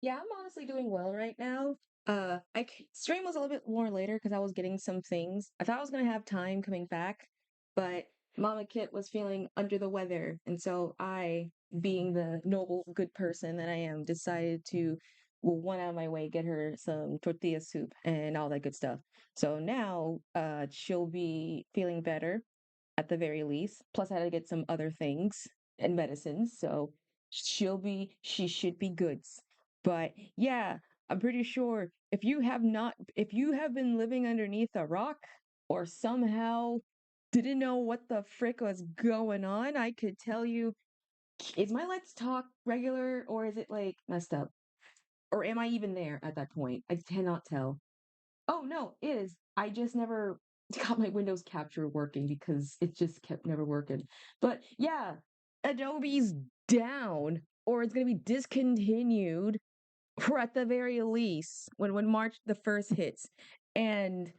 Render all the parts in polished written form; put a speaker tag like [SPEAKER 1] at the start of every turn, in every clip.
[SPEAKER 1] Yeah, I'm honestly doing well right now. Stream was a little bit more later because I was getting some things. I thought I was gonna have time coming back, but Mama Kit was feeling under the weather, and so I, being the noble, good person that I am, decided to went out of my way, get her some tortilla soup and all that good stuff. So now, she'll be feeling better at the very least. Plus, I had to get some other things and medicines, so she should be goods. But yeah, I'm pretty sure if you have been living underneath a rock or somehow didn't know what the frick was going on, I could tell you, is my Let's Talk regular or is it like messed up? Or am I even there at that point? I cannot tell. Oh, no, it is. I just never got my Windows capture working because it just kept never working. But yeah, Adobe's down or it's going to be discontinued or at the very least when March the 1st hits. And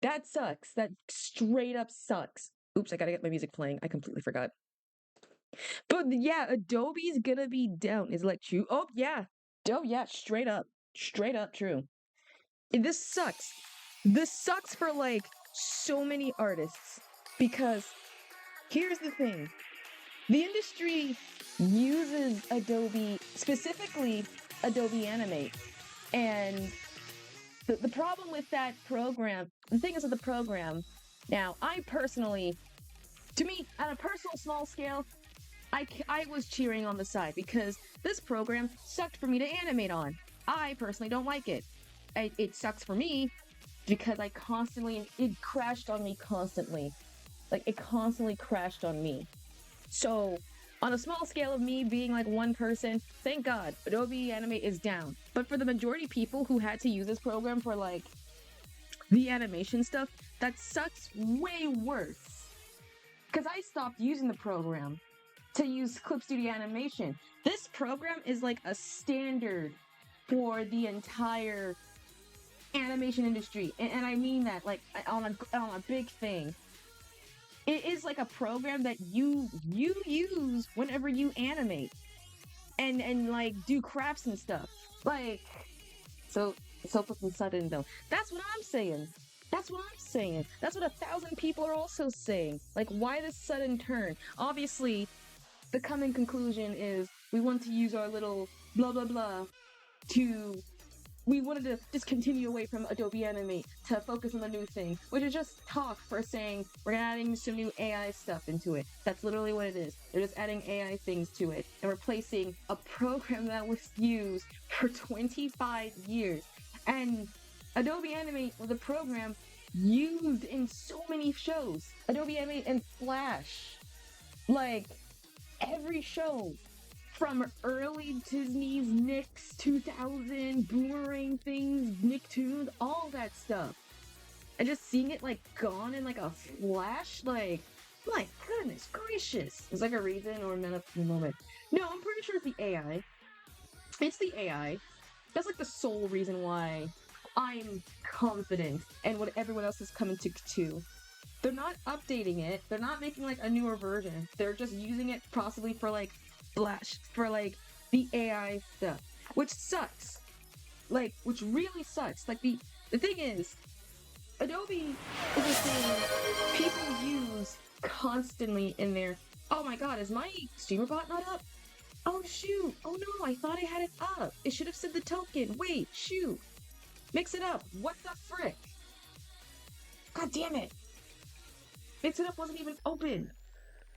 [SPEAKER 1] that sucks. That straight up sucks. Oops, I got to get my music playing. I completely forgot. But yeah, Adobe's going to be down. Is it like true? Oh, yeah. Oh, yeah, straight up. Straight up true. This sucks. This sucks for like so many artists because here's the thing. The industry uses Adobe, specifically Adobe Animate. And the problem with that program, the thing is with the program, now I personally, to me, at a personal small scale, I was cheering on the side because this program sucked for me to animate on. I personally don't like it. It sucks for me because it crashed on me constantly. Like, it constantly crashed on me. So, on a small scale of me being like one person, thank God, Adobe Animate is down. But for the majority of people who had to use this program for like the animation stuff, that sucks way worse. Because I stopped using the program to use Clip Studio Animation. This program is like a standard for the entire animation industry, and I mean that like on a big thing. It is like a program that you use whenever you animate and like do crafts and stuff. Like so so fucking sudden though. That's what I'm saying. That's what I'm saying. That's what 1,000 people are also saying. Like, why this sudden turn? Obviously, the coming conclusion is we want to use our little blah blah blah to we wanted to discontinue away from Adobe Animate to focus on the new thing, which is just talk for saying we're adding some new AI stuff into it. That's literally what it is. They're just adding AI things to it and replacing a program that was used for 25 years. And Adobe Animate was a program used in so many shows. Adobe Animate and Flash. Like, every show from early Disney's Nick's 2000 boomerang things, Nicktoons, all that stuff. And just seeing it like gone in like a flash, like, my goodness gracious. Is like a reason or not a moment? No, I'm pretty sure it's the AI. It's the AI. That's like the sole reason why I'm confident and what everyone else is coming to too. They're not updating it. They're not making like a newer version. They're just using it possibly for like Flash, for like the AI stuff, which sucks. Like, which really sucks. Like the thing is, Adobe is a thing people use constantly in their. Oh my God, is my streamer bot not up? Oh shoot! Oh no, I thought I had it up. It should have said the token. Wait, shoot. Mix it up. What the frick? God damn it. Mix it up wasn't even open.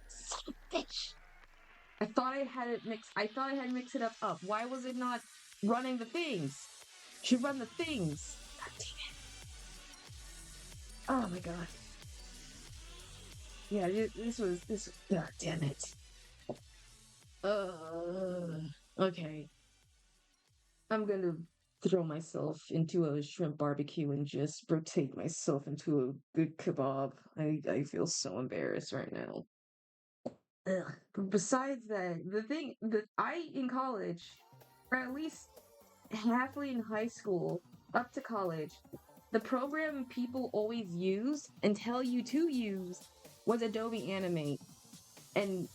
[SPEAKER 1] Son of a bitch. I thought I had it mixed. I thought I had mixed it up. Why was it not running the things? Should run the things. God damn it. Oh my god. Yeah, this was this. God damn it. Okay. I'm gonna throw myself into a shrimp barbecue and just rotate myself into a good kebab. I feel so embarrassed right now. Ugh. But besides that, the thing that I in college, or at least halfway in high school up to college, the program people always use and tell you to use was Adobe Animate, and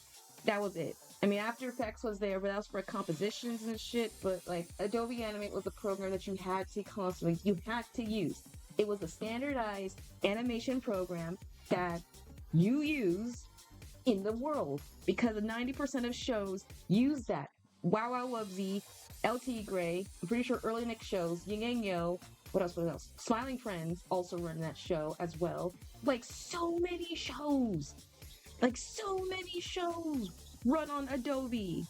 [SPEAKER 1] that was it. I mean, After Effects was there, but that was for compositions and shit. But like Adobe Animate was a program that you had to constantly, you had to use. It was a standardized animation program that you use in the world because 90% of shows use that. Wow Wow Wubsy, LT Gray, I'm pretty sure early Nick shows, Yin Yang Yo, what else? What else? Smiling Friends also run that show as well. Like so many shows. Like so many shows run on Adobe,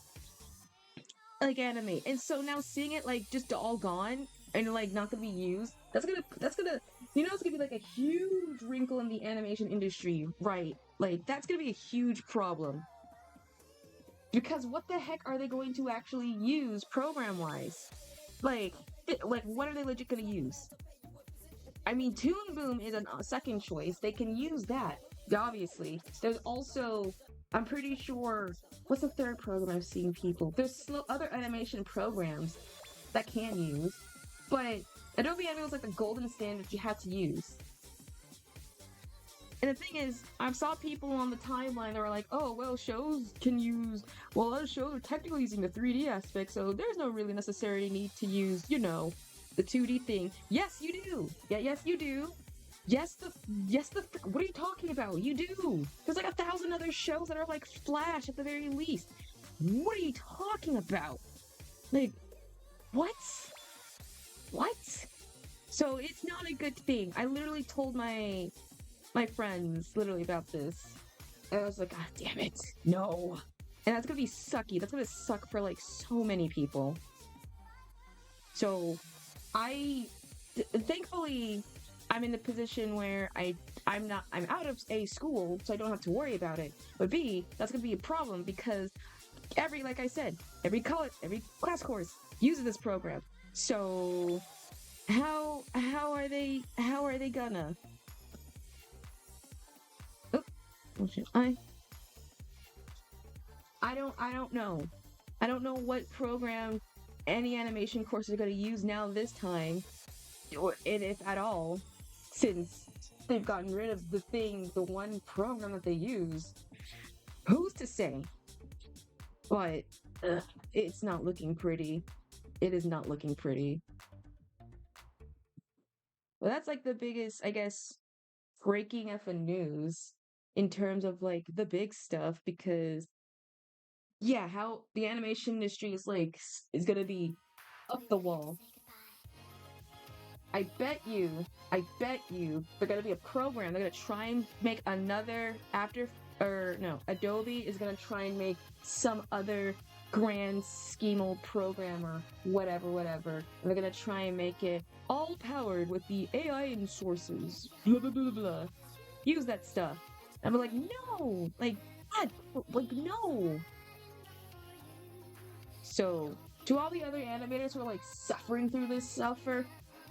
[SPEAKER 1] like animate. And so now seeing it like just all gone and like not gonna be used, that's gonna it's gonna be like a huge wrinkle in the animation industry, right? Like that's gonna be a huge problem. Because what the heck are they going to actually use program wise? Like what are they legit gonna use? I mean, Toon Boom is a second choice. They can use that, obviously. There's also, I'm pretty sure, what's the third program I've seen people? There's other animation programs that can use, but Adobe Animate was like the golden standard you had to use. And the thing is, I saw people on the timeline that were like, oh, well, shows can use, well, other shows are technically using the 3D aspect, so there's no really necessary need to use, the 2D thing. Yes, you do. Yeah, yes, you do. Yes, what are you talking about? You do. There's like 1,000 other shows that are like Flash at the very least. What are you talking about? Like, what? What? So it's not a good thing. I literally told my friends literally about this. And I was like, God damn it. No. And that's gonna be sucky. That's gonna suck for like so many people. So thankfully I'm in the position where I'm out of A, school, so I don't have to worry about it. But B, that's gonna be a problem because like I said, every class course uses this program. So how are they gonna I don't know. I don't know what program any animation course are going to use now this time, or if at all, since they've gotten rid of the one program that they use. Who's to say? But it's not looking pretty. It is not looking pretty. Well, that's like the biggest, I guess, breaking effing news in terms of like the big stuff because yeah, how the animation industry is gonna be up the wall. I bet you they're gonna be a program. They're gonna try and make another Adobe is gonna try and make some other grand scheme program or whatever. And they're gonna try and make it all powered with the AI and sources. Blah blah blah blah. Use that stuff. And I'm like, no, like, God, like no. So, to all the other animators who are like suffering through this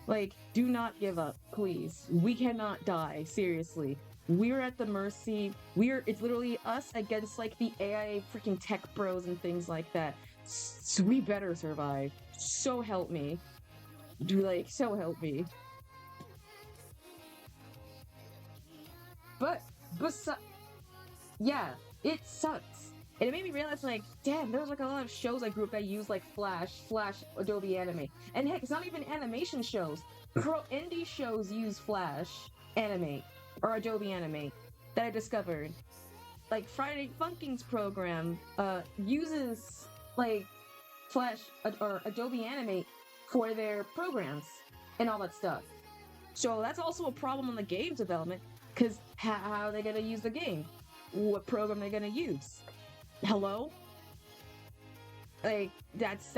[SPEAKER 1] like, do not give up, please. We cannot die, seriously. We're at the mercy. It's literally us against like the AI freaking tech bros and things like that. So we better survive. So help me. So help me. But, yeah, it sucks. And it made me realize, like, damn, there was like a lot of shows I grew up that use like Flash, Adobe Animate. And heck, it's not even animation shows. Indie shows use Flash Animate or Adobe Animate that I discovered. Like Friday Funking's program uses like Flash or Adobe Animate for their programs and all that stuff. So that's also a problem on the game development because how are they gonna use the game? What program are they gonna use? Hello? Like that's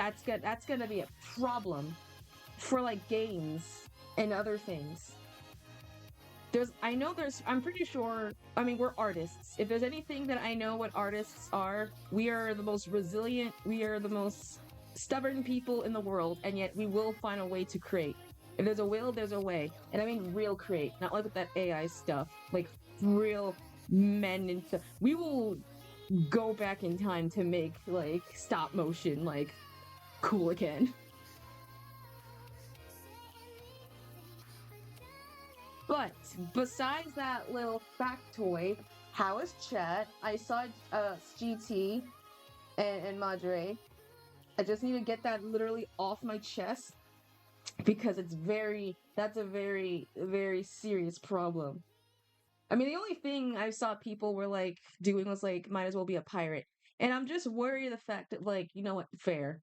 [SPEAKER 1] gonna be a problem for like games and other things. I'm pretty sure, I mean, we're artists. If there's anything that I know what artists are, we are the most resilient, we are the most stubborn people in the world, and yet we will find a way to create. If there's a will, there's a way. And I mean real create, not like with that AI stuff. Like real men and stuff. We will go back in time to make like stop motion like cool again. But besides that little factoid, how is chat? I saw GT and Madre. I just need to get that literally off my chest because that's a very serious problem. I mean, the only thing I saw people were like doing was like, might as well be a pirate. And I'm just worried of the fact that, like, you know what, fair.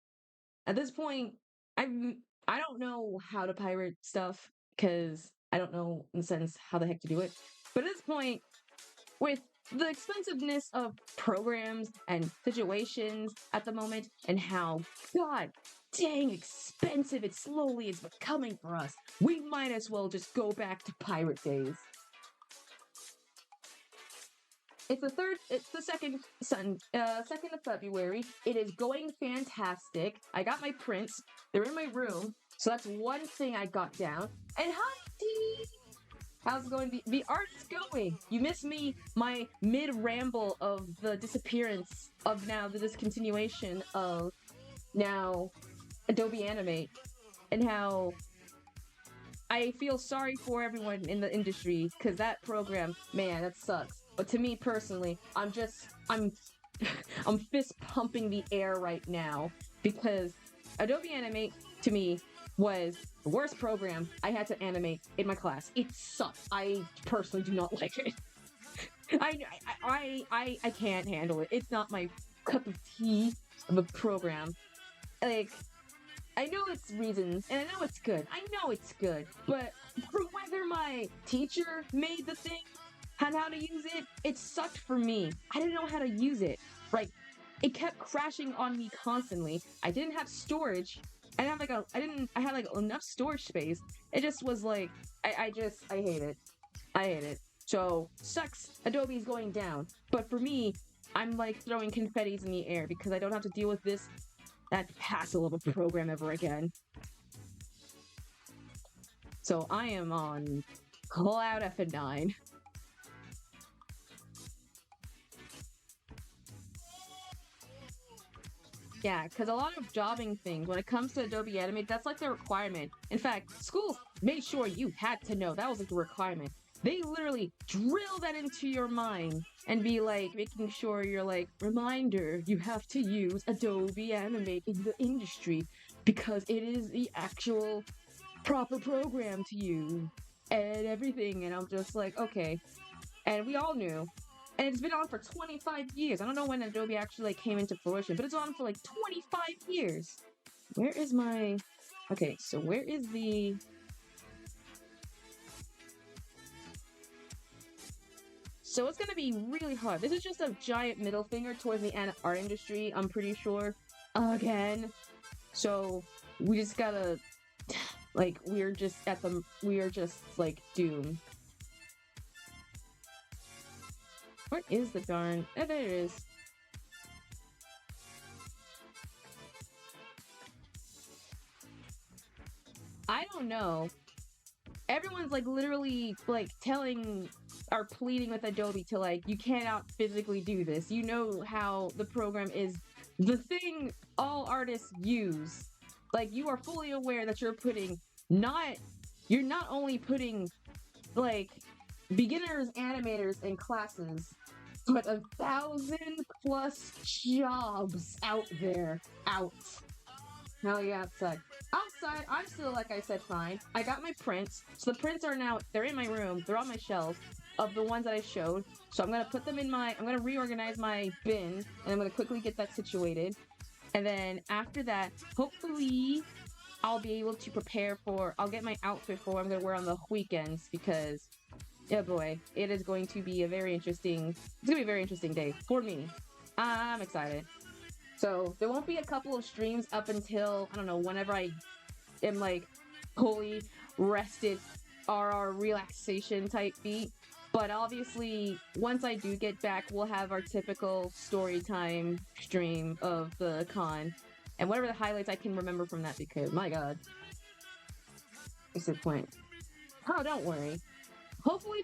[SPEAKER 1] At this point, I don't know how to pirate stuff because I don't know in the sense how the heck to do it. But at this point, with the expensiveness of programs and situations at the moment and how god dang expensive it slowly is becoming for us, we might as well just go back to pirate days. It's the second of February. It is going fantastic. I got my prints. They're in my room. So that's one thing I got down. And hi, T! How's it going? The art's going. You missed me, my mid ramble of the disappearance of now the discontinuation of now Adobe Animate and how I feel sorry for everyone in the industry because that program, man, that sucks. But to me personally, I'm I'm fist pumping the air right now because Adobe Animate to me was the worst program I had to animate in my class. It sucked. I personally do not like it. I can't handle it. It's not my cup of tea of a program. Like, I know its reasons, and I know it's good. I know it's good, but for whether my teacher made the thing and how to use it, it sucked for me. I didn't know how to use it. Right? It kept crashing on me constantly. I didn't have storage. I didn't have I had like enough storage space. It just was like, I hate it. I hate it. So, sucks. Adobe's going down. But for me, I'm like throwing confettis in the air because I don't have to deal with that hassle of a program ever again. So I am on cloud F9. Yeah, because a lot of jobbing things, when it comes to Adobe Animate, that's like the requirement. In fact, schools made sure you had to know. That was like the requirement. They literally drill that into your mind and be like, making sure you're like, reminder, you have to use Adobe Animate in the industry because it is the actual proper program to use and everything. And I'm just like, okay. And we all knew. And it's been on for 25 years. I don't know when Adobe actually like came into fruition, but it's on for like 25 years. Where is my... Okay, so where is the... So it's gonna be really hard. This is just a giant middle finger towards the art industry, I'm pretty sure. Again. So we just gotta... Like, we are just like doomed. Where is the darn... Oh, there it is. I don't know. Everyone's like literally like telling or pleading with Adobe to like, you cannot physically do this. You know how the program is the thing all artists use. Like, you are fully aware that you're not only putting like beginners animators in classes, but 1,000+ jobs out there. Hell yeah, it sucks. Outside, I'm still, like I said, fine. I got my prints. So the prints are now, they're in my room. They're on my shelf of the ones that I showed. So I'm going to put them I'm going to reorganize my bin. And I'm going to quickly get that situated. And then after that, hopefully, I'll be able to I'll get my outfit for what I'm going to wear on the weekends. Because, yeah boy, it is going to be it's going to be a very interesting day for me. I'm excited. So there won't be a couple of streams up until, I don't know, whenever I am like fully rested RR relaxation type beat. But obviously, once I do get back, we'll have our typical story time stream of the con. And whatever the highlights I can remember from that, because my god. What's the point? Oh, don't worry. Hopefully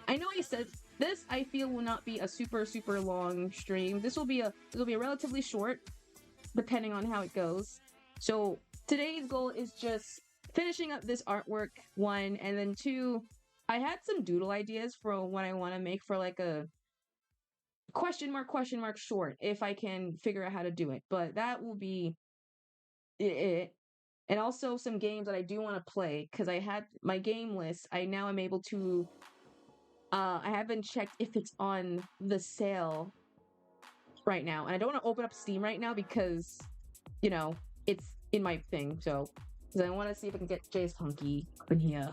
[SPEAKER 1] I know I said this, I feel, will not be a super long stream. This will be relatively short, depending on how it goes. So today's goal is just finishing up this artwork, 1, and then 2, I had some doodle ideas for what I want to make for like a question mark short if I can figure out how to do it. But that will be it. And also some games that I do want to play because I had my game list. I now am able to. I haven't checked if it's on the sale right now, and I don't want to open up Steam right now because, you know, it's in my thing. So, because I want to see if I can get Jay's Hunky in here.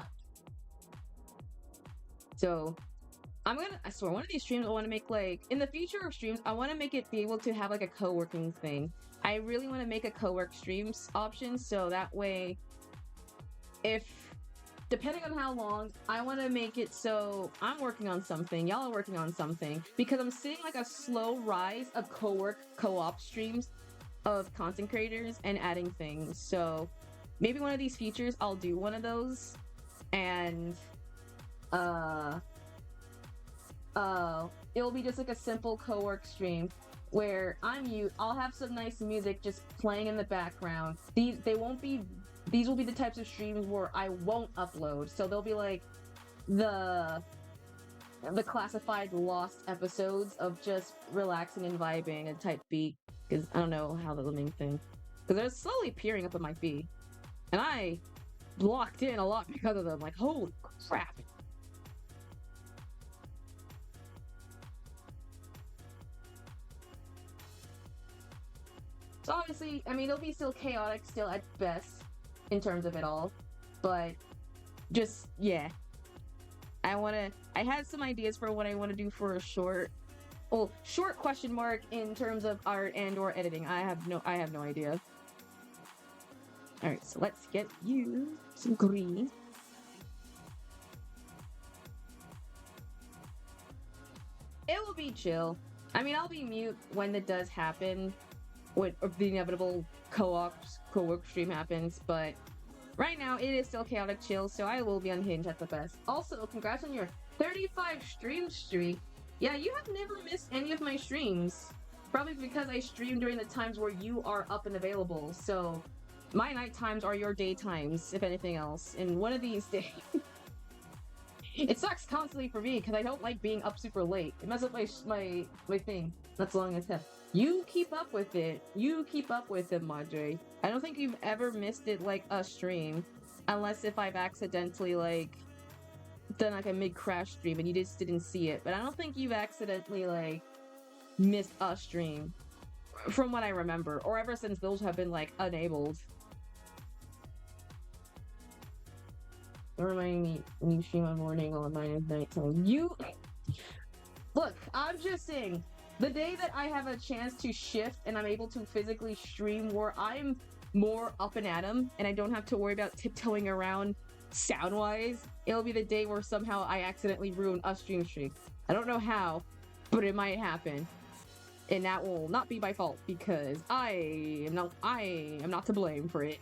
[SPEAKER 1] So, I swear, one of these streams I want to make, like, in the future of streams, I want to make it be able to have, like, a co-working thing. I really want to make a co-work streams option, so that way, depending on how long, I want to make it so I'm working on something, y'all are working on something, because I'm seeing, like, a slow rise of co-op streams of content creators and adding things. So, maybe one of these features, I'll do one of those, and, it'll be just like a simple co-work stream where I'll have some nice music just playing in the background. These will be the types of streams where I won't upload. So they'll be like the classified lost episodes of just relaxing and vibing and type beat. Because I don't know how the main thing. Because they're slowly appearing up in my feed. And I blocked in a lot because of them. Like, holy crap. So obviously, I mean, it'll be still chaotic still at best in terms of it all, but just, yeah. I had some ideas for what I want to do for a short question mark in terms of art and or editing. I have no idea. All right, so let's get you some green. It will be chill. I mean, I'll be mute when it does happen, when the inevitable co-work stream happens, but right now it is still chaotic chill, so I will be unhinged at the best. Also, congrats on your 35 stream streak. Yeah, you have never missed any of my streams. Probably because I stream during the times where you are up and available, so my night times are your day times, if anything else. And one of these days... It sucks constantly for me because I don't like being up super late. It messes up my thing. That's long as hell. You keep up with it. You keep up with it, Madre. I don't think you've ever missed it like a stream, unless if I've accidentally like done like a mid-crash stream and you just didn't see it. But I don't think you've accidentally like missed a stream, from what I remember, or ever since those have been like enabled. Remind me when you stream on morning or mine is nighttime. Look, I'm just saying, the day that I have a chance to shift and I'm able to physically stream where I'm more up and at 'em and I don't have to worry about tiptoeing around sound-wise, it'll be the day where somehow I accidentally ruin a stream streak. I don't know how, but it might happen. And that will not be my fault because I am not to blame for it.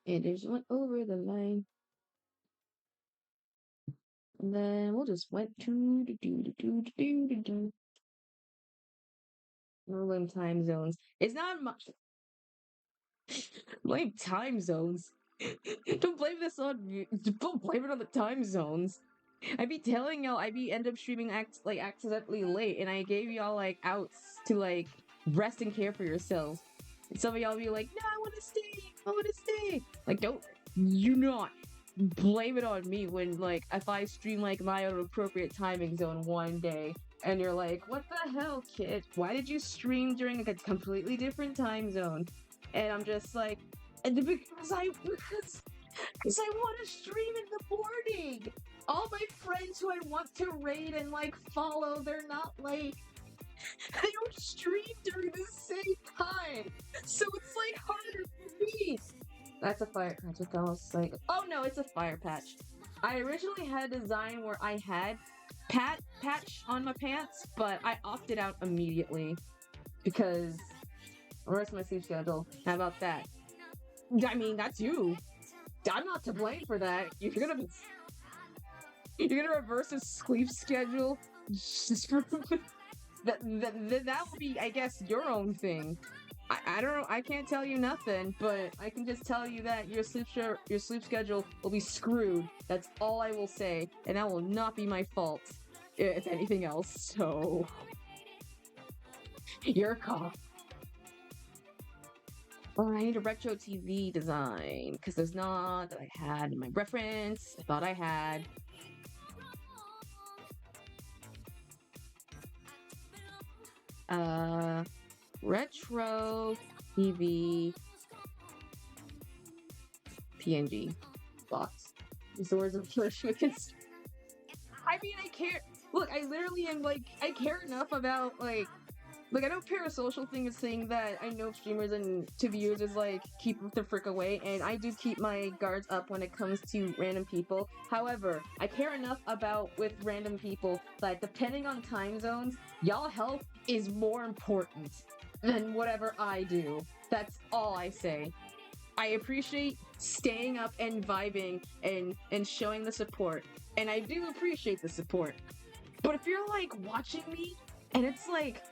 [SPEAKER 1] It just went over the line. And then we'll just went to blame time zones. It's not much. Blame time zones. Don't blame this on you. Don't blame it on the time zones. I be telling y'all I be end up streaming accidentally late, and I gave y'all like outs to like rest and care for yourselves. And some of y'all be like, no, I want to stay. Like, don't you not blame it on me when like if I stream like my own appropriate timing zone one day, and you're like, what the hell, kid? Why did you stream during like a completely different time zone? And I'm just like, because I want to stream in the morning. All my friends who I want to raid and like follow, they're not like, they don't stream during the same time, so it's like harder for me. That's a fire patch. I was like, oh no, it's a fire patch. I originally had a design where I had patch on my pants, but I opted out immediately because the rest of my sleep schedule. How about that? I mean, that's you. I'm not to blame for that. If you're gonna be... You're gonna reverse his sleep schedule just for that would be, I guess, your own thing. I don't know. I can't tell you nothing, but I can just tell you that your sleep schedule will be screwed. That's all I will say, and that will not be my fault, if anything else. So, your call. Oh, I need a retro TV design because there's not that I had in my reference. I thought I had. Retro TV PNG box. These the words of Flash Wickens. I mean, I care. Look, I literally am like, I care enough about like I know parasocial thing is saying that I know streamers and to viewers is like keep the frick away, and I do keep my guards up when it comes to random people. However, I care enough about with random people that depending on time zones, y'all health is more important than whatever I do. That's all I say. I appreciate staying up and vibing and showing the support, and I do appreciate the support. But if you're like watching me and it's like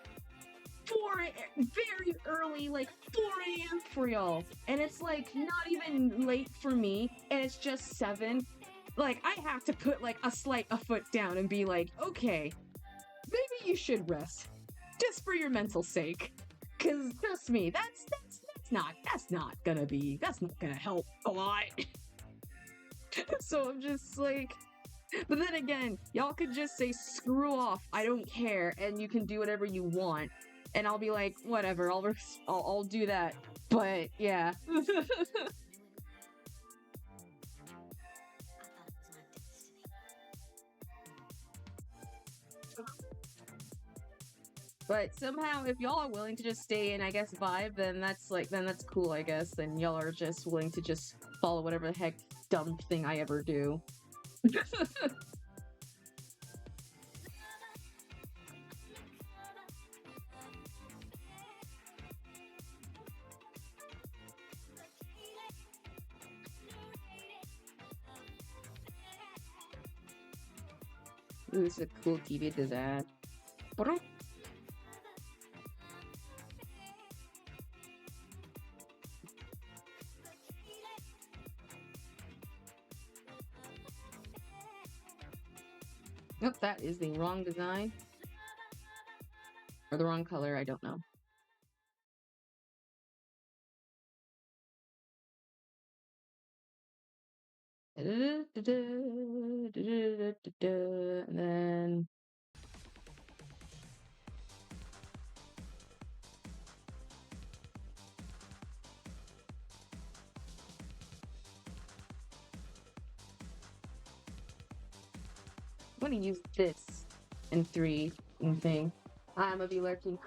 [SPEAKER 1] 4 very early, like 4 a.m. for y'all, and it's like not even late for me, and it's just 7. Like I have to put like a foot down and be like, okay, maybe you should rest, just for your mental sake. Cause trust me, that's not gonna help a lot. So I'm just like, but then again, y'all could just say screw off, I don't care, and you can do whatever you want. And I'll be like, whatever, I'll do that. But yeah. But somehow, if y'all are willing to just stay and I guess vibe, then that's cool, I guess. Then y'all are just willing to just follow whatever the heck dumb thing I ever do. Ooh, this is a cool TV design. Nope, that is the wrong design. Or the wrong color, I don't know. And then I'm gonna use this in 3 thing. I'm gonna be lurking.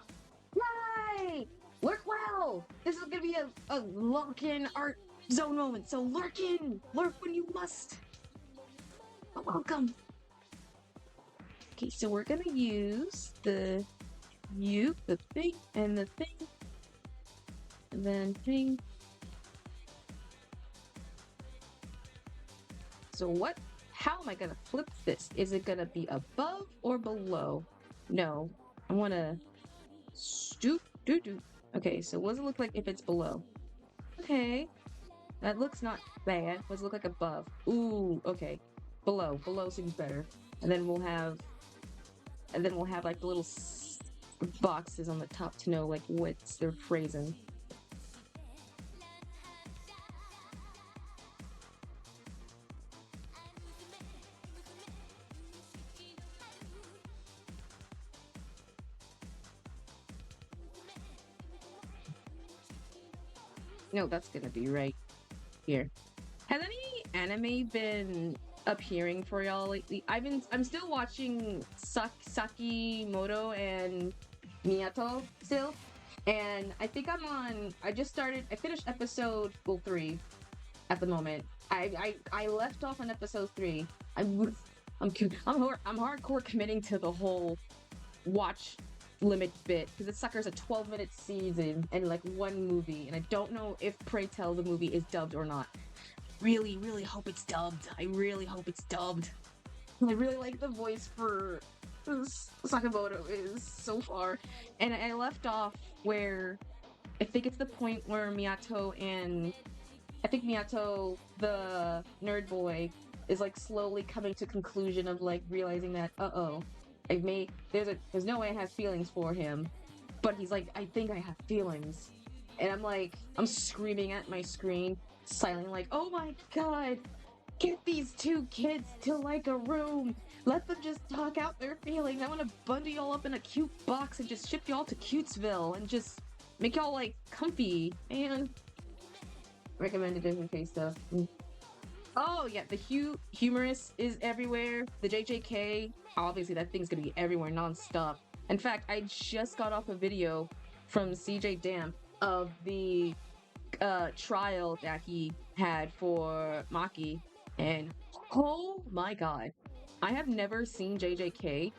[SPEAKER 1] Yay! Lurk well! This is gonna be a lock-in art zone moment, so lurk in! Lurk when you must! Welcome! Okay, so we're gonna use the thing, and the thing, and then thing. So what? How am I gonna flip this? Is it gonna be above or below? No, I wanna stoop, do. Okay, so what does it look like if it's below? Okay, that looks not bad. What does it look like above? Ooh, okay, below seems better. And then we'll have like the little boxes on the top to know like what they're praising. No, that's gonna be right here. Has any anime been appearing for y'all lately? I'm still watching Sakimoto and Miyato still, and I think I finished episode 3 at the moment. I left off on episode 3. I'm hardcore committing to the whole watch limit bit because it suckers a 12-minute season and like 1 movie, and I don't know if Pray Tell the movie is dubbed or not. Really hope it's dubbed. I really hope it's dubbed. I really like the voice for Sakamoto is so far. And I left off where I think it's the point where Miyato and I think Miyato, the nerd boy, is like slowly coming to conclusion of like realizing that oh, I've made there's no way I have feelings for him, but he's like I think I have feelings, and I'm screaming at my screen, silently like oh my god, get these two kids to like a room, let them just talk out their feelings. I want to bundle y'all up in a cute box and just ship y'all to Cutesville and just make y'all like comfy and recommended different face stuff. Oh yeah, the humorous is everywhere. The JJK, obviously that thing's gonna be everywhere nonstop. In fact, I just got off a video from CJ Dam of the trial that he had for Maki, and oh my god, I have never seen JJK.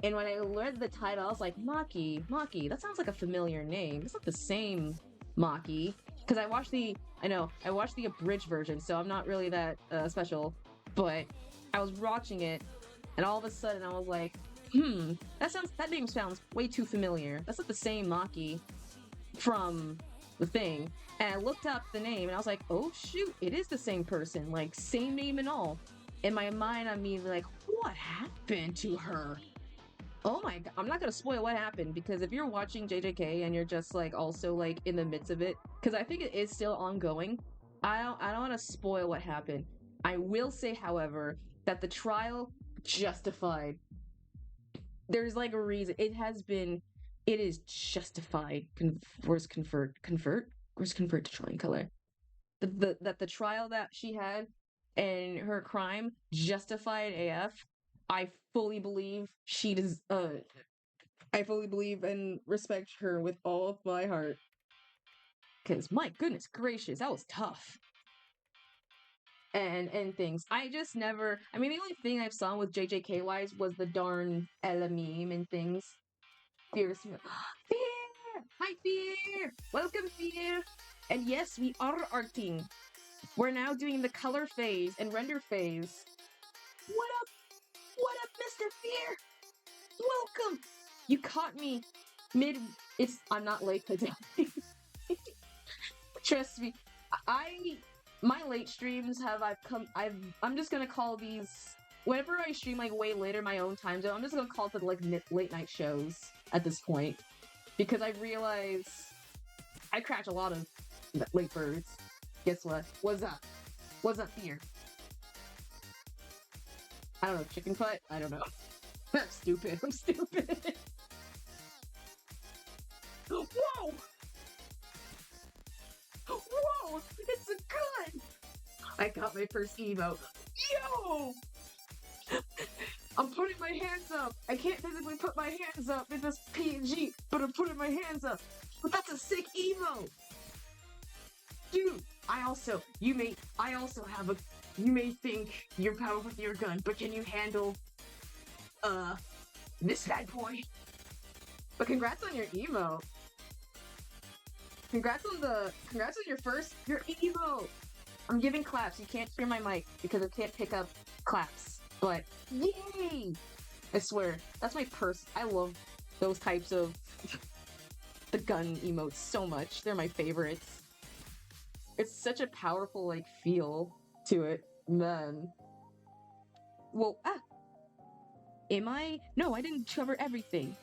[SPEAKER 1] And when I learned the title, I was like, Maki, that sounds like a familiar name. It's not the same Maki. Because I watched the abridged version, so I'm not really that special. But I was watching it, and all of a sudden I was like, that name sounds way too familiar. That's not the same Maki from the thing. And I looked up the name, and I was like, oh shoot, it is the same person. Like, same name and all. In my mind, I'm immediately like, what happened to her? Oh my god, I'm not gonna spoil what happened because if you're watching JJK and you're just like also like in the midst of it, because I think it is still ongoing, I don't want to spoil what happened. I will say, however, that the trial justified. There's like a reason. It is justified. Where's convert to drawing color? That the trial that she had and her crime justified AF. I fully believe she does. I fully believe and respect her with all of my heart. Because my goodness gracious, that was tough. And things. I just never. I mean, the only thing I've saw with JJK wise was the darn Ella meme and things. Fear. Hi, Fear. Welcome, Fear. And yes, we are arting. We're now doing the color phase and render phase. What up? What up, Mr. Fear? Welcome. You caught me mid. I'm not late today. Trust me. My late streams I'm just gonna call these whenever I stream like way later my own time zone. I'm just gonna call it the like late night shows at this point because I realize I crash a lot of late birds. Guess what? What's up? What's up here? I don't know. Chicken butt? I don't know. I'm stupid. I'm stupid. Whoa! Whoa! It's a gun! I got my first emote. Yo! I'm putting my hands up. I can't physically put my hands up in this PNG, but I'm putting my hands up. But that's a sick emote! Dude, you may think you're powerful with your gun, but can you handle, this bad boy? But congrats on your emote. Congrats on your emote. I'm giving claps. You can't hear my mic because it can't pick up claps. But yay! I swear, that's my I love those types of the gun emotes so much. They're my favorites. It's such a powerful like feel to it, man. Well, No, I didn't cover everything.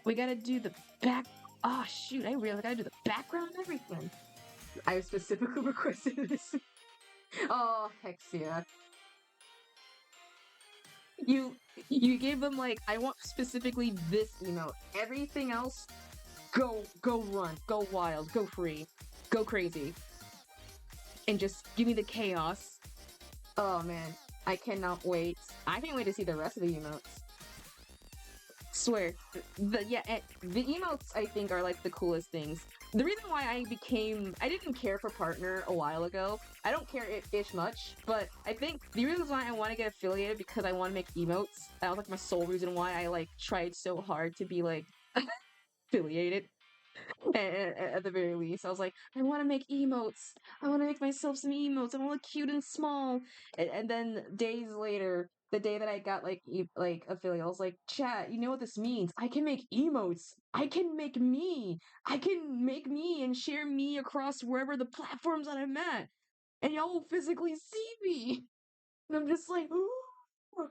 [SPEAKER 1] We gotta do the back. Ah, shoot! I really gotta do the background and everything. I specifically requested this. Oh, heck yeah. You gave them like I want specifically this emote. Everything else, go run, go wild, go free, go crazy, and just give me the chaos. Oh man, I cannot wait. I can't wait to see the rest of the emotes. Swear, the emotes I think are like the coolest things. The reason why I didn't care for partner a while ago. I don't care ish much, but I think the reason why I want to get affiliated because I want to make emotes. That was like my sole reason why I like tried so hard to be like affiliated. At the very least, I was like, I want to make emotes. I want to make myself some emotes. I want to look cute and small. And then days later, the day that I got like affiliate, I was like, chat, you know what this means? I can make emotes. I can make me. I can make me and share me across wherever the platforms that I'm at. And y'all will physically see me. And I'm just like, ooh.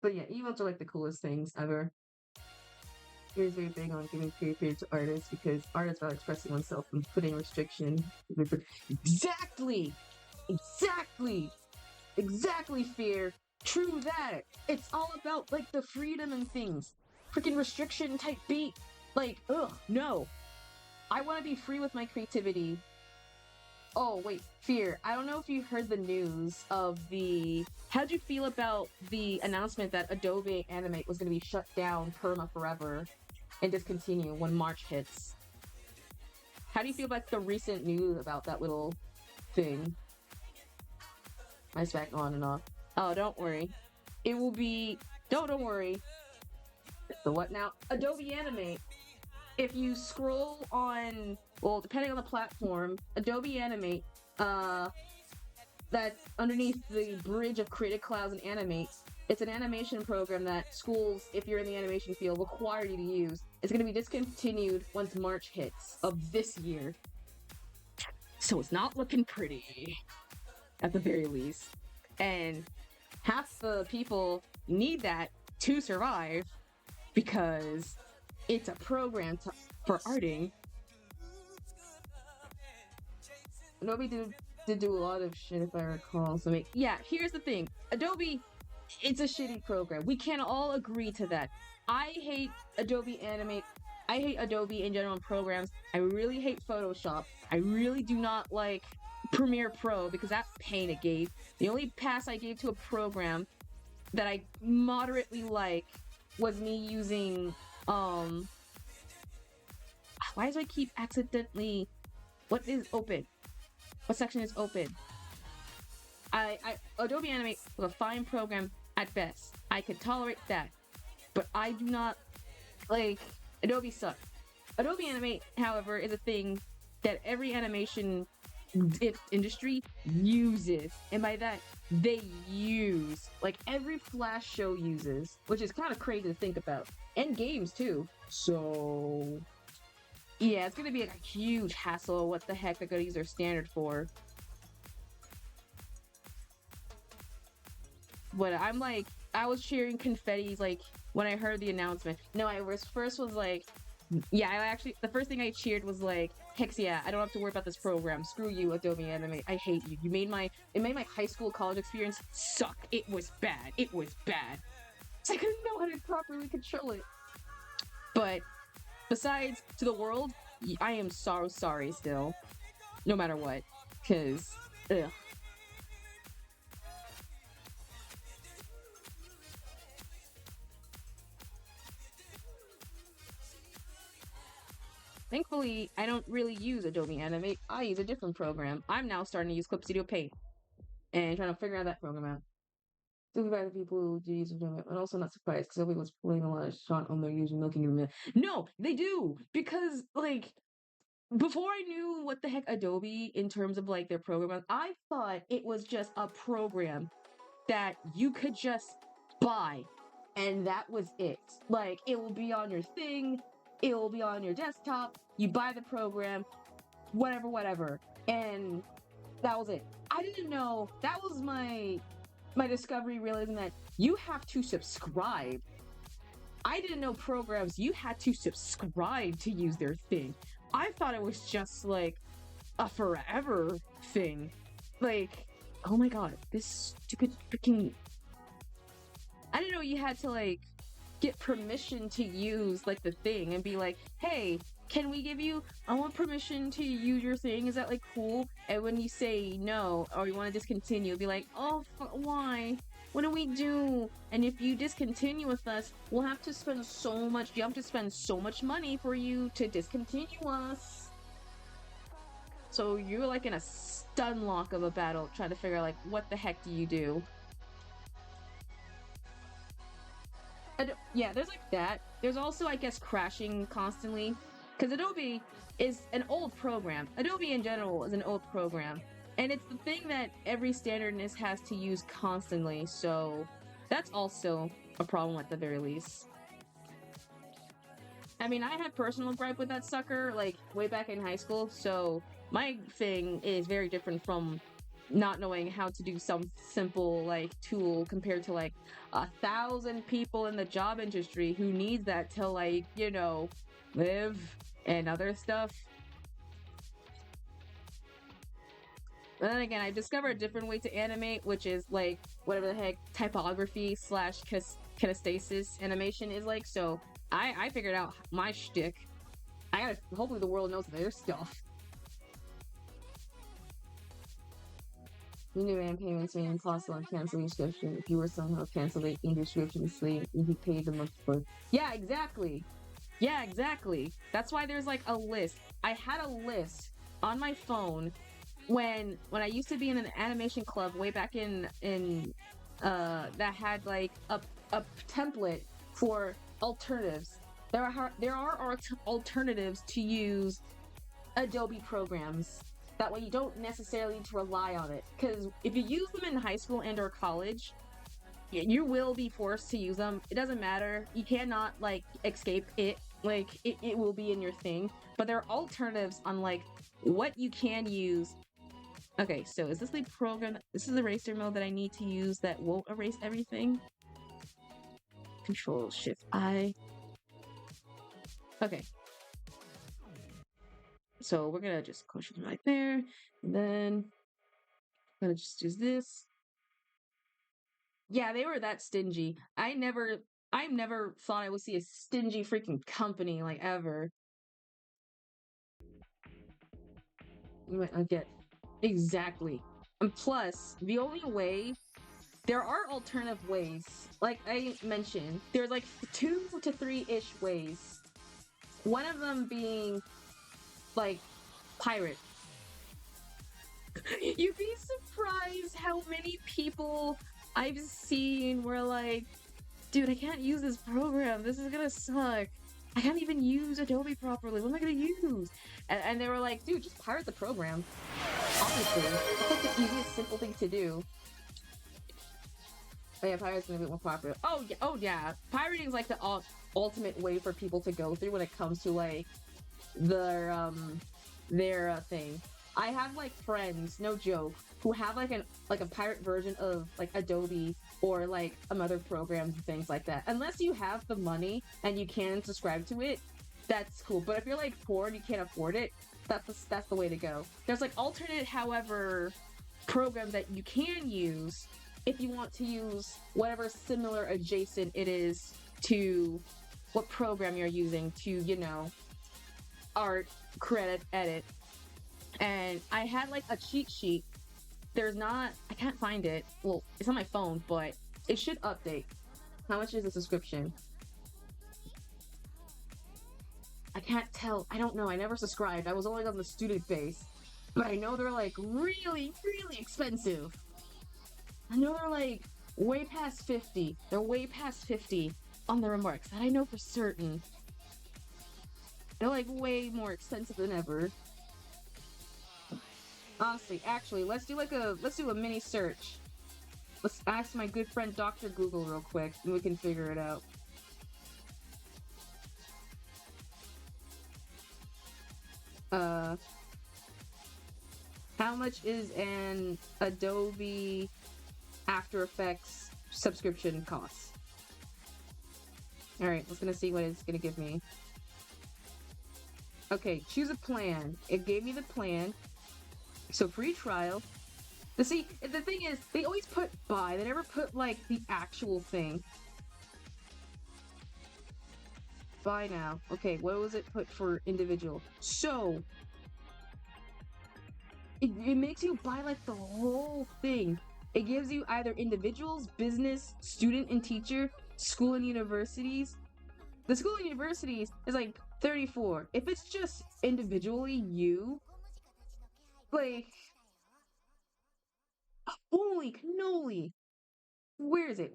[SPEAKER 1] But yeah, emotes are like the coolest things ever. Here's very big on giving period to artists because artists are expressing oneself and putting restriction. Exactly! Exactly! Exactly, Fear! True that! It's all about, like, the freedom and things. Freaking restriction type beat. Like, ugh, no. I want to be free with my creativity. Oh, wait, Fear, I don't know if you heard the news of the... How'd you feel about the announcement that Adobe Animate was going to be shut down forever and discontinue when March hits? How do you feel about the recent news about that little thing? My back on and off. Oh, don't worry. It will be... Don't worry. The what now? Adobe Animate. If you scroll on... Well, depending on the platform, Adobe Animate, that's underneath the bridge of Creative Clouds and Animate. It's an animation program that schools, if you're in the animation field, require you to use. It's going to be discontinued once March hits of this year. So it's not looking pretty, at the very least. And half the people need that to survive because it's a program for arting. Adobe did do a lot of shit, if I recall. So, yeah, here's the thing. Adobe, it's a shitty program. We can all agree to that. I hate Adobe Animate. I hate Adobe in general programs. I really hate Photoshop. I really do not like Premiere Pro because that pain it gave. The only pass I gave to a program that I moderately like was me using, why do I keep accidentally... What is open? What section is open? Adobe Animate was a fine program at best. I could tolerate that. But I do not like Adobe sucks. Adobe Animate, however, is a thing that every animation industry uses. And by that, they use. Like every Flash show uses. Which is kind of crazy to think about. And games too. So... yeah, it's gonna be like a huge hassle. What the heck they're gonna use their standard for? But I'm like, I was cheering confettis like when I heard the announcement. No, I was first was like, yeah, I actually the first thing I cheered was like, heck yeah, I don't have to worry about this program. Screw you, Adobe Animate. I hate you. It made my high school college experience suck. It was bad. It was bad. So I couldn't know how to properly control it. But besides, to the world, I am so sorry still. No matter what. Because, ugh. Thankfully, I don't really use Adobe Animate. I use a different program. I'm now starting to use Clip Studio Paint. And trying to figure out that program out. Still by the people who do use Adobe, but also not surprised because everybody was pulling a lot of shot on their using milking in the middle. No, they do! Because, like, before I knew what the heck Adobe in terms of like their program, I thought it was just a program that you could just buy and that was it. Like it will be on your thing, it will be on your desktop, you buy the program, whatever. And that was it. I didn't know, that was my discovery realizing that you have to subscribe. I didn't know programs, you had to subscribe to use their thing. I thought it was just like a forever thing. Like, oh my god, this stupid freaking... I didn't know you had to like get permission to use like the thing and be like, hey, can we give you, I want permission to use your thing, is that like cool? And when you say no or you want to discontinue, be like, oh, why? What do we do? And if you discontinue with us, we'll have to spend so much, you have to spend so much money for you to discontinue us. So you're like in a stun lock of a battle trying to figure out like, what the heck do you do? Yeah, there's like that. There's also, I guess, crashing constantly. Because Adobe is an old program. Adobe in general is an old program. And it's the thing that every standardness has to use constantly, so That's also a problem at the very least. I mean, I had personal gripe with that sucker, like, way back in high school, so my thing is very different from not knowing how to do some simple, like, tool compared to, like, 1,000 people in the job industry who needs that to, like, you know, live and other stuff. And then again, I discovered a different way to animate, which is, like, whatever the heck typography slash kinesthesis animation is like, so I figured out my shtick. Hopefully the world knows their stuff. You knew and payments may impossible and cancel your subscription. If you were somehow cancel it in your subscription slate, you'd be paid the month for. Yeah, exactly. Yeah, exactly. That's why there's like a list. I had a list on my phone when I used to be in an animation club way back in that had like a template for alternatives. There are alternatives to use Adobe programs. That way you don't necessarily need to rely on it. Because if you use them in high school and or college, you will be forced to use them. It doesn't matter. You cannot like escape it. Like it will be in your thing. But there are alternatives on like what you can use. Okay, so is this the program? This is the eraser mode that I need to use that won't erase everything. Control Shift I. Okay. So we're gonna just push it right there, and then I'm gonna just use this. Yeah, they were that stingy. I never thought I would see a stingy freaking company like ever. You might not get exactly. And plus, the only way there are alternative ways. Like I mentioned, there's like 2 to 3-ish ways. One of them being like pirate. You'd be surprised how many people I've seen were like, dude, I can't use this program. This is gonna suck. I can't even use Adobe properly. What am I gonna use? And they were like, dude, just pirate the program. Honestly, it's like the easiest, simple thing to do. Oh yeah, pirate's gonna be more popular. Oh yeah. Pirating is like the ultimate way for people to go through when it comes to like their thing. I have like friends, no joke, who have like a pirate version of like Adobe or like other programs and things like that. Unless you have the money and you can subscribe to it, that's cool. But if you're like poor and you can't afford it, that's the way to go. There's like alternate, however, programs that you can use if you want to use whatever similar adjacent it is to what program you're using to, you know, art, credit, edit. And I had like a cheat sheet. I can't find it. Well, it's on my phone, but it should update. How much is the subscription? I can't tell. I don't know. I never subscribed. I was only on the student base. But I know they're like really, really expensive. I know they're like way past 50. They're way past 50 on the remarks. That I know for certain. They're like way more expensive than ever. Honestly, actually, let's do a mini search. Let's ask my good friend Dr. Google real quick, and we can figure it out. How much is an Adobe After Effects subscription cost? Alright, let's gonna see what it's gonna give me. Okay, choose a plan. It gave me the plan. So free trial. The thing is, they always put buy. They never put like the actual thing. Buy now. Okay, what was it put for individual? So it makes you buy like the whole thing. It gives you either individuals, business, student and teacher, school and universities. The school and universities is like 34. If it's just individually you, like, holy cannoli. Where is it?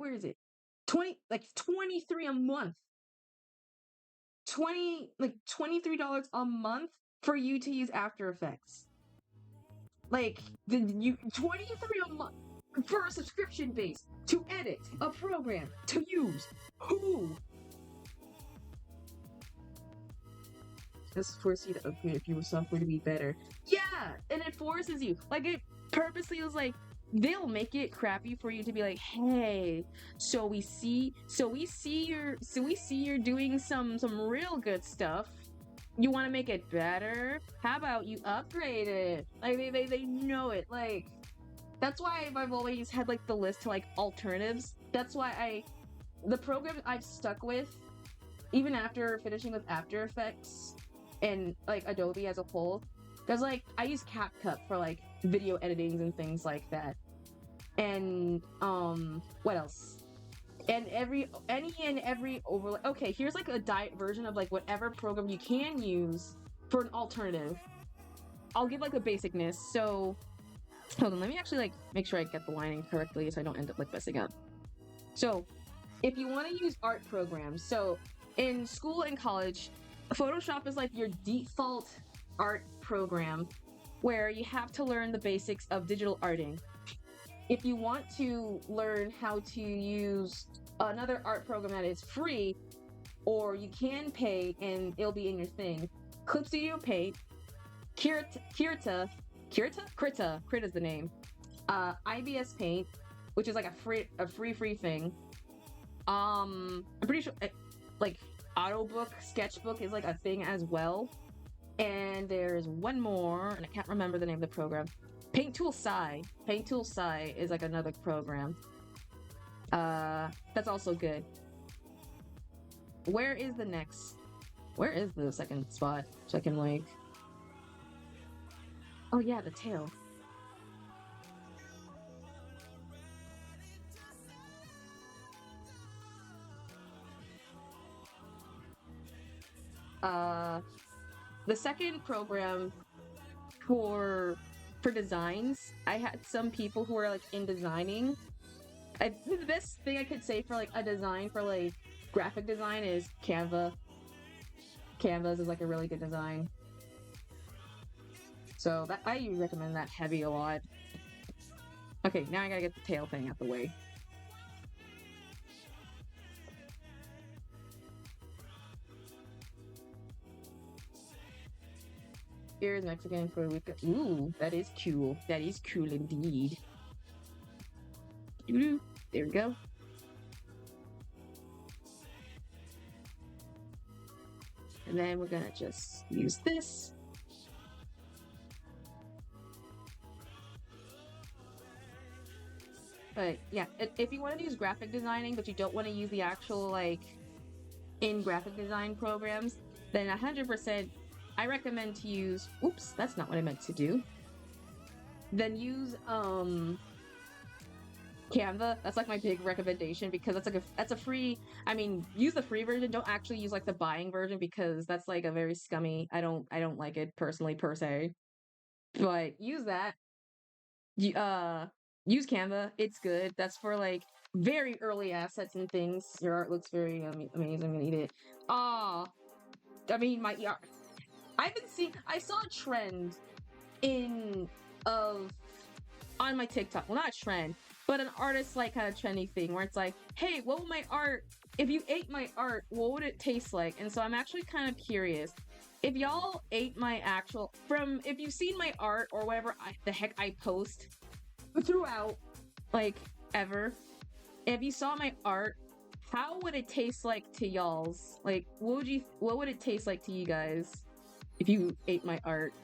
[SPEAKER 1] 23 a month. $23 a month for you to use After Effects. Like, 23 a month. for a subscription base to edit a program to use. Who? This forces you to upgrade your software to be better. Yeah, and it forces you. Like it purposely was like they'll make it crappy for you to be like, hey, so we see you're doing some real good stuff. You want to make it better? How about you upgrade it? Like they know it. Like that's why I've always had like the list to like alternatives. That's why the program I've stuck with, even after finishing with After Effects and like Adobe as a whole, because like I use CapCut for like video editings and things like that. And what else? And every overlay. Okay, here's like a diet version of like whatever program you can use for an alternative. I'll give like a basicness. So hold on, let me actually like make sure I get the lining correctly so I don't end up like messing up. So if you want to use art programs, so in school and college, Photoshop is like your default art program where you have to learn the basics of digital arting. If you want to learn how to use another art program that is free, or you can pay and it'll be in your thing, Clip Studio Paint, Krita is the name, IBS Paint, which is like a free thing. I'm pretty sure like Autobook, Sketchbook is like a thing as well. And there's one more, and I can't remember the name of the program. Paint Tool Sci is like another program. That's also good. Where is the second spot? So I can like... Oh yeah, the tail. The second program for designs, I had some people who are like in designing. The best thing I could say for like a design for like graphic design is Canva. Canvas is like a really good design. So that I recommend that heavy a lot. Okay, now I gotta get the tail thing out the way. Here is Mexican for a week. Ooh, that is cool. That is cool indeed. There we go. And then we're gonna just use this. But yeah, if you want to use graphic designing, but you don't want to use the actual like in graphic design programs, then 100% I recommend to use, oops, that's not what I meant to do. Then use Canva. That's like my big recommendation because that's a free, I mean, use the free version, don't actually use like the buying version because that's like a very scummy, I don't like it personally per se. But use that. Use Canva, it's good. That's for like very early assets and things. Your art looks very amazing. I'm gonna eat it. I mean my art. I saw a trend on my TikTok. Well, not a trend, but an artist like kind of trendy thing where it's like, hey, what would my art, if you ate my art, what would it taste like? And so I'm actually kind of curious. If y'all ate my actual, if you've seen my art or whatever the heck I post throughout, like, ever, if you saw my art, how would it taste like to y'all's? Like, what would it taste like to you guys if you ate my art?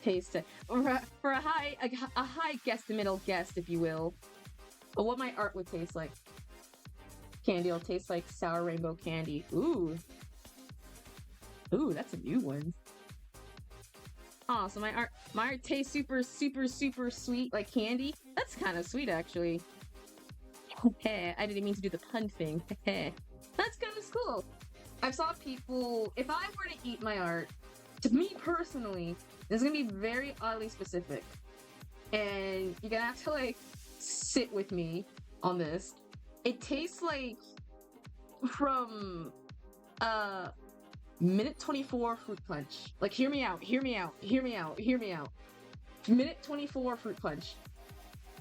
[SPEAKER 1] Taste it for a high guesstimate guess, if you will, but what my art would taste like. Candy will taste like sour rainbow candy. Ooh, that's a new one. Oh, so my art tastes super sweet like candy. That's kind of sweet actually. I didn't mean to do the pun thing. That's kind of cool. I've saw people, if I were to eat my art, to me personally, this is gonna be very oddly specific. And you're gonna have to like sit with me on this. It tastes like from minute 24 fruit punch. Like hear me out. minute 24 fruit punch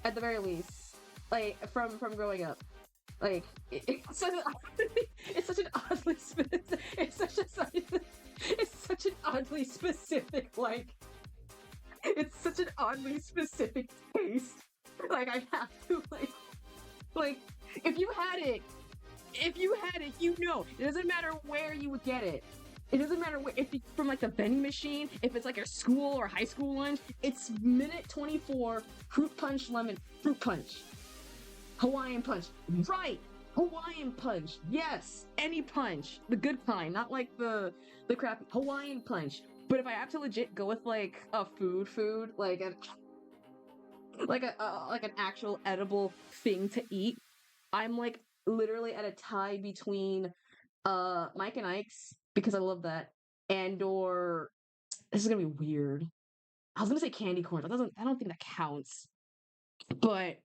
[SPEAKER 1] at the very least. Like from growing up. Like it's such an it's such an oddly specific it's such an oddly specific like it's such an oddly specific taste. Like I have to like if you had it, you know. It doesn't matter where you would get it. It doesn't matter if it's from like the vending machine, if it's like your school or high school lunch. It's minute 24 fruit punch lemon fruit punch. Hawaiian punch. Right. Hawaiian punch. Yes. Any punch. The good kind, not like the crappy Hawaiian punch. But if I have to legit go with like a food, like like an actual edible thing to eat, I'm like literally at a tie between Mike and Ike's because I love that, and or this is gonna be weird. I was gonna say candy corn, but I don't think that counts. But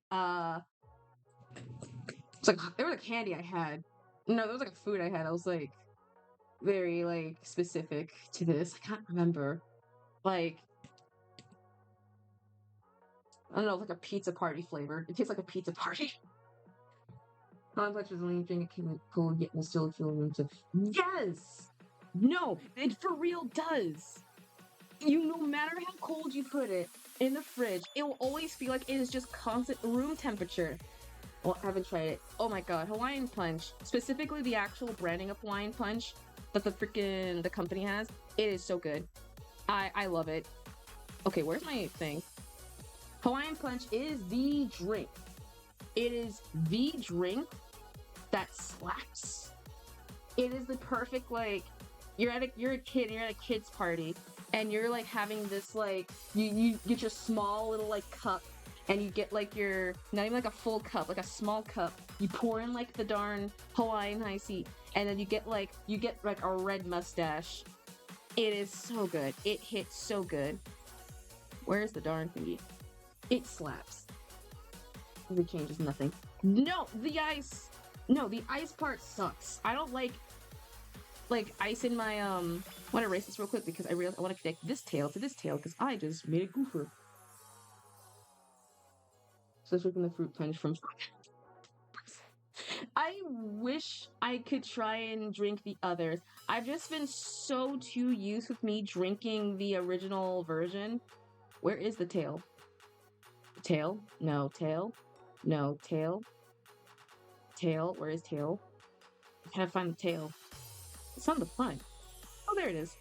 [SPEAKER 1] it's like there was a candy I had. No, there was like a food I had. I was like very like specific to this. I can't remember. Like I don't know, like a pizza party flavor. It tastes like a pizza party. Complex is only drink it can cold yet will still feel room to. Yes! No, it for real does. You no matter how cold you put it in the fridge, it will always feel like it is just constant room temperature. Well, I haven't tried it. Oh my god, Hawaiian Punch, specifically the actual branding of Hawaiian Punch that the company has, it is so good. I love it. Okay, where's my thing? Hawaiian Punch is the drink. It is the drink that slaps. It is the perfect like you're a kid, you're at a kid's party, and you're like having this like you get your small little like cup, and you get like your not even like a full cup, like a small cup. You pour in like the darn Hawaiian iced tea, and then you get like a red mustache. It is so good. It hits so good. Where's the darn thingy? It slaps. It changes nothing. No, the ice. No, the ice part sucks. I don't like ice in my I want to erase this real quick because I realized I want to connect this tail to this tail because I just made a goofer. So let's the fruit punch from. I wish I could try and drink the others. I've just been so too used with me drinking the original version. Where is the tail? Tail? No, tail. No, tail. Tail. Where is tail? I gotta find the tail. It's on the front. Oh, there it is.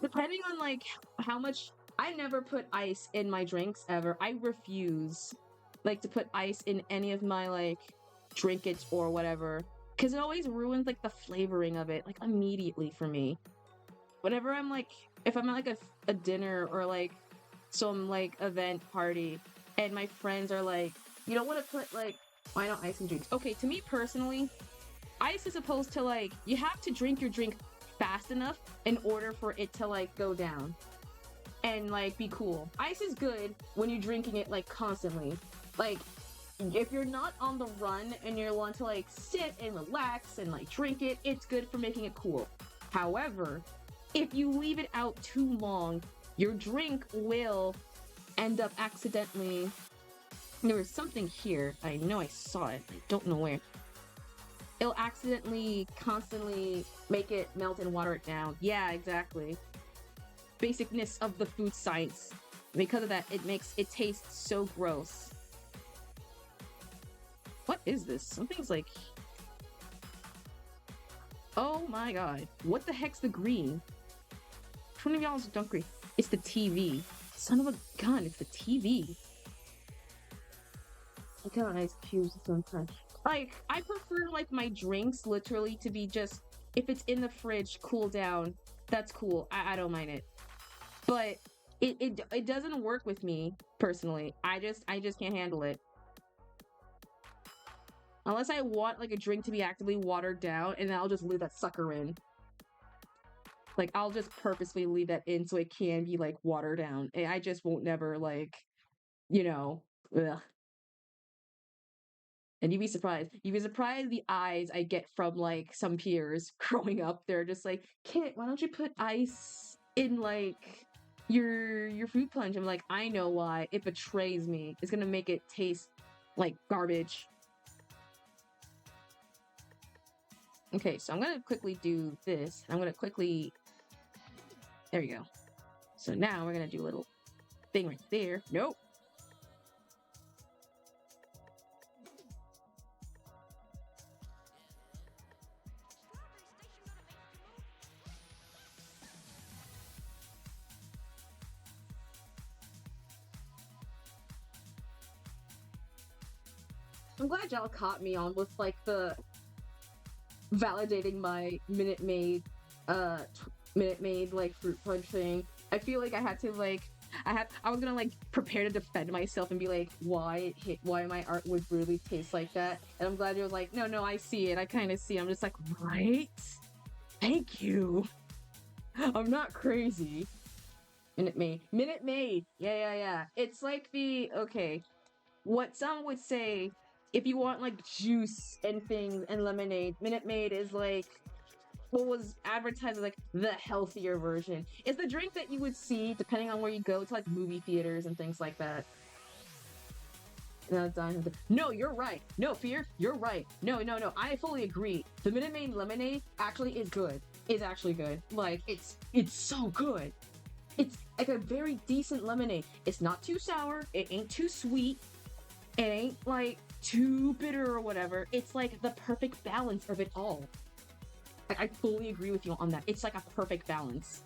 [SPEAKER 1] Depending on like how much, I never put ice in my drinks ever. I refuse like to put ice in any of my like drink it or whatever because it always ruins like the flavoring of it like immediately for me. Whenever I'm like, if I'm at like a dinner or like some like event party and my friends are like, you don't want to put like, why not ice in drinks? Okay, to me personally, ice is supposed to like, you have to drink your drink fast enough in order for it to like go down and like be cool. Ice is good when you're drinking it like constantly. Like if you're not on the run and you want to like sit and relax and like drink it, it's good for making it cool. However, if you leave it out too long, your drink will end up accidentally. There was something here. I know I saw it. I don't know where. It'll accidentally constantly make it melt and water it down. Yeah, exactly. Basicness of the food science. Because of that, it tastes so gross. What is this? Something's like... Oh my god. What the heck's the green? Which one of y'all is don't green? It's the TV. Son of a gun, it's the TV. I got ice cubes sometimes. Like, I prefer like my drinks literally to be just, if it's in the fridge, cool down, that's cool. I don't mind it. But it doesn't work with me personally. I just can't handle it. Unless I want like a drink to be actively watered down, and then I'll just leave that sucker in. Like, I'll just purposely leave that in so it can be like watered down. And I just won't never like, you know, ugh. And you'd be surprised. You'd be surprised the eyes I get from like some peers growing up. They're just like, Kit, why don't you put ice in like your fruit punch. I'm like, I know why. It betrays me. It's gonna make it taste like garbage. Okay, so I'm gonna quickly do this. I'm gonna quickly... There we go. So now we're gonna do a little thing right there. Nope. I'm glad y'all caught me on with like the validating my Minute Maid like fruit punch thing. I feel like I had to like I was gonna like prepare to defend myself and be like why my art would really taste like that. And I'm glad you was like, no, I see it. I kind of see it. I'm just like, right? Thank you. I'm not crazy. Minute Maid. Yeah. It's like the what some would say, if you want like juice and things and lemonade, Minute Maid is like what was advertised as like the healthier version. It's the drink that you would see depending on where you go to like movie theaters and things like that. No, you're right. No, Fear, you're right. No, I fully agree. The Minute Maid lemonade actually is good. It's actually good. Like it's so good. It's like a very decent lemonade. It's not too sour. It ain't too sweet. It ain't like too bitter or whatever. It's like the perfect balance of it all. Like, I fully agree with you on that. It's like a perfect balance.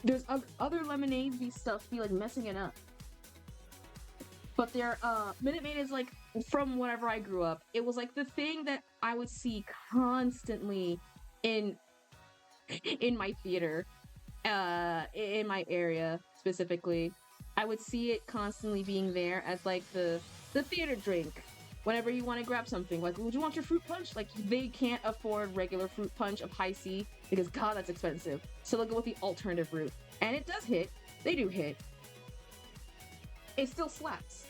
[SPEAKER 1] There's other lemonades, these stuff be like messing it up. But their Minute Maid is like, from whenever I grew up, it was like the thing that I would see constantly in my theater, in my area specifically. I would see it constantly being there as like the theater drink. Whenever you want to grab something, like, would you want your fruit punch? Like, they can't afford regular fruit punch of high C because, God, that's expensive. So they'll go with the alternative route. And it does hit. They do hit. It still slaps.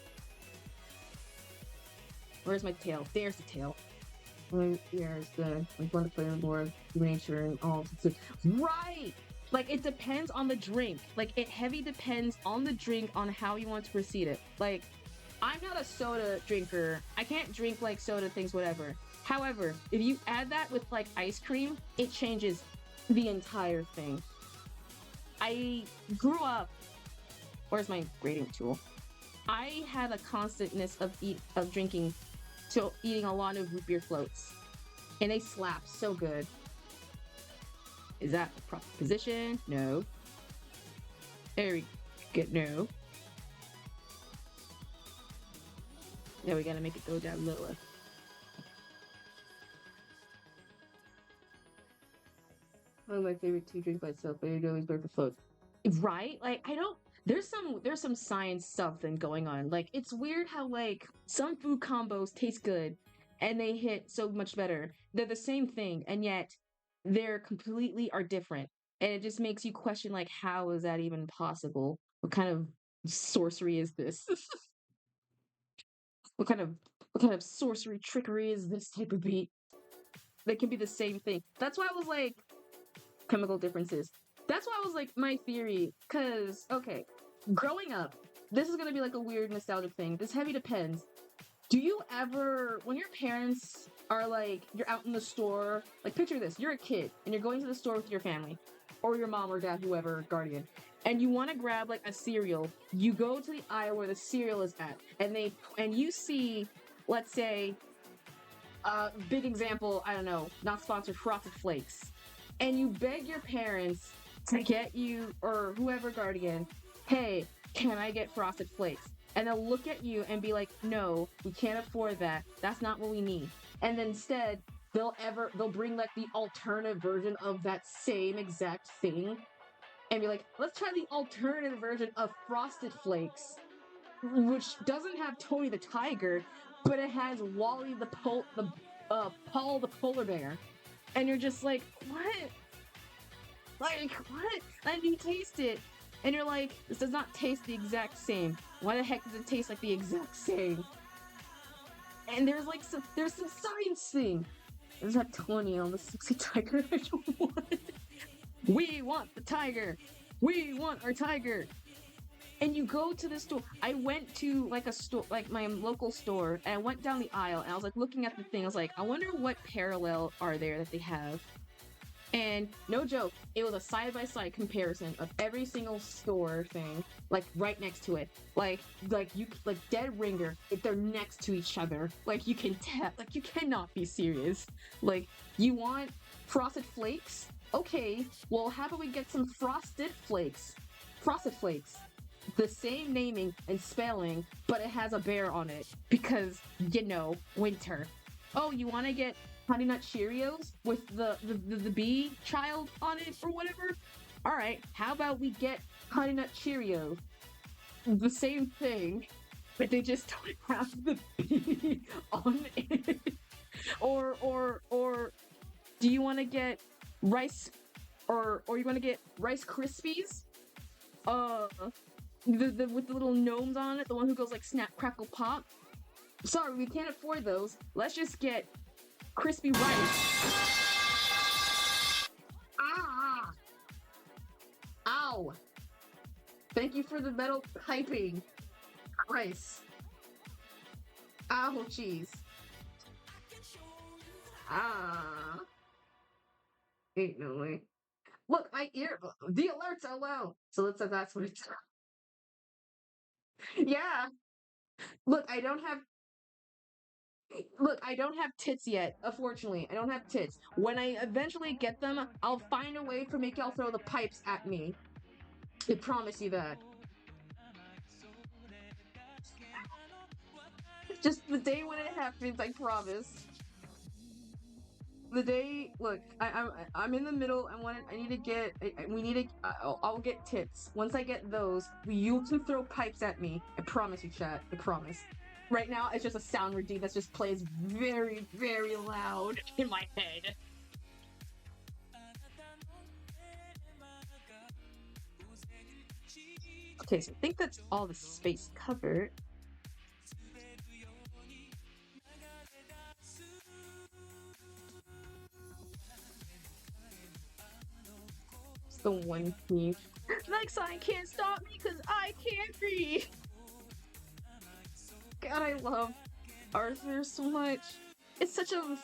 [SPEAKER 1] Where's my tail? There's the tail. Here's the one flavor board, nature, and all. Right! Like, it depends on the drink. Like, it heavy depends on the drink on how you want to proceed it. Like, I'm not a soda drinker. I can't drink like soda things, whatever. However, if you add that with like ice cream, it changes the entire thing. I grew up. Where's my grading tool? I had a constantness of eating a lot of root beer floats, and they slap so good. Is that the proper position? No. There we go. No. Yeah, we gotta make it go down lower. One of my favorite tea drinks myself, but I always burn for float. Right? Like, I don't... There's some science something going on. Like, it's weird how, like, some food combos taste good, and they hit so much better. They're the same thing, and yet they're completely are different. And it just makes you question, like, how is that even possible? What kind of sorcery is this? What kind of sorcery trickery is this type of beat? They can be the same thing. That's why I was like, chemical differences. That's why I was like, my theory, cause, okay, growing up, this is gonna be like a weird nostalgic thing. This heavy depends. Do you ever, when your parents are like, you're out in the store, like picture this, you're a kid, and you're going to the store with your family, or your mom or dad, whoever, guardian, and you want to grab like a cereal, you go to the aisle where the cereal is at, and you see, let's say, big example, I don't know, not sponsored, Frosted Flakes, and you beg your parents to get you, or whoever guardian, hey, can I get Frosted Flakes? And they'll look at you and be like, no, we can't afford that. That's not what we need. And then instead, they'll bring like the alternative version of that same exact thing and be like, let's try the alternative version of Frosted Flakes, which doesn't have Tony the Tiger, but it has Wally Paul the polar bear. And you're just like, what? Like, what? And you taste it. And you're like, this does not taste the exact same. Why the heck does it taste like the exact same? And there's some science thing. There's that 20 on the sexy tiger. I don't want it. We want the tiger. We want our tiger. And you go to the store. I went to like a store, like my local store, and I went down the aisle and I was like looking at the thing. I was like, I wonder what parallel are there that they have. And no joke, it was a side-by-side comparison of every single store thing, like right next to it. Like Dead Ringer, if they're next to each other. Like you can tell, like you cannot be serious. Like, you want Frosted Flakes? Okay, well how about we get some Frosted Flakes? Frosted Flakes. The same naming and spelling, but it has a bear on it because, winter. Oh, you want to get Honey Nut Cheerios with the bee child on it or whatever? All right, how about we get Honey Nut Cheerios? The same thing, but they just don't have the bee on it. Or do you want to get rice or you want to get Rice Krispies? The with the little gnomes on it, the one who goes like snap crackle pop. Sorry, we can't afford those. Let's just get crispy rice. Ah! Ow! Thank you for the metal piping. Rice. Ow, cheese. Ah. Ain't no way. Look, the alerts are low. So let's say that's what it's. Yeah. Look, I don't have tits yet. Unfortunately, I don't have tits. When I eventually get them, I'll find a way to make y'all throw the pipes at me. I promise you that. Just the day when it happens, I promise. The day, look, I'm in the middle. I need to get. We need to. I'll get tits. Once I get those, you can throw pipes at me. I promise you, chat. I promise. Right now, it's just a sound routine that just plays very, very loud in my head. Okay, so I think that's all the space covered. It's the one theme. Next sign can't stop me because I can't breathe. God, I love Arthur so much. It's such a.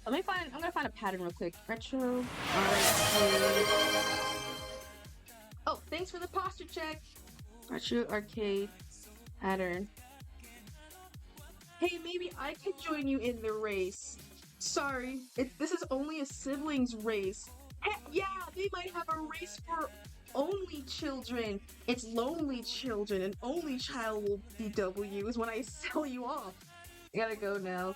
[SPEAKER 1] I'm gonna find a pattern real quick. Retro arcade. Oh, thanks for the posture check. Retro arcade pattern. Hey, maybe I could join you in the race. Sorry, this is only a siblings race. Heck yeah, they might have a race for only children. It's lonely children, and only child will be W's when I sell you off. I gotta go now.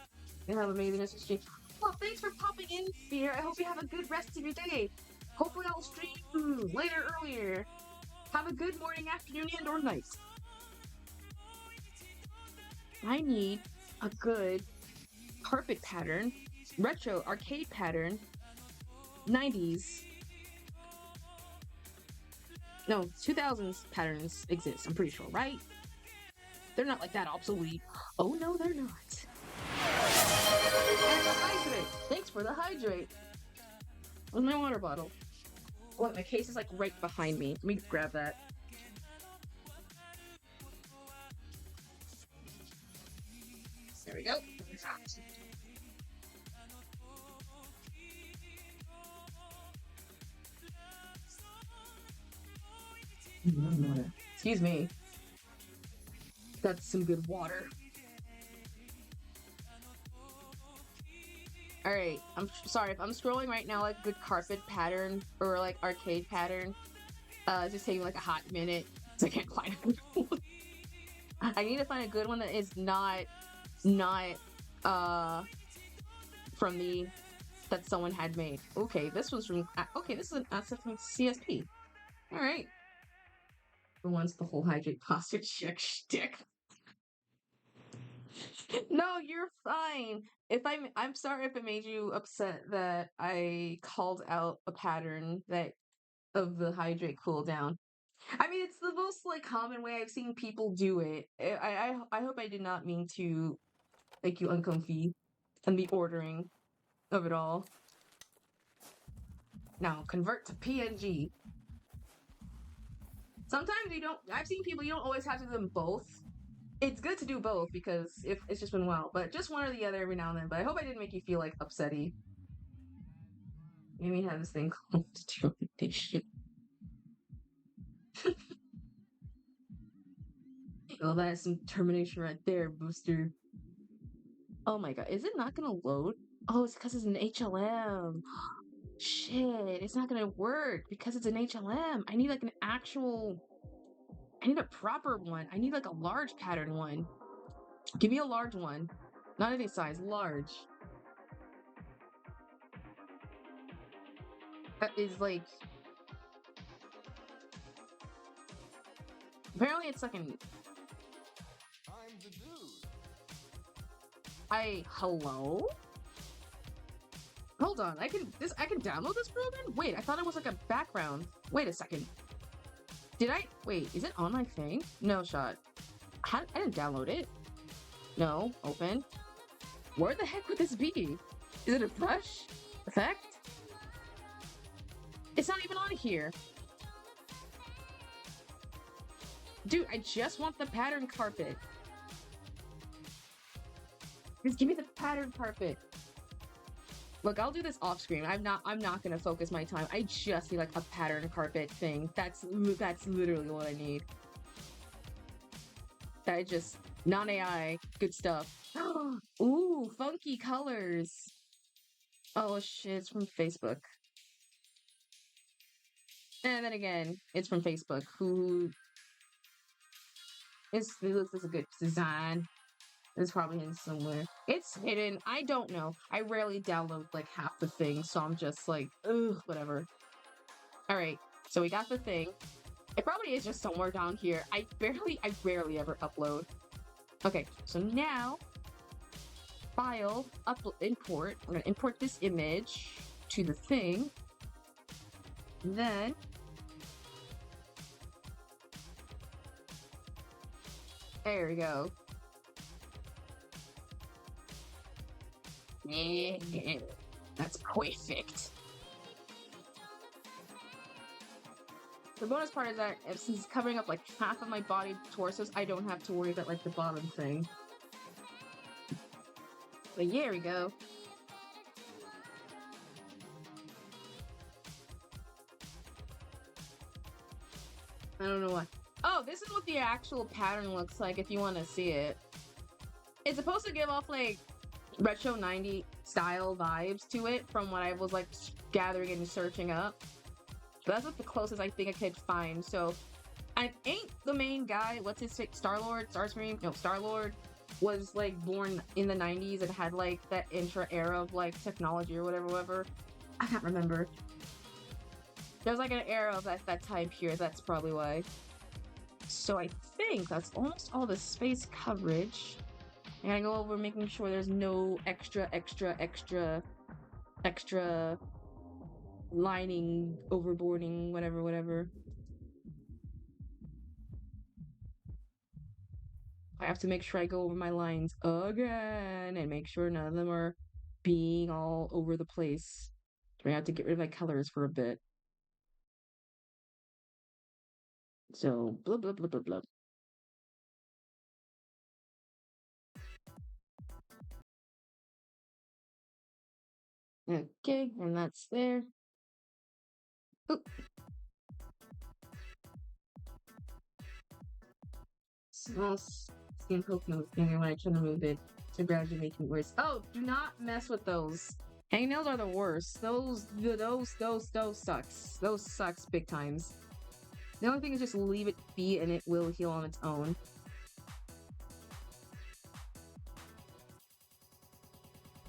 [SPEAKER 1] You have amazing stream. Well, thanks for popping in here. I hope you have a good rest of your day. Hopefully I'll stream later, earlier. Have a good morning, afternoon, and or night. I need a good carpet pattern, retro arcade pattern, 90s. No, 2000s patterns exist, I'm pretty sure, right? They're not like that obsolete. Oh no, they're not. And the hydrate. Thanks for the hydrate. Where's my water bottle? Look, my case is like right behind me. Let me grab that. There we go. Excuse me. That's some good water. Alright, I'm sorry if I'm scrolling right now like good carpet pattern or like arcade pattern. It's just taking like a hot minute so I can't find a good one. I need to find a good one that is not from that someone had made. Okay, this was from this is an asset from CSP. Alright. For once the whole hydrate posture check shtick. No, you're fine. I'm sorry if it made you upset that I called out a pattern that of the hydrate cooldown. I mean, it's the most like common way I've seen people do it. I hope I did not mean to make you uncomfy and the ordering of it all. Now convert to PNG. Sometimes I've seen people, you don't always have to do them both. It's good to do both because if it's just been a while, but just one or the other every now and then. But I hope I didn't make you feel like upsetty. Maybe have this thing called documentation. Oh, that's some termination right there, Booster. Oh my god, is it not gonna load? Oh, it's because it's an HLM. Shit, it's not gonna work because it's an HLM. I need like an actual. I need a proper one. I need like a large pattern one. Give me a large one. Not any size, large. That is like. Apparently, it's like an.
[SPEAKER 2] I'm the dude.
[SPEAKER 1] Hello? Hold on, I can download this program? Wait, I thought it was like a background. Wait a second. Wait, is it on my thing? No shot. I didn't download it. No, open. Where the heck would this be? Is it a fresh effect? It's not even on here. Dude, I just want the pattern carpet. Just give me the pattern carpet. Look, I'll do this off screen. I'm not gonna focus my time. I just need like a pattern carpet thing. That's literally what I need. That just non-AI good stuff. Ooh, funky colors. Oh shit, it's from Facebook. And then again, it's from Facebook. This is a good design. It's probably hidden somewhere. It's hidden. I don't know. I rarely download like half the thing, so I'm just like, ugh, whatever. Alright, so we got the thing. It probably is just somewhere down here. I rarely ever upload. Okay, so now, file, import. We're gonna import this image to the thing. Then, there we go. Yeah, that's perfect. The bonus part is that since it's covering up like half of my body torsos, I don't have to worry about like the bottom thing. But yeah, here we go. I don't know what. Oh, this is what the actual pattern looks like if you want to see it. It's supposed to give off like retro 90s style vibes to it from what I was like gathering and searching up. But that's like the closest I think I could find. So I ain't the main guy. What's his name? Star-Lord? Starscream? No, Star-Lord was like born in the 90s and had like that intra era of like technology or whatever. I can't remember. There's like an era of that time period. That's probably why. So I think that's almost all the space coverage. I gotta go over making sure there's no extra lining, overboarding, whatever. I have to make sure I go over my lines again and make sure none of them are being all over the place. I have to get rid of my colors for a bit. So, blah, blah, blah, blah, blah. Okay, and that's there. Oop. Small skin poking with finger when I try to move it to gradually make it worse. Oh, do not mess with those. Hangnails are the worst. Those sucks. Those sucks big times. The only thing is just leave it be and it will heal on its own.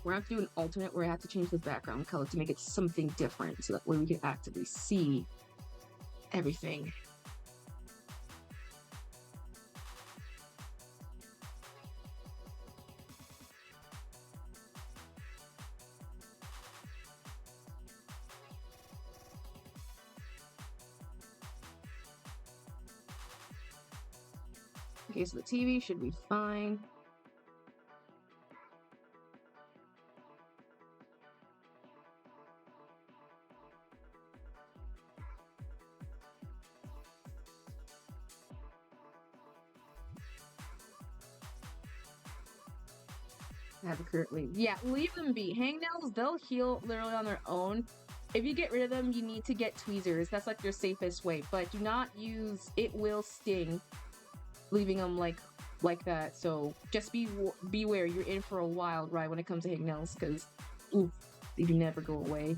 [SPEAKER 1] We're gonna have to do an alternate where I have to change the background color to make it something different so that way we can actively see everything. Okay, so the TV should be fine. have currently. Yeah, leave them be. Hangnails, they'll heal literally on their own. If you get rid of them, you need to get tweezers. That's like your safest way. But do not use it will sting, leaving them like that. So just beware. You're in for a wild ride when it comes to hangnails, because oof, they do never go away.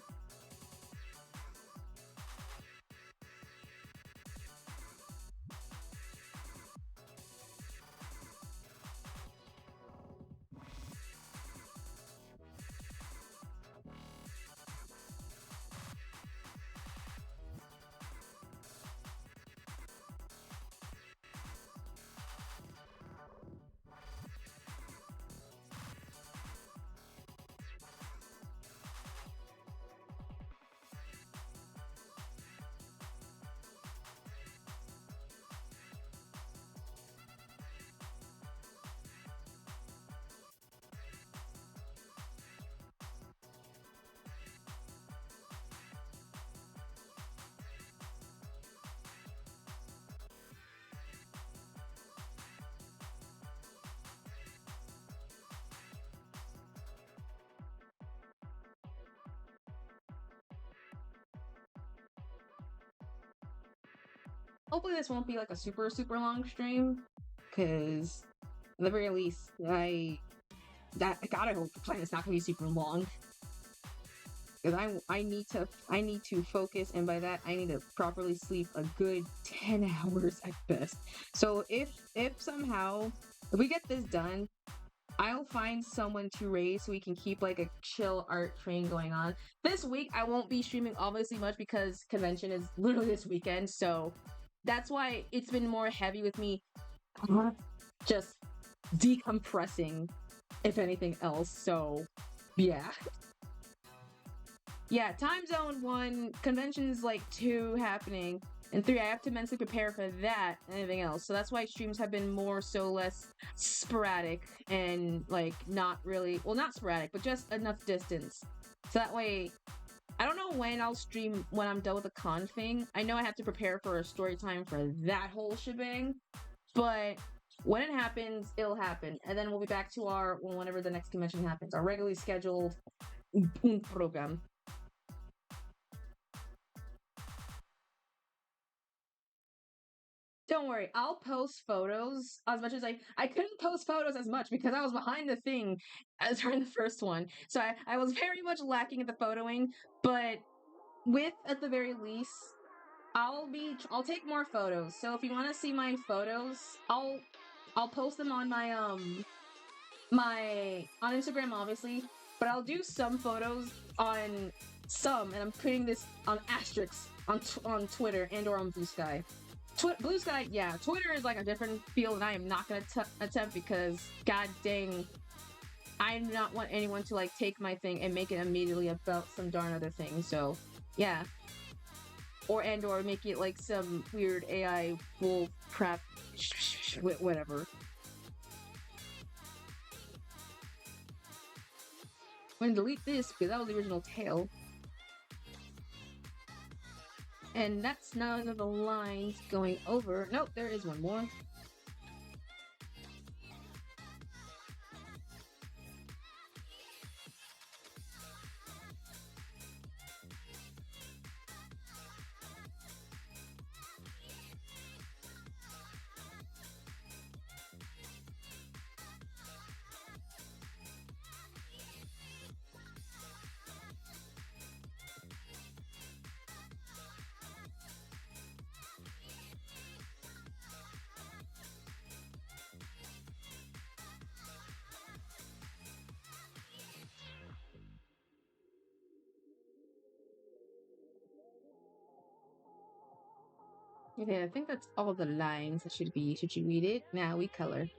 [SPEAKER 1] Hopefully this won't be like a super long stream, because at the very least, I hope the plan is not gonna be super long. Because I need to focus, and by that I need to properly sleep a good 10 hours at best. So if somehow if we get this done, I'll find someone to raise so we can keep like a chill art train going on. This week I won't be streaming obviously much because convention is literally this weekend, so that's why it's been more heavy with me just decompressing, if anything else. So yeah. Yeah, time zone 1, conventions like 2 happening, and 3, I have to mentally prepare for that and anything else. So that's why streams have been more so less sporadic and like not really, well, not sporadic, but just enough distance. So that way, I don't know when I'll stream when I'm done with the con thing. I know I have to prepare for a story time for that whole shebang, but when it happens, it'll happen. And then we'll be back to our, well, whenever the next convention happens, our regularly scheduled program. Don't worry, I'll post photos as much as I couldn't post photos as much because I was behind the thing as during the first one. So I was very much lacking at the photoing, but with at the very least, I'll take more photos. So if you want to see my photos, I'll post them on my on Instagram obviously, but I'll do some photos on and I'm putting this on asterisks on Twitter and or on Blue Sky. Blue Sky, yeah. Twitter is like a different field, and I am not gonna attempt because, god dang, I do not want anyone to like take my thing and make it immediately about some darn other thing. So, yeah. Or make it like some weird AI bull crap, whatever. I'm gonna delete this because that was the original tail. And that's none of the lines going over. Nope, there is one more. Okay, I think that's all the lines that should be. Should you read it? Now we color.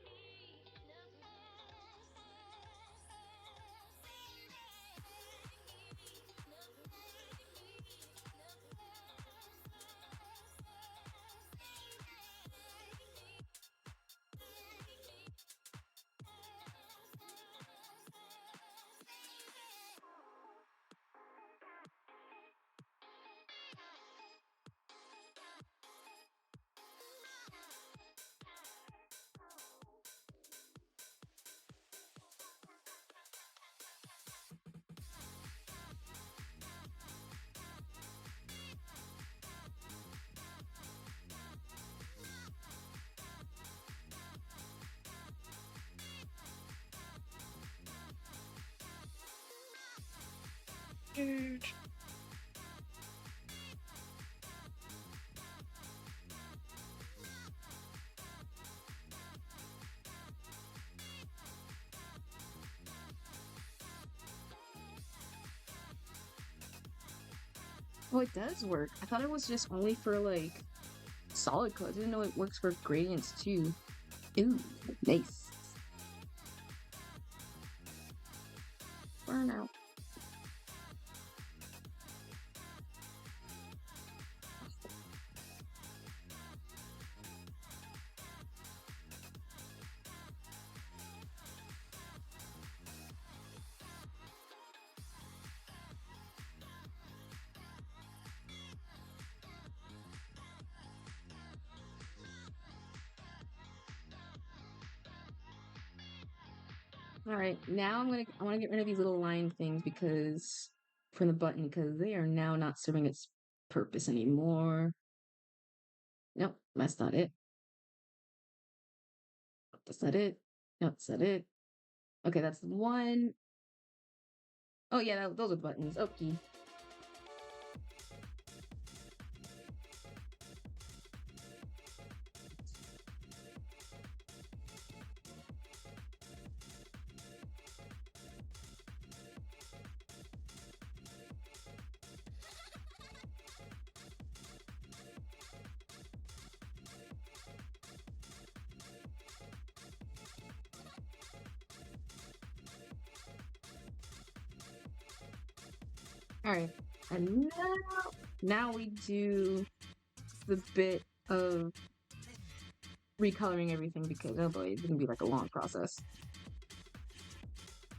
[SPEAKER 1] Oh, it does work. I thought it was just only for like solid colors. I didn't know it works for gradients too. Ooh, nice. Burnout. All right, now I want to get rid of these little line things because from the button because they are now not serving its purpose anymore. Nope, that's not it. That's not it. Nope, that's not it. Okay, that's the one. Oh yeah, those are the buttons. Okay. All right, and now we do the bit of recoloring everything because oh boy, it's gonna be like a long process.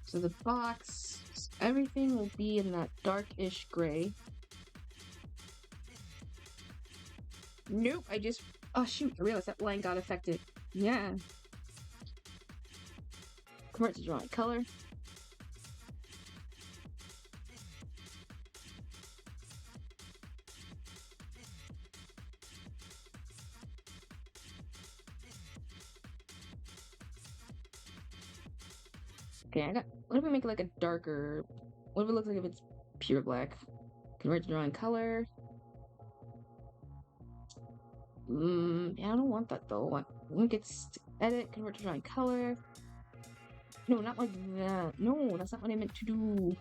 [SPEAKER 1] So the box, everything will be in that darkish gray. Nope, oh shoot, I realized that line got affected. Yeah. Convert to drawing color. Okay, what if we make it like a darker, what if it looks like if it's pure black? Convert to drawing color. Yeah, I don't want that though. We get edit, convert to drawing color. No, not like that. No, that's not what I meant to do.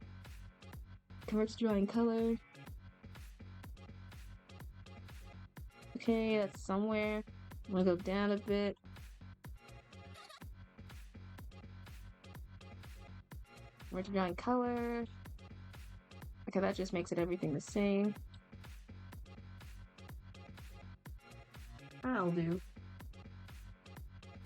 [SPEAKER 1] Convert to drawing color. Okay, that's somewhere. I'm gonna go down a bit. Convert to drawing color. Okay, that just makes it everything the same. That'll do.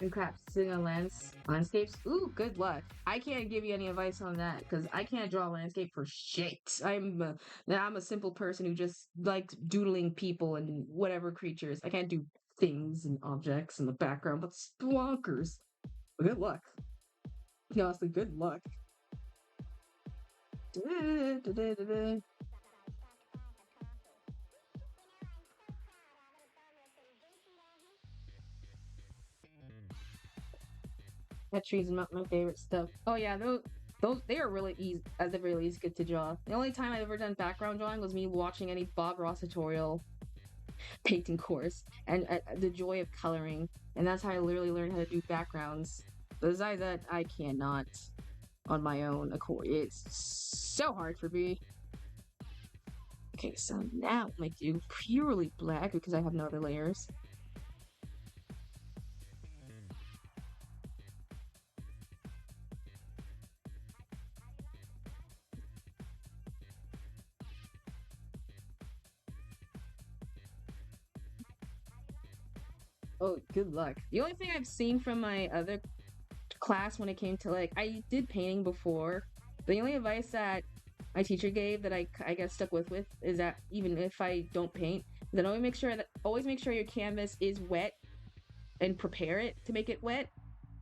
[SPEAKER 1] And crap, sitting on landscapes. Ooh, good luck. I can't give you any advice on that because I can't draw a landscape for shit. I'm a simple person who just likes doodling people and whatever creatures. I can't do things and objects in the background, but splonkers. Good luck. Honestly, good luck. That tree's not my favorite stuff. Oh yeah, those they are really easy as the very least good to draw. The only time I've ever done background drawing was me watching any Bob Ross tutorial painting course and the joy of coloring, and that's how I literally learned how to do backgrounds. Besides that, I cannot on my own accord. It's so hard for me. Okay, so now I do purely black because I have no other layers. Oh, good luck. The only thing I've seen from my other class when it came to like, I did painting before. The only advice that my teacher gave that I got stuck with is that even if I don't paint, then always make sure your canvas is wet and prepare it to make it wet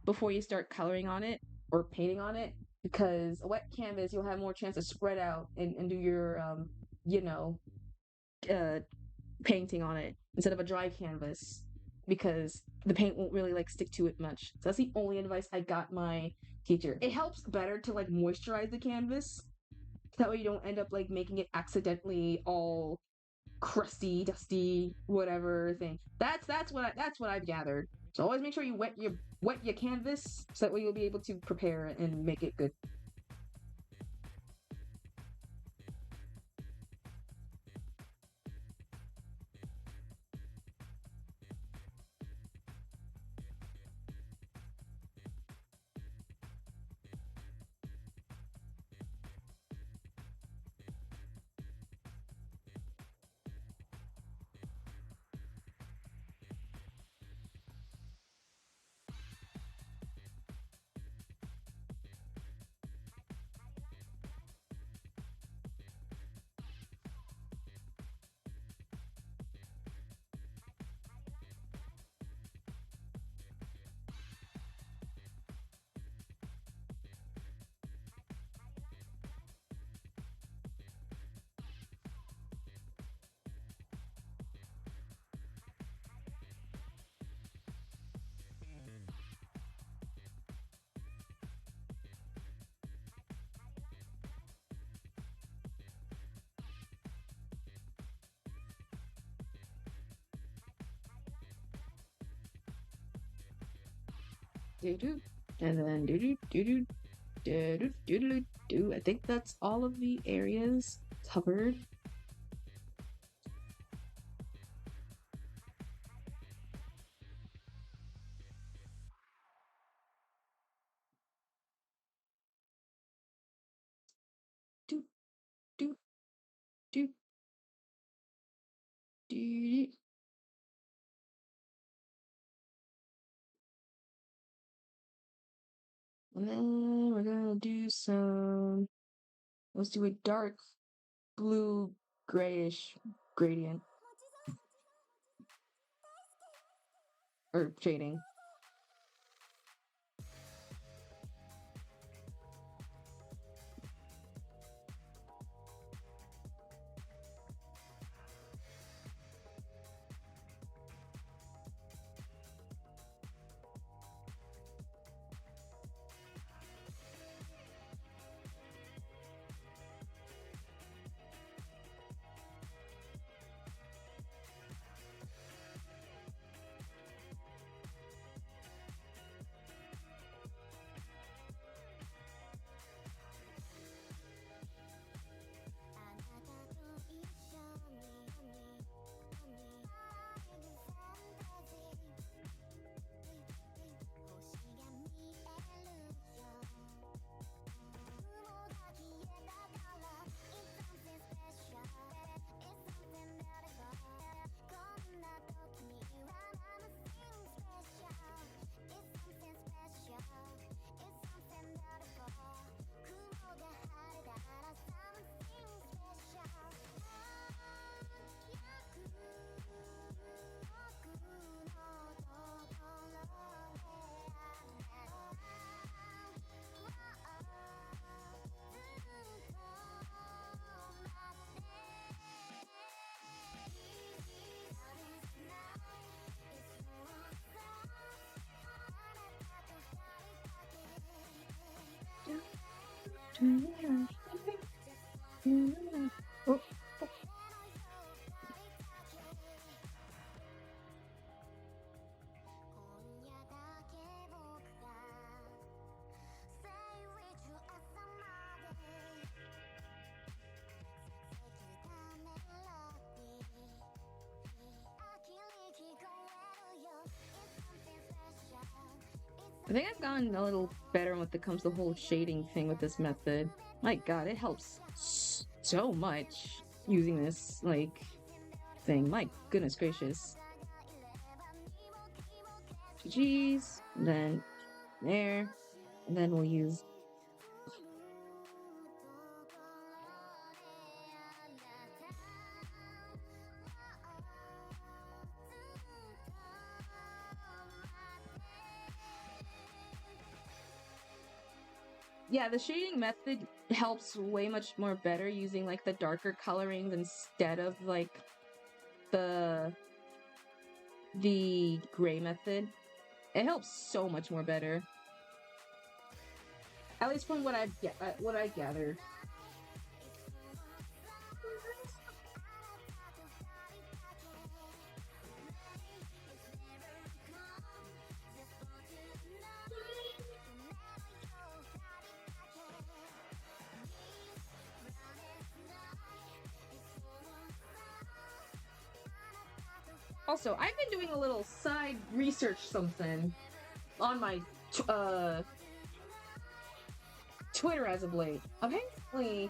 [SPEAKER 1] before you start coloring on it or painting on it because a wet canvas you'll have more chance to spread out and do your you know uh painting on it instead of a dry canvas because the paint won't really like stick to it much. So that's the only advice I got my teacher. It helps better to like moisturize the canvas That way you don't end up like making it accidentally all crusty, dusty, whatever thing. That's what I've gathered. So always make sure you wet your canvas so that way you'll be able to prepare and make it good. Do do, and then do do do do do do do do do. I think that's all of the areas covered. Do do do do. And then we're gonna do some. Let's do a dark blue grayish gradient or shading. Oh, I think I've gotten a little better when it comes to the whole shading thing with this method. My god, it helps so much using this, like, thing. My goodness gracious. GG's, and then there, and then we'll use yeah, the shading method helps way much more better using like the darker colorings instead of like the gray method. It helps so much more better. At least from what I gather. Also, I've been doing a little side research something on my Twitter as of late. Apparently,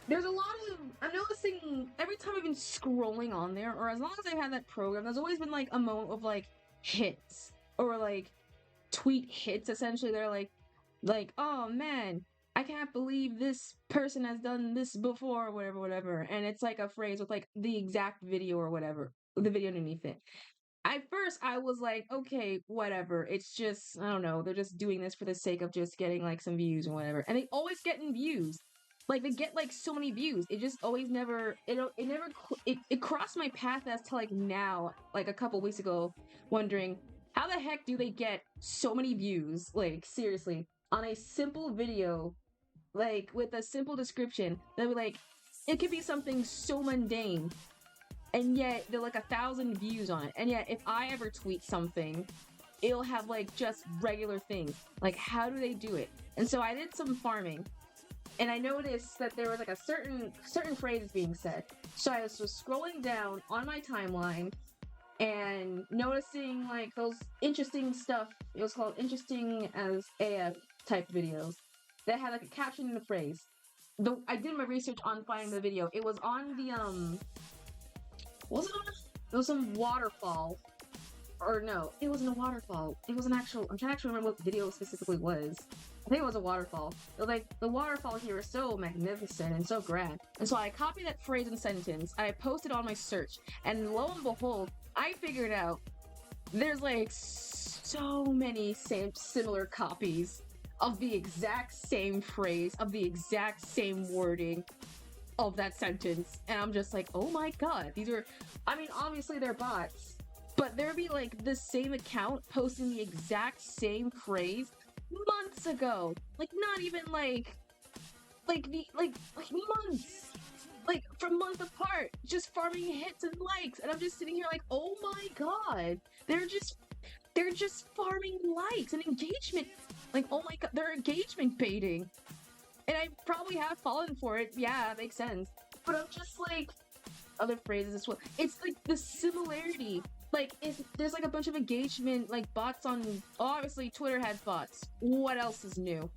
[SPEAKER 1] there's a lot of I'm noticing every time I've been scrolling on there, or as long as I've had that program, there's always been like a moment of like hits or like tweet hits. Essentially, they're like, oh man, I can't believe this person has done this before, or whatever, and it's like a phrase with like the exact video or whatever, the video underneath it. At first, I was like, okay, whatever. It's just, I don't know, they're just doing this for the sake of just getting like some views or whatever. And they always getting views. Like they get like so many views. It just always never, it never, it crossed my path as to like now, like a couple weeks ago, wondering how the heck do they get so many views? Like seriously, on a simple video, like with a simple description, that would like, it could be something so mundane and yet they're like 1,000 views on it. And yet, if I ever tweet something, it'll have like just regular things. Like, how do they do it? And so I did some farming, and I noticed that there was like a certain phrase being said. So I was just scrolling down on my timeline and noticing like those interesting stuff. It was called interesting as AF type videos that had like a caption and a phrase. I did my research on finding the video. It was on the was it on? It was some waterfall. Or no, it wasn't a waterfall. It was an actual. I'm trying to actually remember what the video specifically was. I think it was a waterfall. It was like, the waterfall here is so magnificent and so grand. And so I copied that phrase and sentence. I posted on my search. And lo and behold, I figured out there's like so many similar copies of the exact same phrase, of the exact same wording of that sentence, and I'm just like, oh my god, these are, I mean, obviously they're bots, but there'd be like the same account posting the exact same phrase months ago, like not even like months, like from months apart, just farming hits and likes, and I'm just sitting here like, oh my god, they're just farming likes and engagement, like, oh my god, they're engagement baiting. And I probably have fallen for it. Yeah, it makes sense. But I'm just like, other phrases as well. It's like the similarity. Like, there's like a bunch of engagement, like bots on. Obviously, Twitter has bots. What else is new?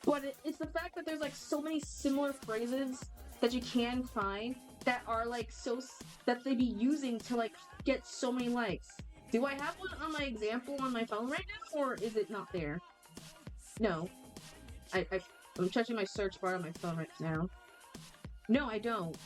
[SPEAKER 1] But it's the fact that there's like so many similar phrases that you can find that are like that they be using to like get so many likes. Do I have one on my example on my phone right now, or is it not there? No. I'm checking my search bar on my phone right now. No, I don't.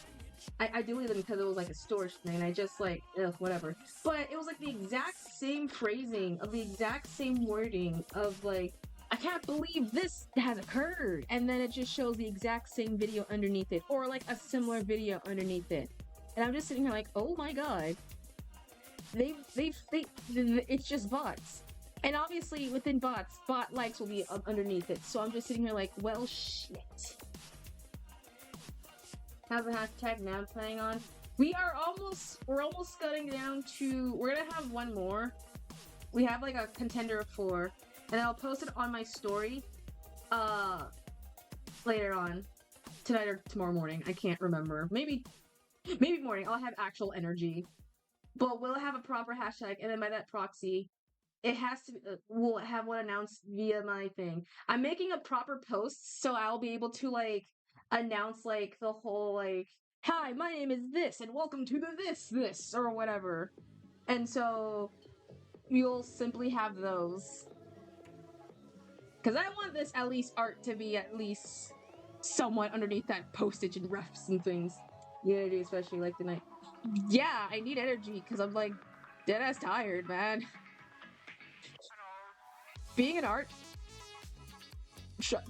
[SPEAKER 1] I deleted them because it was like a storage thing, and I just like, ugh, whatever. But it was like the exact same phrasing, of the exact same wording, of like, I can't believe this has occurred, and then it just shows the exact same video underneath it, or like a similar video underneath it. And I'm just sitting here like, oh my god. It's just bots. And obviously, within bots, bot likes will be underneath it. So I'm just sitting here like, well, shit. How's the hashtag now playing on? We're almost cutting down to, we're gonna have one more. We have like a contender of 4. And I'll post it on my story, later on. Tonight or tomorrow morning. I can't remember. Maybe morning. I'll have actual energy. But we'll have a proper hashtag, and then by that proxy, it has to, we'll have one announced via my thing. I'm making a proper post, so I'll be able to, like, announce, like, the whole, like, hi, my name is this, and welcome to the this, or whatever. And so, you'll simply have those. Because I want this, at least, art to be at least somewhat underneath that postage and refs and things. The energy, especially, like, tonight. Yeah, I need energy, because I'm, like, dead-ass tired, man. Being an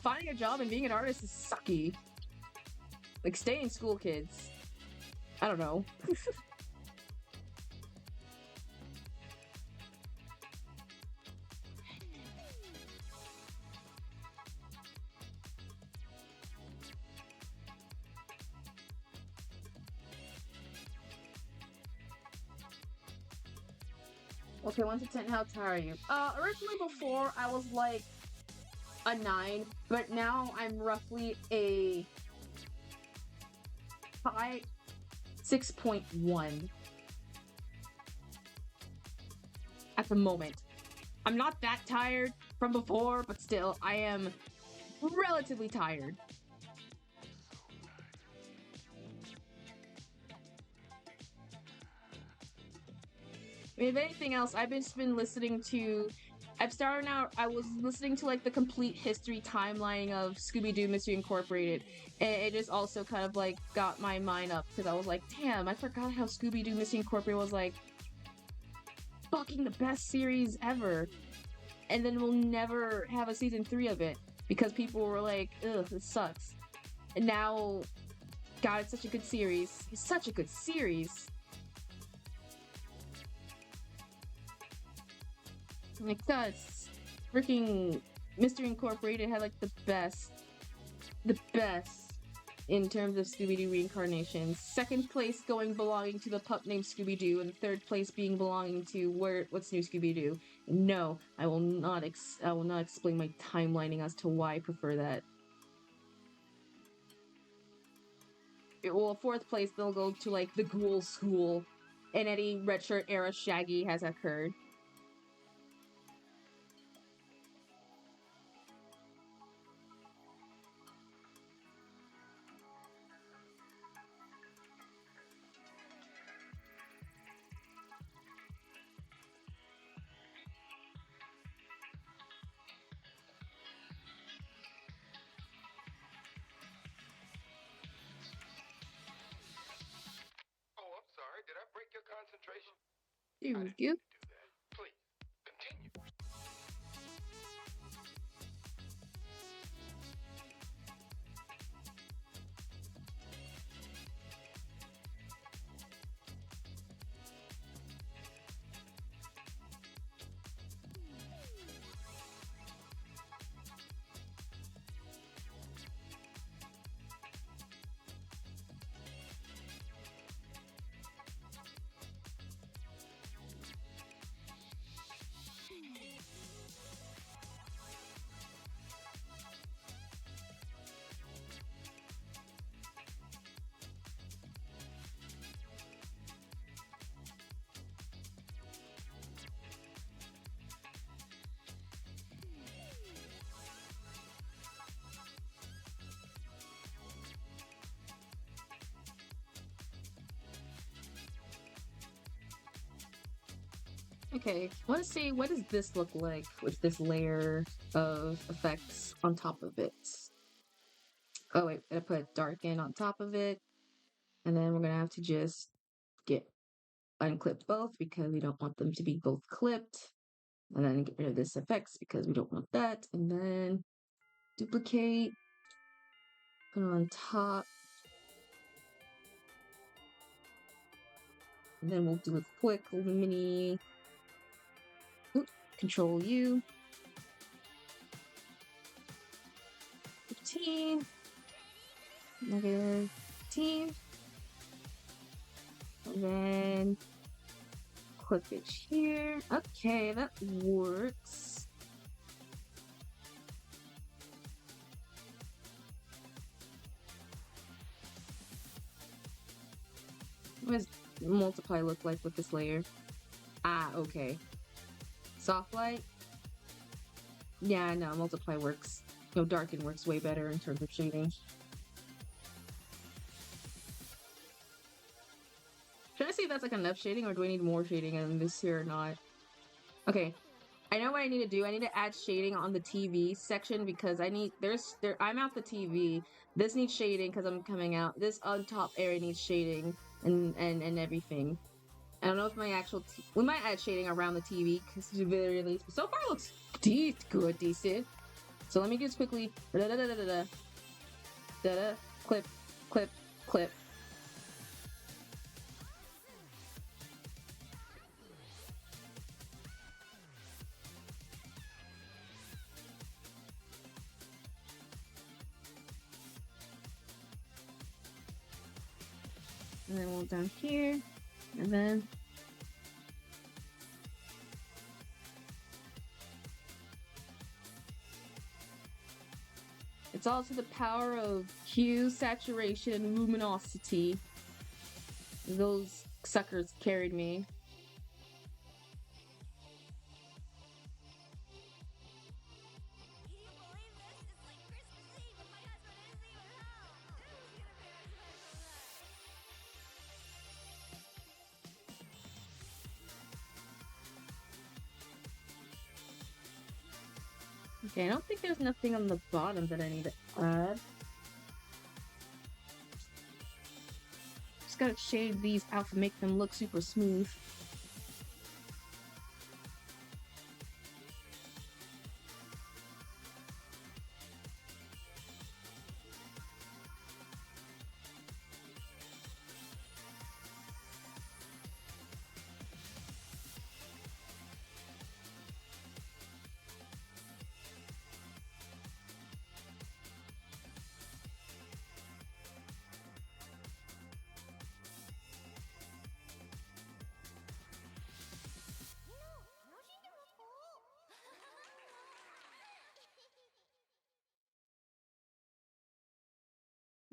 [SPEAKER 1] finding a job and being an artist is sucky. Like, stay in school, kids. I don't know. Okay, 1 to 10, how tired are you? Originally before, I was like a 9, but now I'm roughly a 6.1. at the moment. I'm not that tired from before, but still, I am relatively tired. I mean, if anything else, I've just been listening to. I've started out. I was listening to like the complete history timeline of Scooby-Doo Mystery Incorporated, and it just also kind of like got my mind up because I was like, damn, I forgot how Scooby-Doo Mystery Incorporated was like fucking the best series ever, and then we'll never have a season 3 of it because people were like, ugh, this sucks. And now, God, it's such a good series. It's such a good series. Like, that's freaking Mystery Incorporated had like the best in terms of Scooby-Doo reincarnations. Second place belonging to the pup named Scooby-Doo, and third place belonging to what's new Scooby-Doo. No, I will not explain my timelining as to why I prefer that. Well, fourth place they'll go to like the Ghoul School, and any red shirt era Shaggy has occurred.
[SPEAKER 2] Oh, I'm sorry. Did I break your concentration? I
[SPEAKER 1] There we
[SPEAKER 2] didn't
[SPEAKER 1] go.
[SPEAKER 2] mean to do that. Please, continue.
[SPEAKER 1] Okay, I want to see what does this look like with this layer of effects on top of it. Oh wait, I put darken on top of it, and then we're gonna have to just get unclip both because we don't want them to be both clipped, and then get rid of this effects because we don't want that, and then duplicate, put it on top, and then we'll do a quick little mini. Control U. 15. Negative 15. And then click it here. Okay, that works. What does multiply look like with this layer? Ah, okay. Soft light? Yeah, no, multiply works. No, darken works way better in terms of shading. Trying to see if that's like enough shading or do I need more shading in this here or not? Okay, I know what I need to do. I need to add shading on the TV section because I'm out the TV. This needs shading because I'm coming out. This on top area needs shading and everything. I don't know if we might add shading around the TV because it's very released. So far, it looks good, decent. So let me just quickly da da da da da da da clip, clip, clip. And then we'll down here, and then it's all to the power of hue, saturation, and luminosity. Those suckers carried me. Okay, I don't think there's nothing on the bottom that I need to add. Just gotta shade these out to make them look super smooth.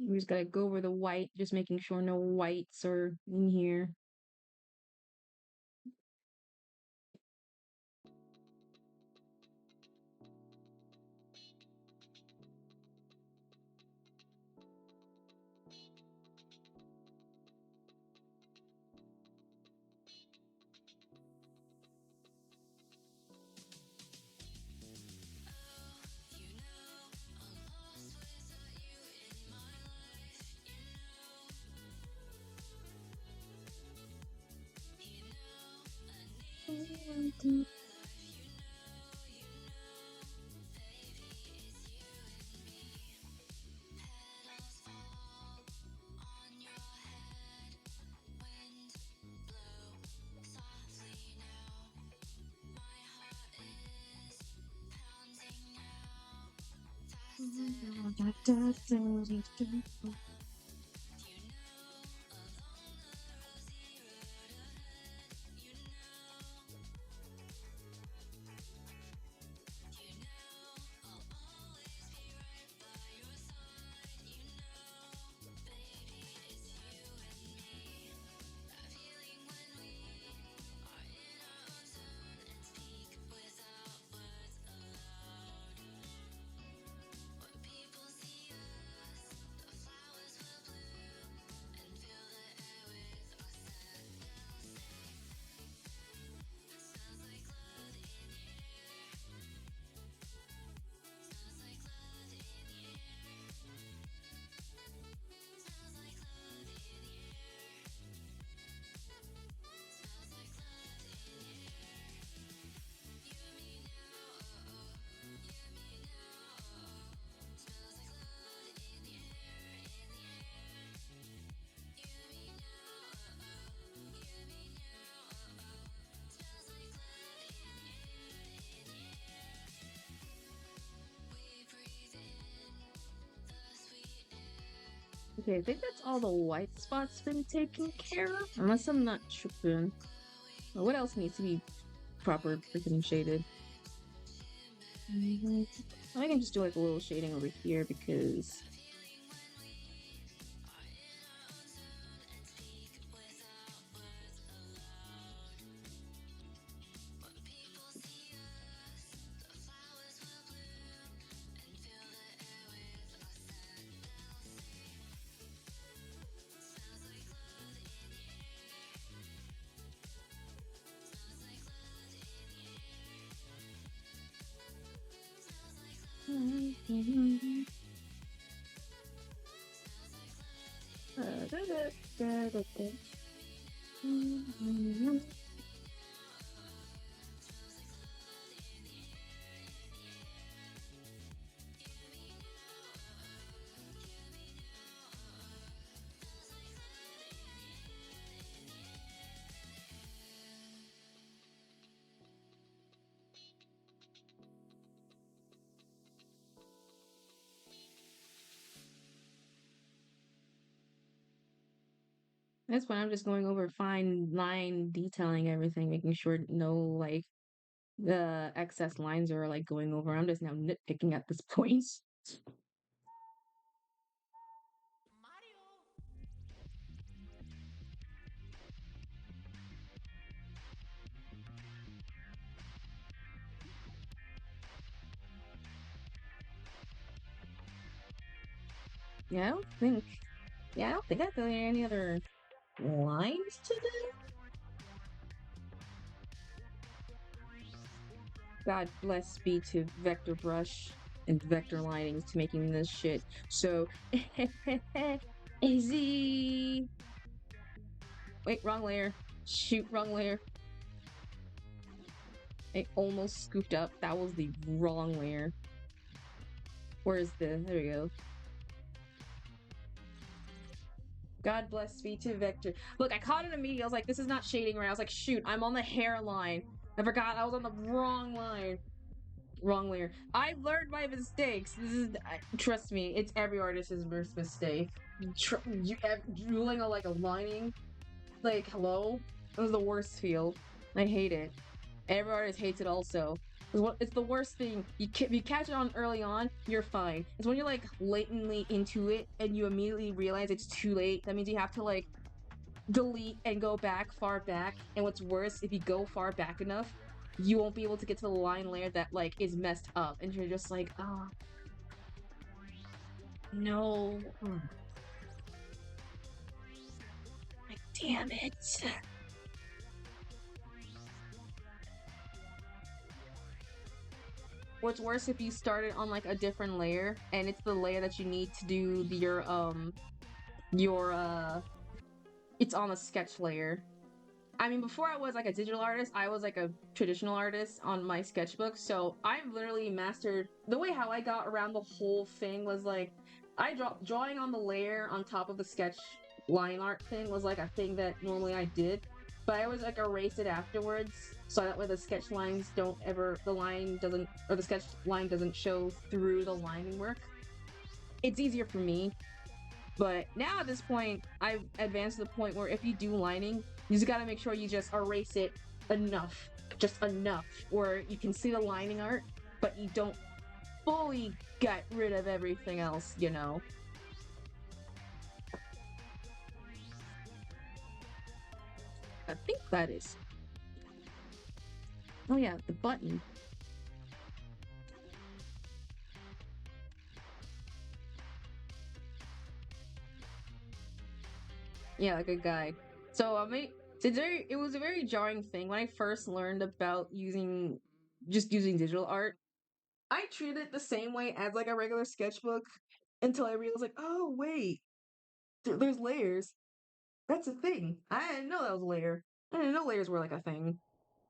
[SPEAKER 1] We just gotta go over the white, just making sure no whites are in here. Okay, I think that's all the white spots been taken care of, unless I'm not tripping. What else needs to be proper freaking shaded? I can just do like a little shading over here because that's fine. I'm just going over fine line detailing everything, making sure no like the excess lines are like going over. I'm just now nitpicking at this point. Yeah, I don't think I have really any other lines to do. God bless be to vector brush and vector linings to making this shit so easy. Wait, wrong layer. Shoot, wrong layer. I almost scooped up. That was the wrong layer. Where is the... There we go. God bless me to Vector. Look, I caught it immediately. I was like, this is not shading right. I was like, shoot, I'm on the hairline. I forgot I was on the wrong line. Wrong layer. I've learned my mistakes. This is... trust me, it's every artist's mistake. Doing like a lining. Like, hello? This is the worst field. I hate it. Every artist hates it also. It's the worst thing. If you catch it on early on, you're fine. It's when you're like latently into it and you immediately realize it's too late. That means you have to like delete and go back far back. And what's worse, if you go far back enough, you won't be able to get to the line layer that like is messed up, and you're just like, ah, oh, no, like, damn it. What's worse if you started on like a different layer and it's the layer that you need to do it's on a sketch layer. I mean, before I was like a digital artist, I was like a traditional artist on my sketchbook. So I've literally mastered the way how I got around the whole thing was like drawing on the layer on top of the sketch line art thing was like a thing that normally I did. But I always like erase it afterwards so that way the sketch lines don't ever the sketch line doesn't show through the lining work. It's easier for me. But now at this point, I've advanced to the point where if you do lining, you just gotta make sure you just erase it enough. Just enough. Where you can see the lining art, but you don't fully get rid of everything else, you know? I think that is... Oh yeah, the button. Yeah, like a guy. So it was a very jarring thing when I first learned about using digital art. I treated it the same way as like a regular sketchbook until I realized like, oh wait, there's layers. That's a thing. I didn't know that was a layer. I didn't know layers were like a thing.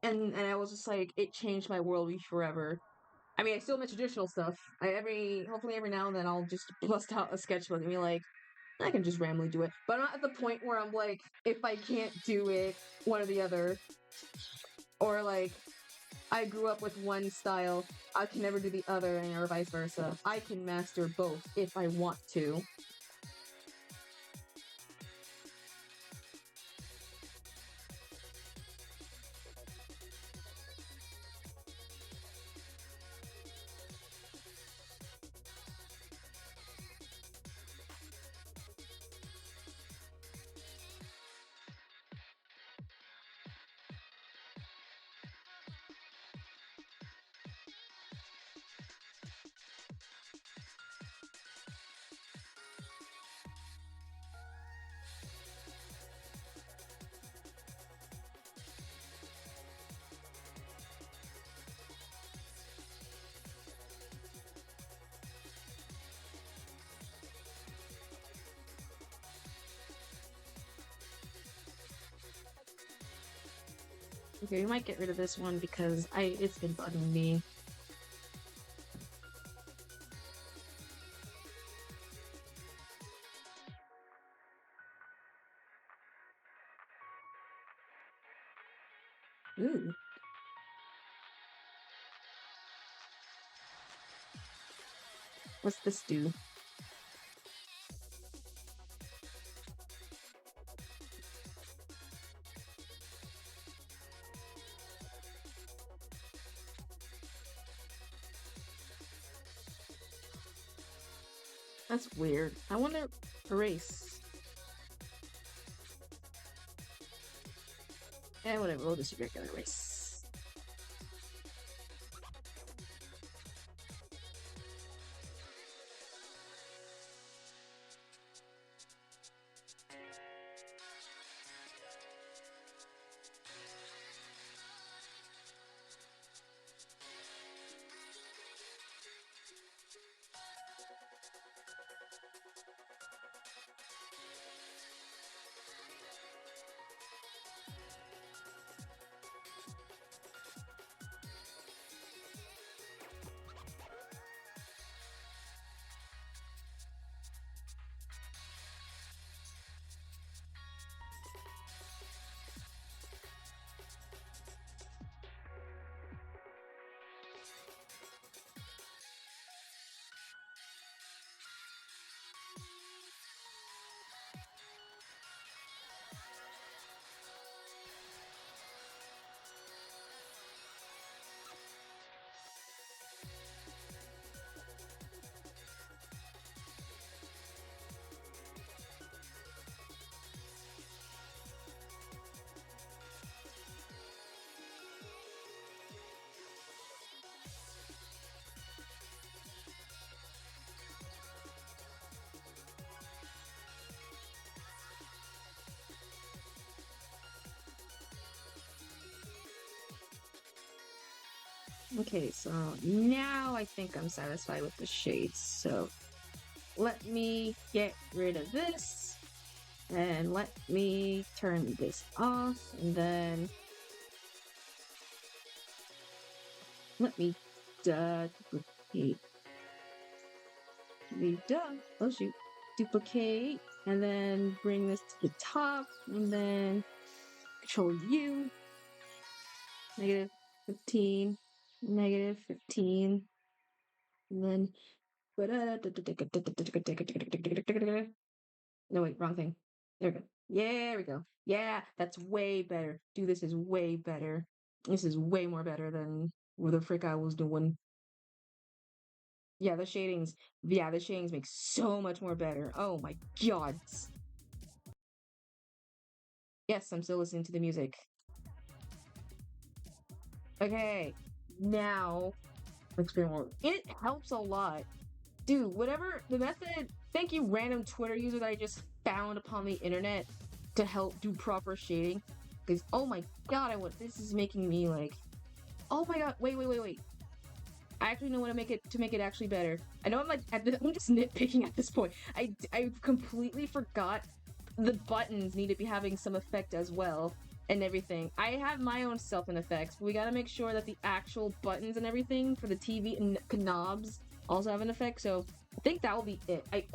[SPEAKER 1] And I was just like, it changed my worldview forever. I mean, I still make traditional stuff. Hopefully every now and then I'll just bust out a sketchbook and be like, I can just randomly do it. But I'm not at the point where I'm like, if I can't do it, one or the other. Or like, I grew up with one style, I can never do the other, or vice versa. I can master both if I want to. Okay, we might get rid of this one because it's been bugging me. Ooh. What's this do? That's weird. I wonder... Erase. Yeah, whatever, we'll just regular erase. Okay, so now I think I'm satisfied with the shades. So let me get rid of this and let me turn this off, and then let me duplicate. Oh shoot. Duplicate, and then bring this to the top, and then Control U, -15, -15, and then no wait, wrong thing. There we go. There we go. Yeah, that's way better. Dude, this is way better. This is way more better than what the frick I was doing. Yeah, the shadings make so much more better. Oh my god. Yes, I'm still listening to the music. Okay, now let's be more. It helps a lot. Dude, whatever the method, thank you, random Twitter user that I just found upon the internet to help do proper shading. Because, oh my god, this is making me like, oh my god, wait. I actually know what to make it actually better. I know I'm like, I'm just nitpicking at this point. I completely forgot the buttons need to be having some effect as well and everything. I have my own stuff and effects, but we gotta make sure that the actual buttons and everything for the TV and knobs also have an effect. So I think that will be it. I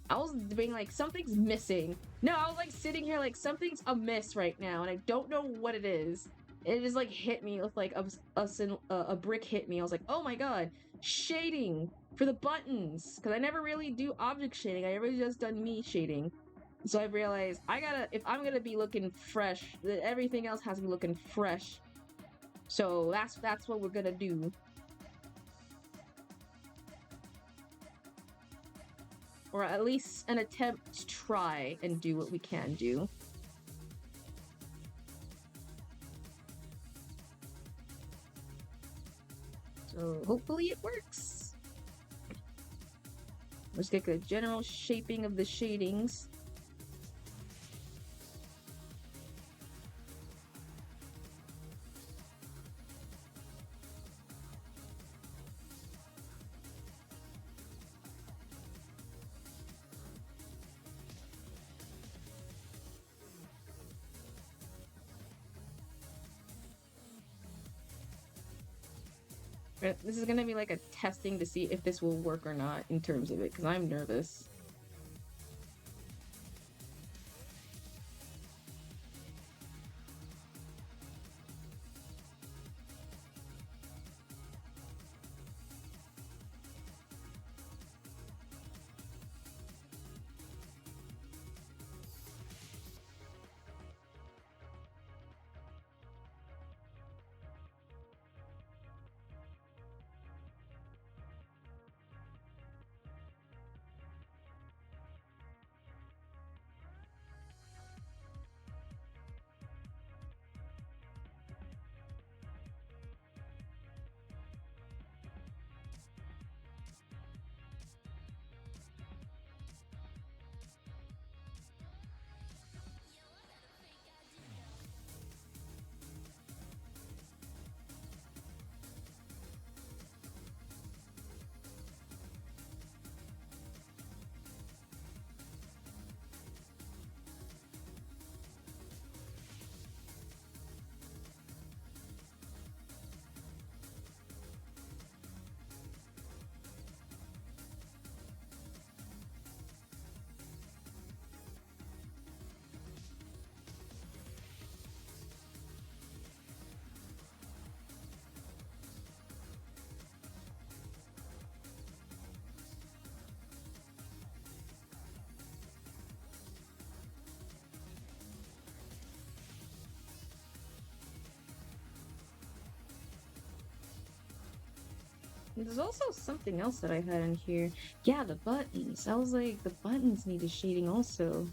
[SPEAKER 1] was being like, something's missing. No, I was like sitting here like something's amiss right now, and I don't know what it is. It just like hit me with like a brick hit me. I was like, oh my god, shading for the buttons, because I never really do object shading. I always just done me shading. So I realized if I'm gonna be looking fresh, everything else has to be looking fresh. So that's what we're gonna do. Or at least an attempt to try and do what we can do. So hopefully it works. Let's get a general shaping of the shadings. This is gonna be like a testing to see if this will work or not in terms of it, because I'm nervous. There's also something else that I had in here. Yeah, the buttons. I was like, the buttons needed shading also.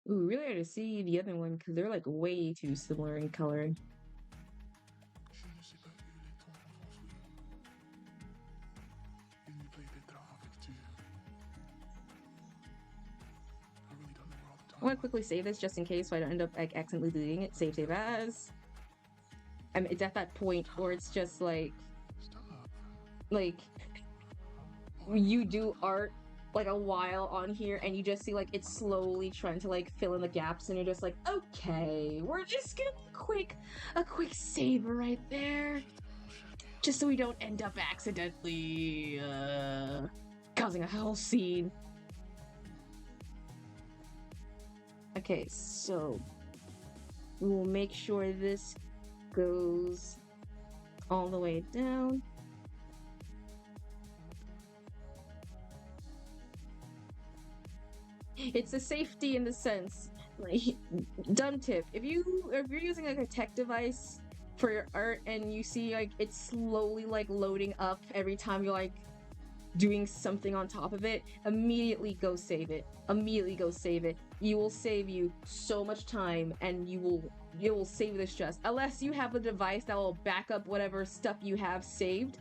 [SPEAKER 1] Ooh, really hard to see the other one because they're like way too similar in color. I want to quickly save this just in case so I don't end up like accidentally deleting it. Save as. I mean, it's at that point where it's just like you do art like a while on here and you just see like it's slowly trying to like fill in the gaps and you're just like, okay, we're just gonna a quick save right there. Just so we don't end up accidentally causing a whole scene. Okay, so we'll make sure this goes all the way down. It's a safety in the sense. Like, dumb tip: if you're using like a tech device for your art and you see like it's slowly like loading up every time you're like doing something on top of it, immediately go save it. Immediately go save it. You will save you so much time, and you will save the stress. Unless you have a device that will back up whatever stuff you have saved.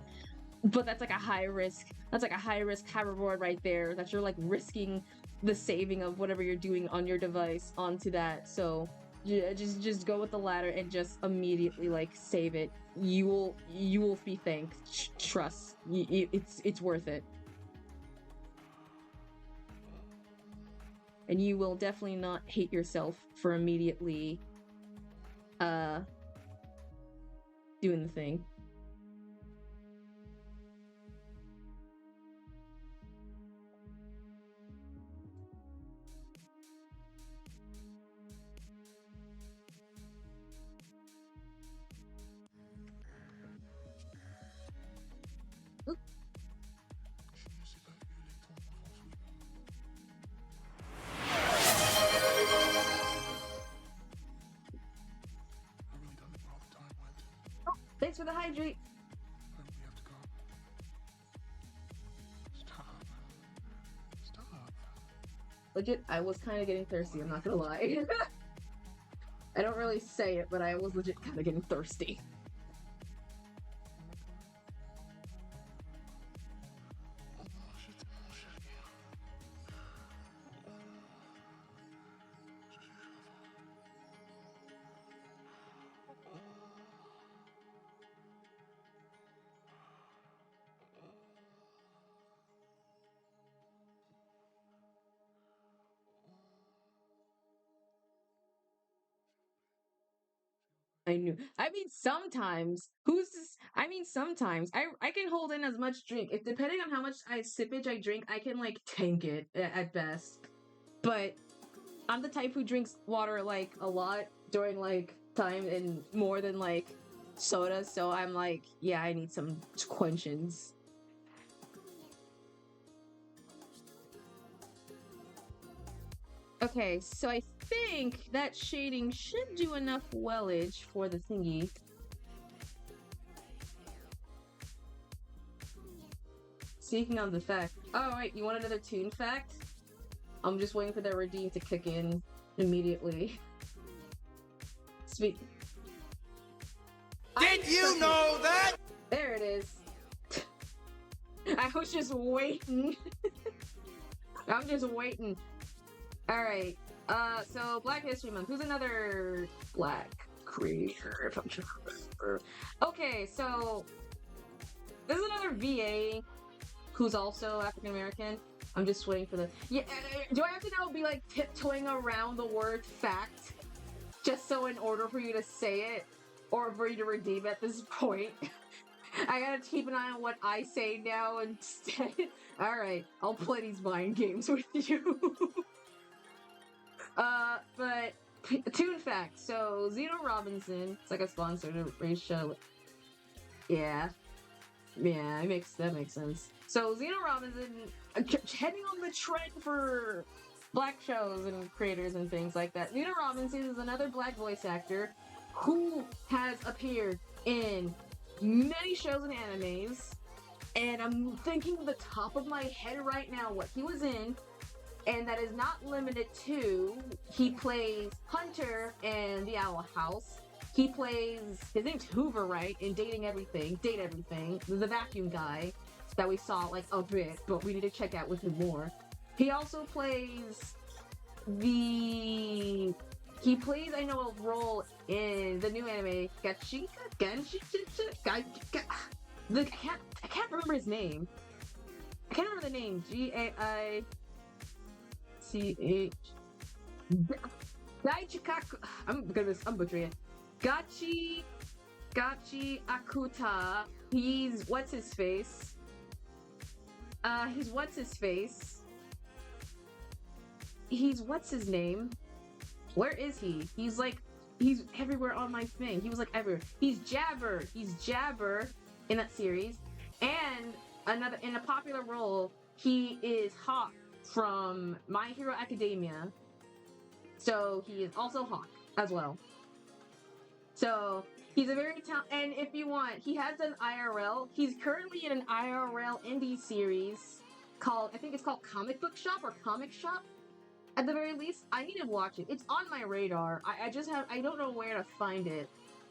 [SPEAKER 1] But that's like a high risk. That's like a high risk, high reward right there. That you're like risking the saving of whatever you're doing on your device onto that. So yeah, just go with the latter and just immediately like save it. You will be thanked. Trust. It's worth it. And you will definitely not hate yourself for immediately doing the thing. Thanks for the hydrate.
[SPEAKER 2] Stop.
[SPEAKER 1] Legit, I was kind of getting thirsty, I'm not gonna lie. I don't really say it, but I was legit kind of getting thirsty. I knew. I mean, sometimes. Sometimes. I can hold in as much drink. If depending on how much sippage I drink, I can like tank it at best. But I'm the type who drinks water like a lot during like time and more than like soda. So I'm like, yeah, I need some quenchins. Okay, so I think that shading should do enough wellage for the thingy. Speaking of the fact, oh wait, you want another tune fact? I'm just waiting for that redeem to kick in immediately. Speak.
[SPEAKER 2] Did you know that?
[SPEAKER 1] There it is. I was just waiting. I'm just waiting. Alright, so Black History Month. Who's another black creator? If I'm trying to remember. Okay, so this is another VA who's also African American. I'm just waiting for the. Yeah, do I have to now be like tiptoeing around the word fact just so in order for you to say it or for you to redeem at this point? I gotta keep an eye on what I say now instead. Alright, I'll play these mind games with you. But tune fact. So Zeno Robinson, it's like a sponsored race show. Yeah, that makes sense. So Zeno Robinson, heading on the trend for black shows and creators and things like that. Zeno Robinson is another black voice actor who has appeared in many shows and animes, and I'm thinking the top of my head right now what he was in. And that is not limited to, he plays Hunter in The Owl House. He plays, his name's Hoover, right? In Date Everything, the vacuum guy that we saw like a bit, but we need to check out with him more. He also plays I know, a role in the new anime Genshi. I can't remember his name. I can't remember the name. Gaich. Daichikaku. I'm butchering it. Gachi Akuta. He's what's his face? He's what's his name? Where is he? He's everywhere on my thing. He was like everywhere. He's Jabber in that series. And in a popular role, he is Hawk from My Hero Academia. So he is also Hawk as well. So he's a very talented, and if you want, he has an IRL. He's currently in an IRL indie series called, I think it's called Comic Book Shop or Comic Shop. At the very least, I need to watch it. It's on my radar. I don't know where to find it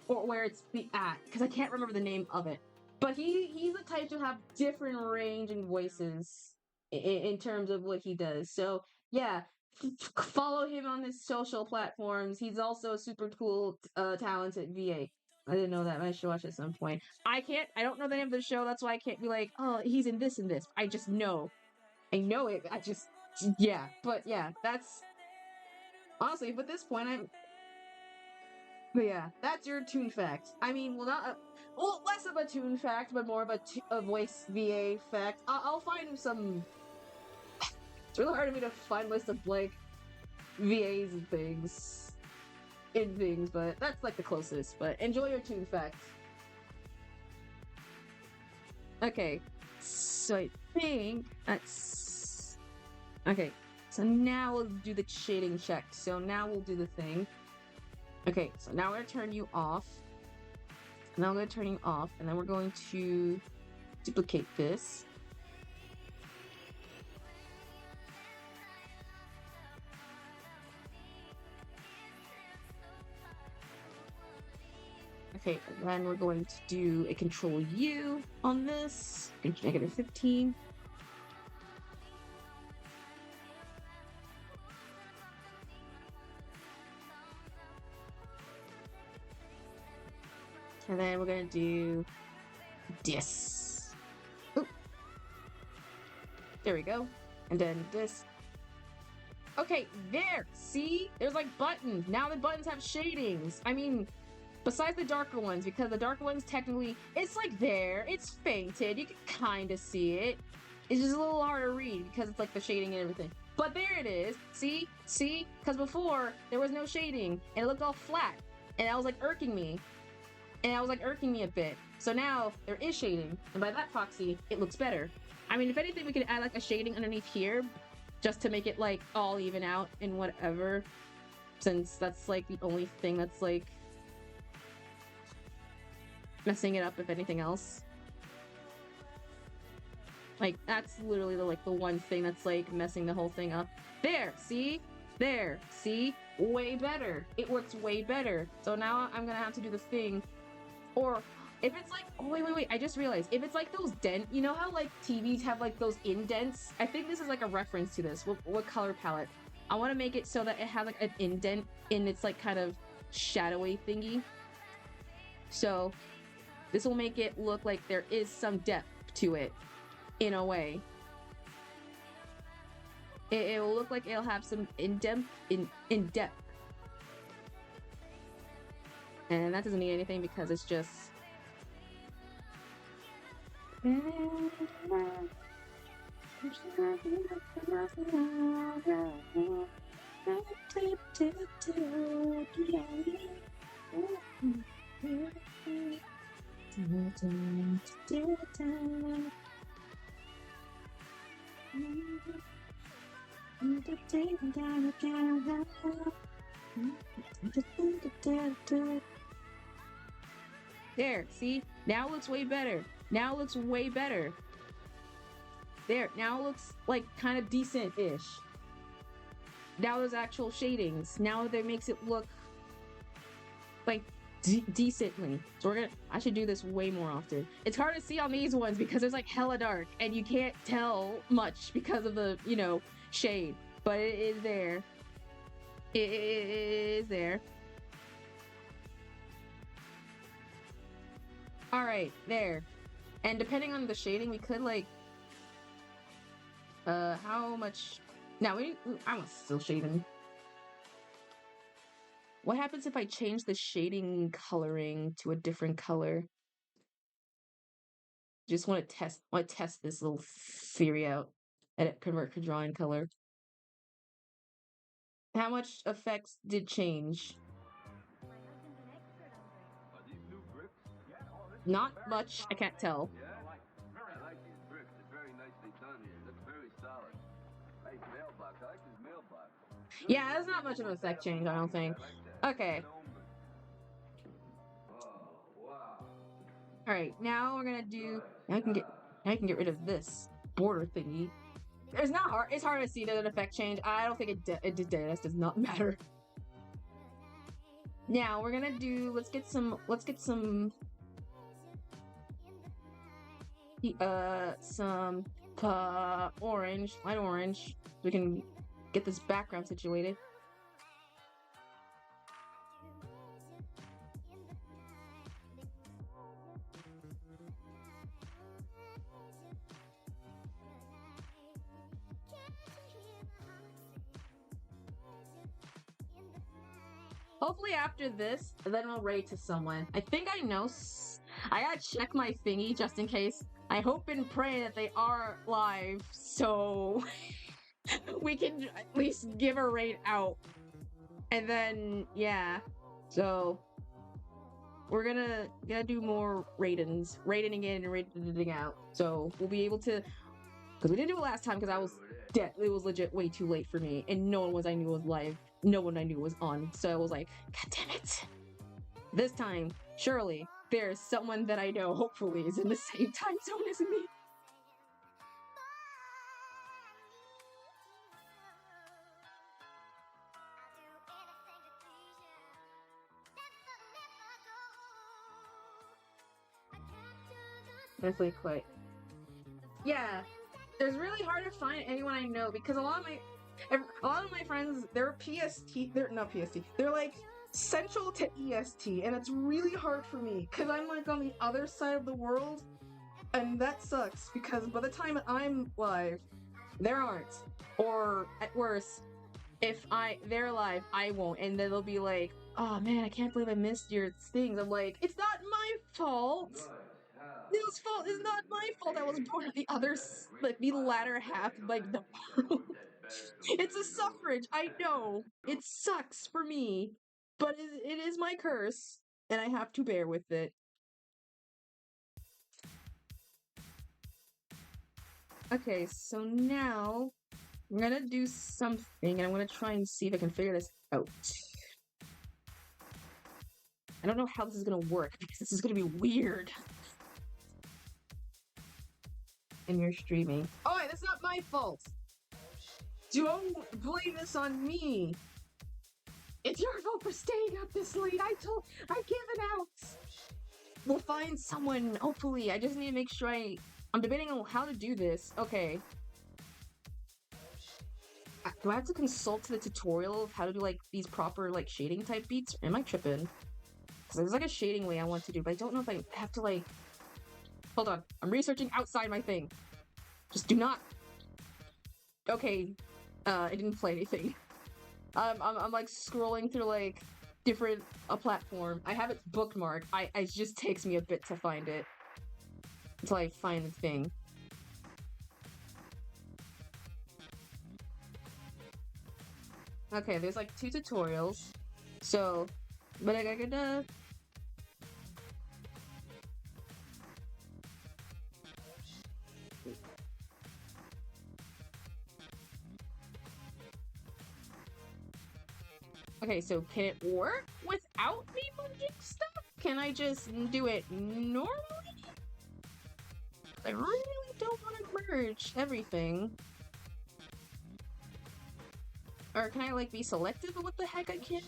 [SPEAKER 1] or where it's at because I can't remember the name of it. But he's the type to have different range and voices in terms of what he does. So yeah, follow him on his social platforms. He's also a super cool, talented VA. I didn't know that. I should watch it at some point. I don't know the name of the show. That's why I can't be like, oh, he's in this and this. I just know. I know it. Yeah. But yeah, that's honestly, but at this point, but yeah, that's your tune fact. I mean, less of a tune fact, but more of a voice VA fact. I'll find some. It's really hard for me to find a list of like VAs and things, but that's like the closest. But enjoy your tune fact. Okay, so I think that's okay. So now we'll do the shading check. So now we'll do the thing. Okay, so now we're gonna turn you off. Now I'm gonna turn you off, and then we're going to duplicate this. Okay, and then we're going to do a Control U on this. Negative 15. And then we're gonna do this. Oop. There we go. And then this. Okay, there! See? There's like buttons. Now the buttons have shadings. I mean, besides the darker ones, because the darker ones technically, it's like there. It's fainted. You can kind of see it. It's just a little hard to read because it's like the shading and everything. But there it is. See? See? Because before, there was no shading. And it looked all flat. And that was like irking me. A bit. So now there is shading, and by that proxy, it looks better. I mean, if anything, we could add like a shading underneath here, just to make it like all even out and whatever, since that's like the only thing that's like messing it up, if anything else. Like that's literally the one thing that's like messing the whole thing up. There, see? There, see? Way better. It works way better. So now I'm gonna have to do the thing. Or if it's like, oh wait, I just realized, if it's like those you know how like TVs have like those indents? I think this is like a reference to this. What color palette? I want to make it so that it has like an indent in its like kind of shadowy thingy. So this will make it look like there is some depth to it, in a way. It will look like it'll have some in depth. And that doesn't need anything because it's just there, see? Now it looks way better. Now it looks way better. There, now it looks like kind of decent-ish. now there's actual shadings. Now that makes it look like decently. So I should do this way more often. It's hard to see on these ones because there's like hella dark and you can't tell much because of the, you know, shade. But it is there. It is there. All right, there. And depending on the shading, we could like, how much? Now I want still shading. What happens if I change the shading coloring to a different color? Just want to test this little theory out. Edit, convert to drawing color. How much effects did change? Not much. I can't tell.
[SPEAKER 2] Yeah, I like these bricks. They're very nicely done here. It looks very solid. Nice mailbox. I like this mailbox.
[SPEAKER 1] Yeah, there's not much of an effect change, I don't think. Okay. All right, now we're gonna do. Now I can get rid of this border thingy. It's not hard. It's hard to see that an effect change. I don't think it does not matter. Now we're gonna do. Let's get some orange, light orange. So we can get this background situated. Hopefully after this, then we'll raid to someone. I think I know. I gotta check my thingy just in case. I hope and pray that they are live, so we can at least give a raid out. And then, yeah. So we're gonna do more raidings, raiding in and raiding out. So we'll be able to, because we didn't do it last time because I was dead. It was legit way too late for me, and no one I knew was live. No one I knew was on. So I was like, God damn it! This time, surely there's someone that I know. Hopefully, is in the same time zone as me. Definitely quite. Yeah, it's really hard to find anyone I know because a lot of my friends, they're PST. They're not PST. They're like central to EST, and it's really hard for me because I'm like on the other side of the world, and that sucks because by the time I'm live, there aren't. Or at worst, if they're live, I won't, and then they'll be like, "Oh man, I can't believe I missed your things." I'm like, "It's not my fault." Neil's fault is not my fault. I was born at the like the latter half of like the world. It's a suffrage. I know it sucks for me, but it is my curse, and I have to bear with it. Okay, so now I'm gonna do something, and I'm gonna try and see if I can figure this out. I don't know how this is gonna work because this is gonna be weird. And you're streaming. Oh, that's not my fault. Don't blame this on me. It's your fault for staying up this late. I gave it out. We'll find someone, hopefully. I just need to make sure I'm debating on how to do this. Okay. Do I have to consult the tutorial of how to do like these proper like shading type beats? Or am I tripping? Because there's like a shading way I want to do, but I don't know if I have to like... Hold on. I'm researching outside my thing. Just do not... Okay. I didn't play anything. I'm like scrolling through like different platform. I have it bookmarked. It just takes me a bit to find it until I find the thing. Okay, there's like 2 tutorials. So, but I gotta. Okay, so can it work without me merging stuff? Can I just do it normally? I really don't want to merge everything. Or can I like be selective of what the heck I can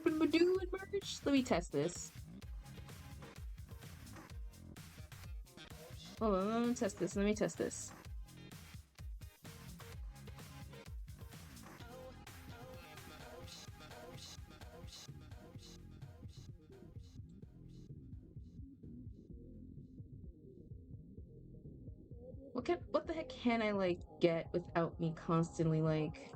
[SPEAKER 1] do in merge? Let me test this. Hold on, let me test this. Let me test this. What the heck can I like get without me constantly like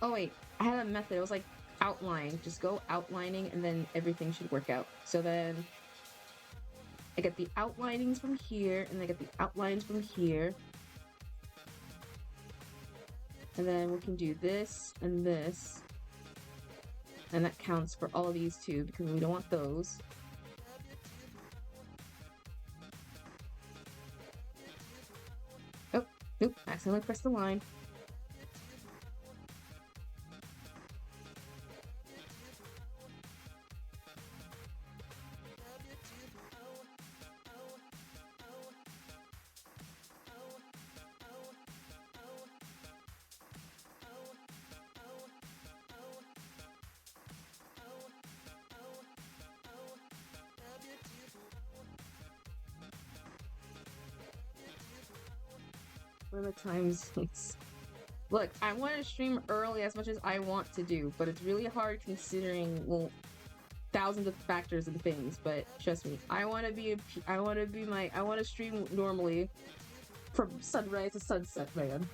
[SPEAKER 1] Oh wait, I had a method. It was like outline. Just go outlining and then everything should work out. So then I get the outlinings from here and I get the outlines from here. And then we can do this and this. And that counts for all of these too because we don't want those. Oh, nope, accidentally pressed the line. What are the times? Look, I want to stream early as much as I want to do, but it's really hard considering, well, thousands of factors and things. But trust me, I want to stream normally from sunrise to sunset, man.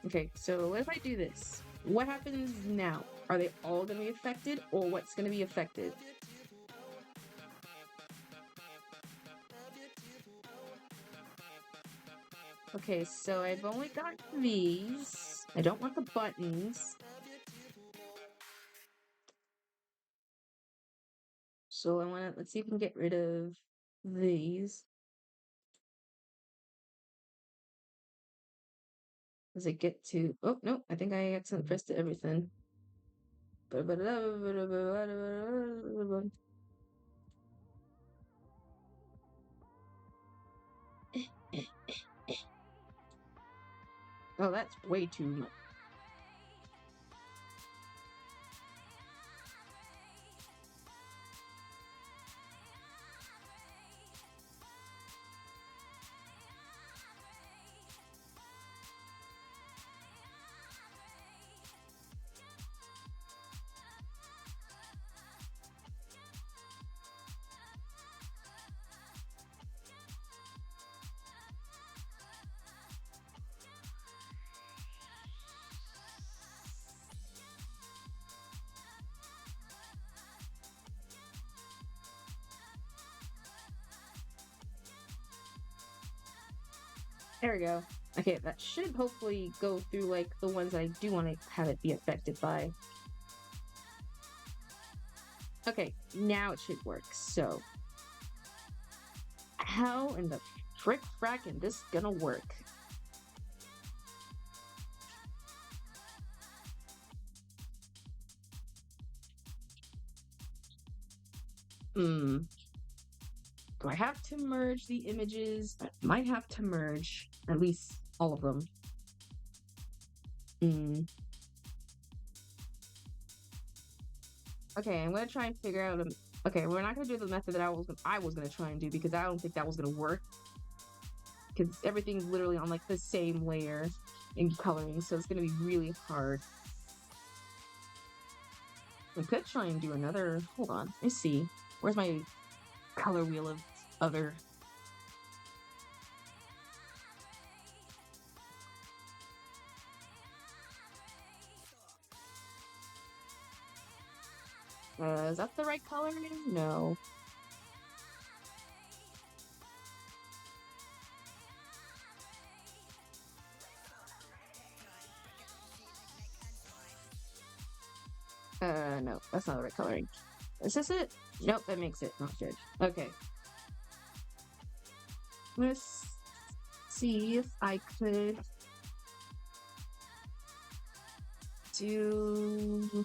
[SPEAKER 1] Okay, so what if I do this? What happens now? Are they all going to be affected, or what's going to be affected? Okay, so I've only got these. I don't want the buttons. So let's see if we can get rid of these. Does it get to, oh, no, I think I accidentally pressed everything. Oh, that's way too much. There we go. Okay, that should hopefully go through like the ones I do want to have it be affected by. Okay, now it should work. So, how in the frick frack is this gonna work? Do I have to merge the images? I might have to merge at least all of them. Okay, I'm gonna try and figure out. Okay, we're not gonna do the method that I was gonna try and do because I don't think that was gonna work. Because everything's literally on like the same layer in coloring, so it's gonna be really hard. We could try and do another. Hold on, let me see. Where's my color wheel of other? Is that the right color? No. No, that's not the right coloring. Is this it? Nope, that makes it not good. Okay. Let's see if I could do...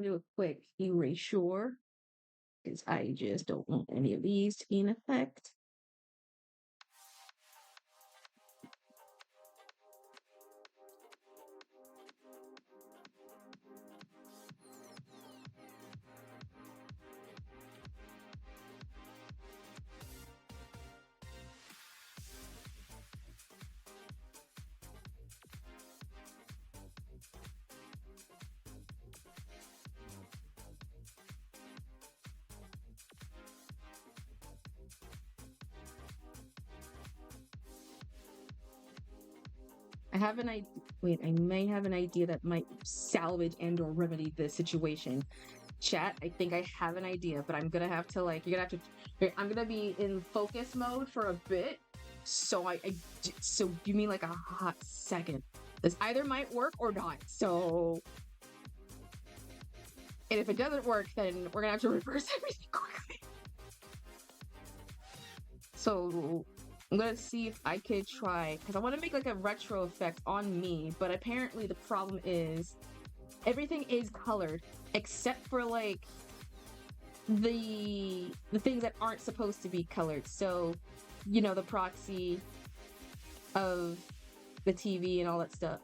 [SPEAKER 1] Do a quick erasure because I just don't want any of these to be in effect. I have an idea. Wait, I may have an idea that might salvage and or remedy the situation. Chat, I think I have an idea, but I'm gonna have to you're gonna have to. I'm gonna be in focus mode for a bit. So so give me like a hot second. This either might work or not. So, and if it doesn't work, then we're gonna have to reverse everything quickly. So I'm gonna see if I could try, because I want to make like a retro effect on me, but apparently the problem is everything is colored except for like the things that aren't supposed to be colored. So, you know, the proxy of the TV and all that stuff.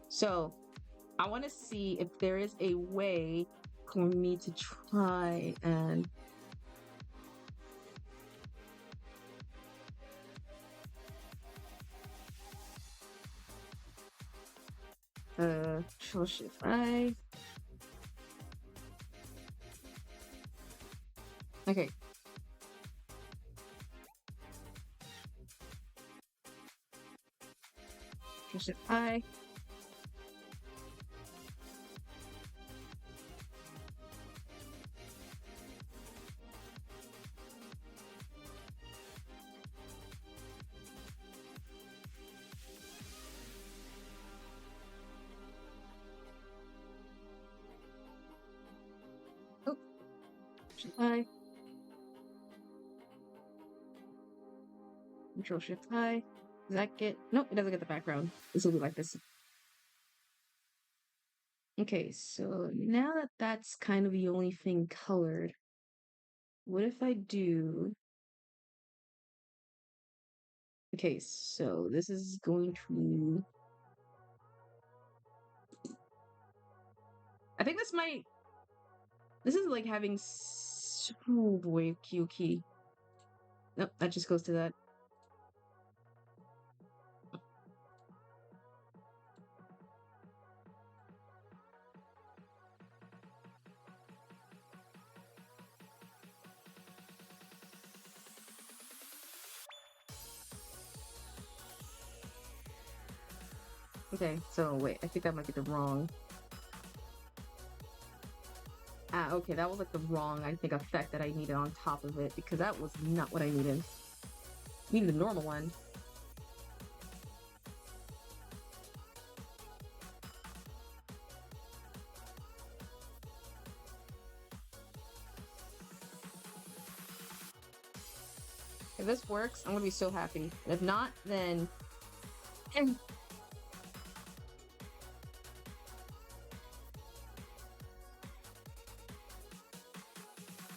[SPEAKER 1] So I want to see if there is a way for me to try and Control Shift I. Okay. Control Shift I. Oh, Shift I. Control Shift I. Does that get... Nope, it doesn't get the background. This will be like this. Okay, so now that that's kind of the only thing colored, what if I do... Okay, so this is going to... I think this might... This is like having... Oh boy, Q key. Nope, that just goes to that. Okay, so wait, I think that might be the wrong... Ah, okay, that was like the wrong, I think, effect that I needed on top of it, because that was not what I needed. I needed the normal one. If this works, I'm gonna be so happy. And if not, then...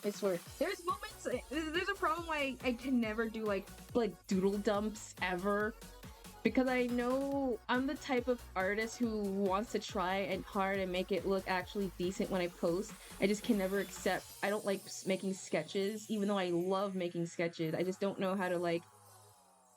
[SPEAKER 1] I swear. There's moments, there's a problem why I can never do like doodle dumps ever. Because I know I'm the type of artist who wants to try and hard and make it look actually decent when I post. I just can never accept, I don't like making sketches, even though I love making sketches. I just don't know how to like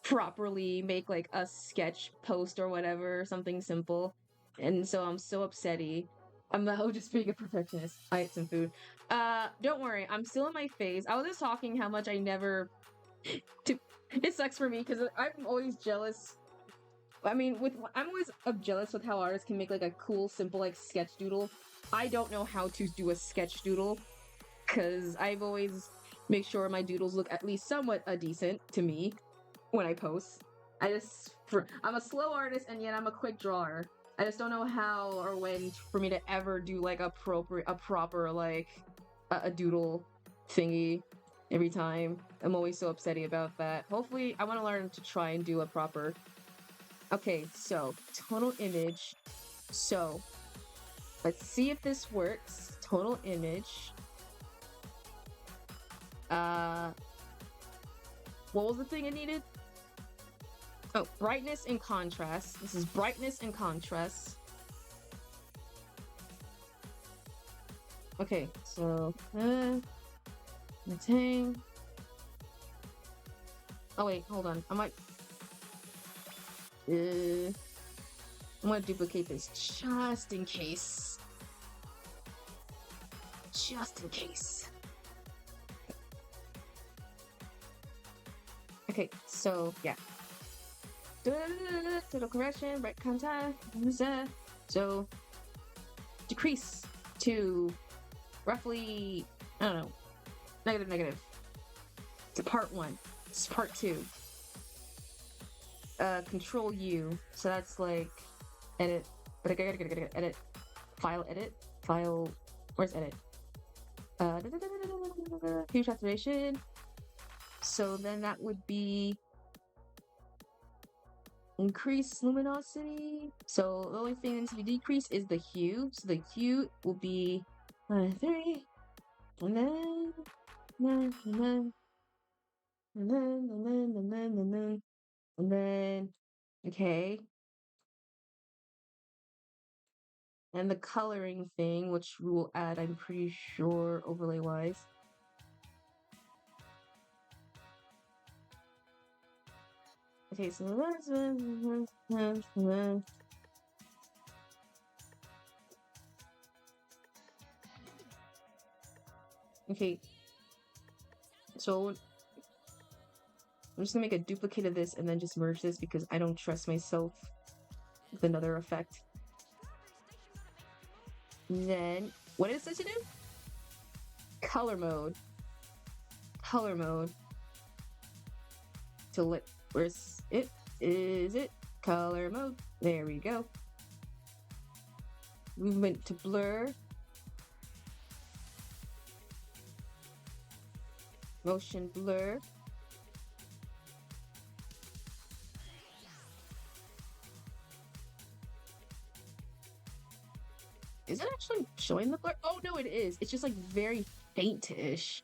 [SPEAKER 1] properly make like a sketch post or whatever, something simple. And so I'm so upsetty. I'm just being a perfectionist. I ate some food. Don't worry, I'm still in my phase. I was just talking how much I never to it sucks for me because I'm always jealous. I mean, I'm always jealous with how artists can make like a cool, simple like sketch doodle. I don't know how to do a sketch doodle because I've always make sure my doodles look at least somewhat decent to me when I post. I'm a slow artist and yet I'm a quick drawer. I just don't know how or when for me to ever do like a proper like a doodle thingy every time. I'm always so upsetty about that. Hopefully, I want to learn to try and do a proper. Okay, so total image. So let's see if this works. Total image. What was the thing I needed? Oh, brightness and contrast. This is brightness and contrast. Okay, so retain. Oh wait, hold on. I'm gonna duplicate this just in case. Just in case. Okay, so yeah. Total correction, right contact. So decrease to roughly, I don't know, negative. It's part 1. It's part 2. Control U. So that's like edit. But I gotta edit. File. Where's edit? Huge saturation. So then that would be increase luminosity. So the only thing that needs to be decreased is the hue. So the hue will be 3, and then okay. And the coloring thing, which we will add, I'm pretty sure, overlay wise. Okay, so okay, so I'm just gonna make a duplicate of this and then just merge this because I don't trust myself with another effect. Then, what is this to do? Color mode. Color mode. To let, where's it? Is it? Color mode. There we go. Movement to blur. Motion blur. Is it actually showing the blur? Oh no, it is. It's just like very faint-ish.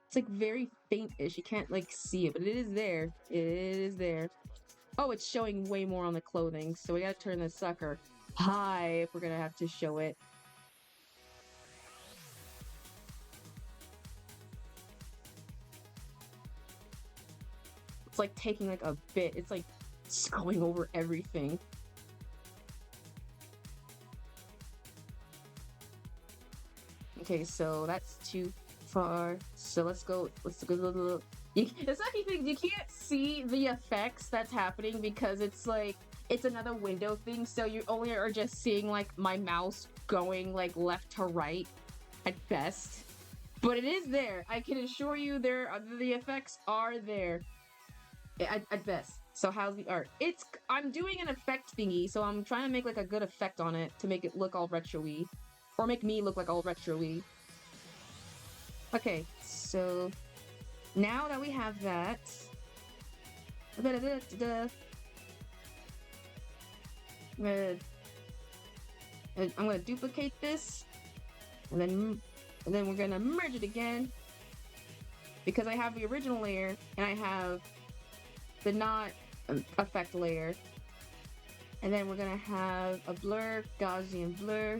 [SPEAKER 1] It's like very faint-ish. You can't like see it, but it is there. It is there. Oh, it's showing way more on the clothing, so we gotta turn this sucker high if we're gonna have to show it. It's like taking like a bit. It's like it's going over everything. Okay, so that's too far. So let's go. It's lucky thing you can't see the effects that's happening because it's like it's another window thing. So you only are just seeing like my mouse going like left to right at best. But it is there. I can assure you, the effects are there at best. So how's the art? I'm doing an effect thingy, so I'm trying to make like a good effect on it to make it look all retro-y. Or make me look like all retro-y. Okay, so now that we have that, And I'm gonna duplicate this, and then we're gonna merge it again, because I have the original layer and I have the not effect layer. And then we're gonna have a blur, Gaussian blur.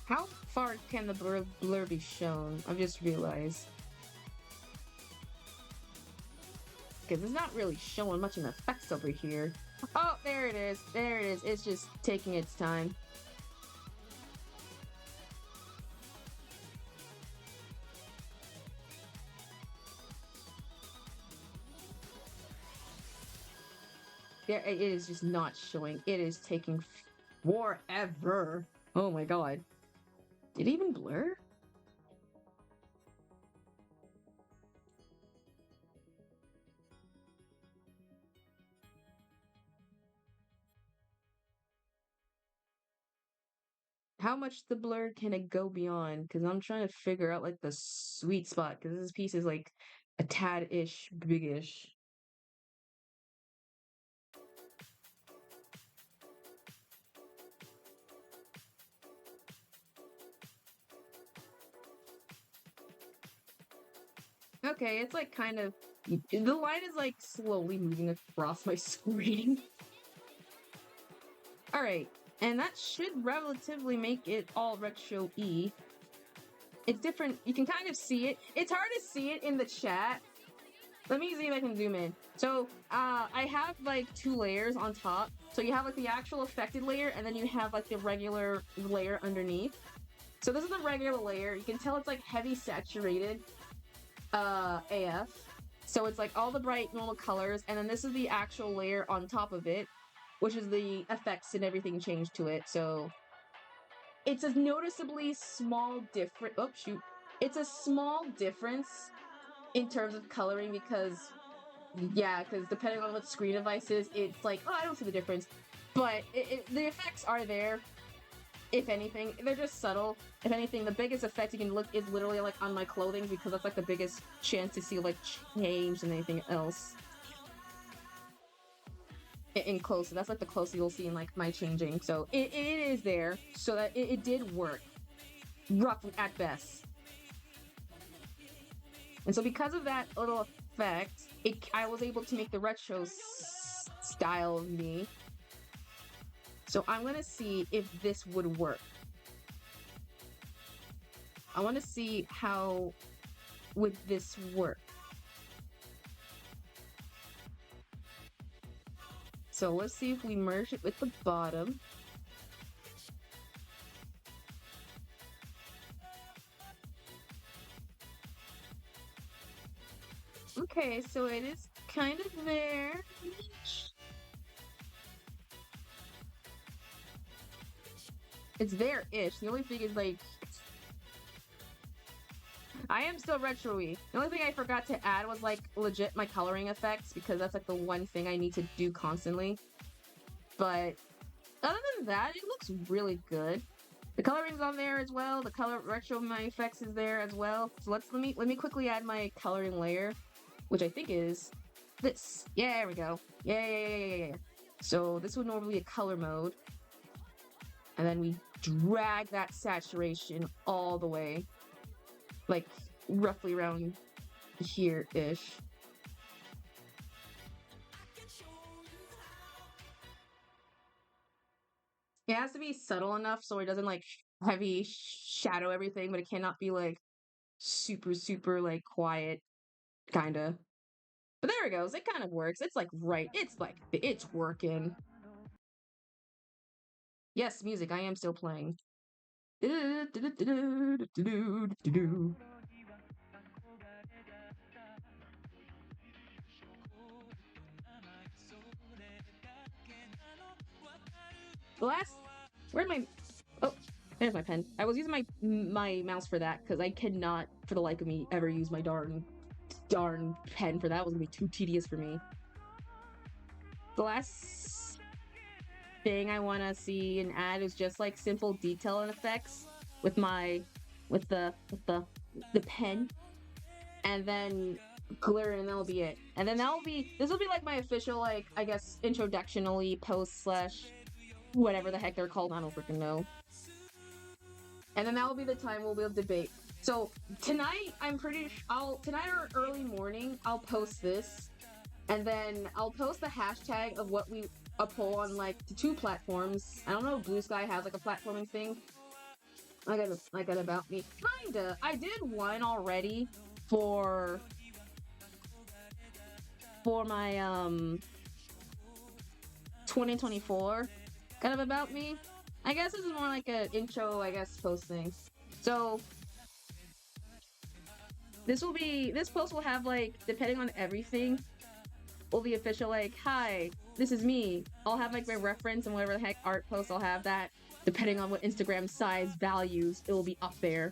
[SPEAKER 1] How far can the blur be shown? I've just realized. Because it's not really showing much in the effects over here. Oh, there it is. There it is. It's just taking its time. There, it is just not showing. It is taking forever. Oh my god. Did it even blur? How much the blur can it go beyond? Because I'm trying to figure out like the sweet spot. Because this piece is like a tad-ish big-ish. Okay, it's like kind of... The line is like slowly moving across my screen. Alright, and that should relatively make it all retro-y. It's different. You can kind of see it. It's hard to see it in the chat. Let me see if I can zoom in. So, I have like 2 layers on top. So you have like the actual affected layer, and then you have like the regular layer underneath. So this is the regular layer. You can tell it's like heavy saturated AF. So it's like all the bright normal colors, and then this is the actual layer on top of it, which is the effects and everything changed to it. So it's a noticeably small difference. Oh, shoot. It's a small difference in terms of coloring because, yeah, because depending on what screen device is, it's like, oh, I don't see the difference. But the effects are there. If anything, they're just subtle. If anything, the biggest effect you can look is literally like on my clothing, because that's like the biggest chance to see like change than anything else. In close, that's like the closest you'll see in like my changing. So it is there, so that it did work, roughly at best. And so because of that little effect, I was able to make the retro style of me. So I'm gonna see if this would work. I want to see how would this work. So let's see if we merge it with the bottom. Okay, so it is kind of there. It's there-ish. The only thing is, like, I am still retro-y. The only thing I forgot to add was, like, legit my coloring effects, because that's, like, the one thing I need to do constantly. But other than that, it looks really good. The coloring's on there as well. The color retro my effects is there as well. So let me quickly add my coloring layer, which I think is this. Yeah, there we go. Yeah. So this would normally be a color mode. And then we drag that saturation all the way. Like, roughly around here-ish. It has to be subtle enough so it doesn't, like, heavy shadow everything, but it cannot be, like, super, like, quiet, kinda. But there it goes. It kind of works. It's, like, right. It's working. Yes, music. I am still playing. Where'd my... Oh, there's my pen. I was using my mouse for that, because I cannot, for the like of me, ever use my darn pen for that. It was gonna be too tedious for me. The last thing I want to see and add is just like simple detail and effects with the the pen, and then glitter, and that'll be it. And then this will be like my official, like, I guess, introductionally post slash whatever the heck they're called. I don't freaking know. And then that will be the time we'll debate. So tonight, tonight or early morning, I'll post this, and then I'll post the hashtag of a poll on like the 2 platforms. I don't know if Blue Sky has like a platforming thing. I got About Me. Kinda. I did one already for my 2024 kind of About Me. I guess this is more like an intro, I guess, posting. So this post will have, like, depending on everything, will be official, like, hi, this is me. I'll have like my reference and whatever the heck art post I'll have that. Depending on what Instagram size values, it will be up there.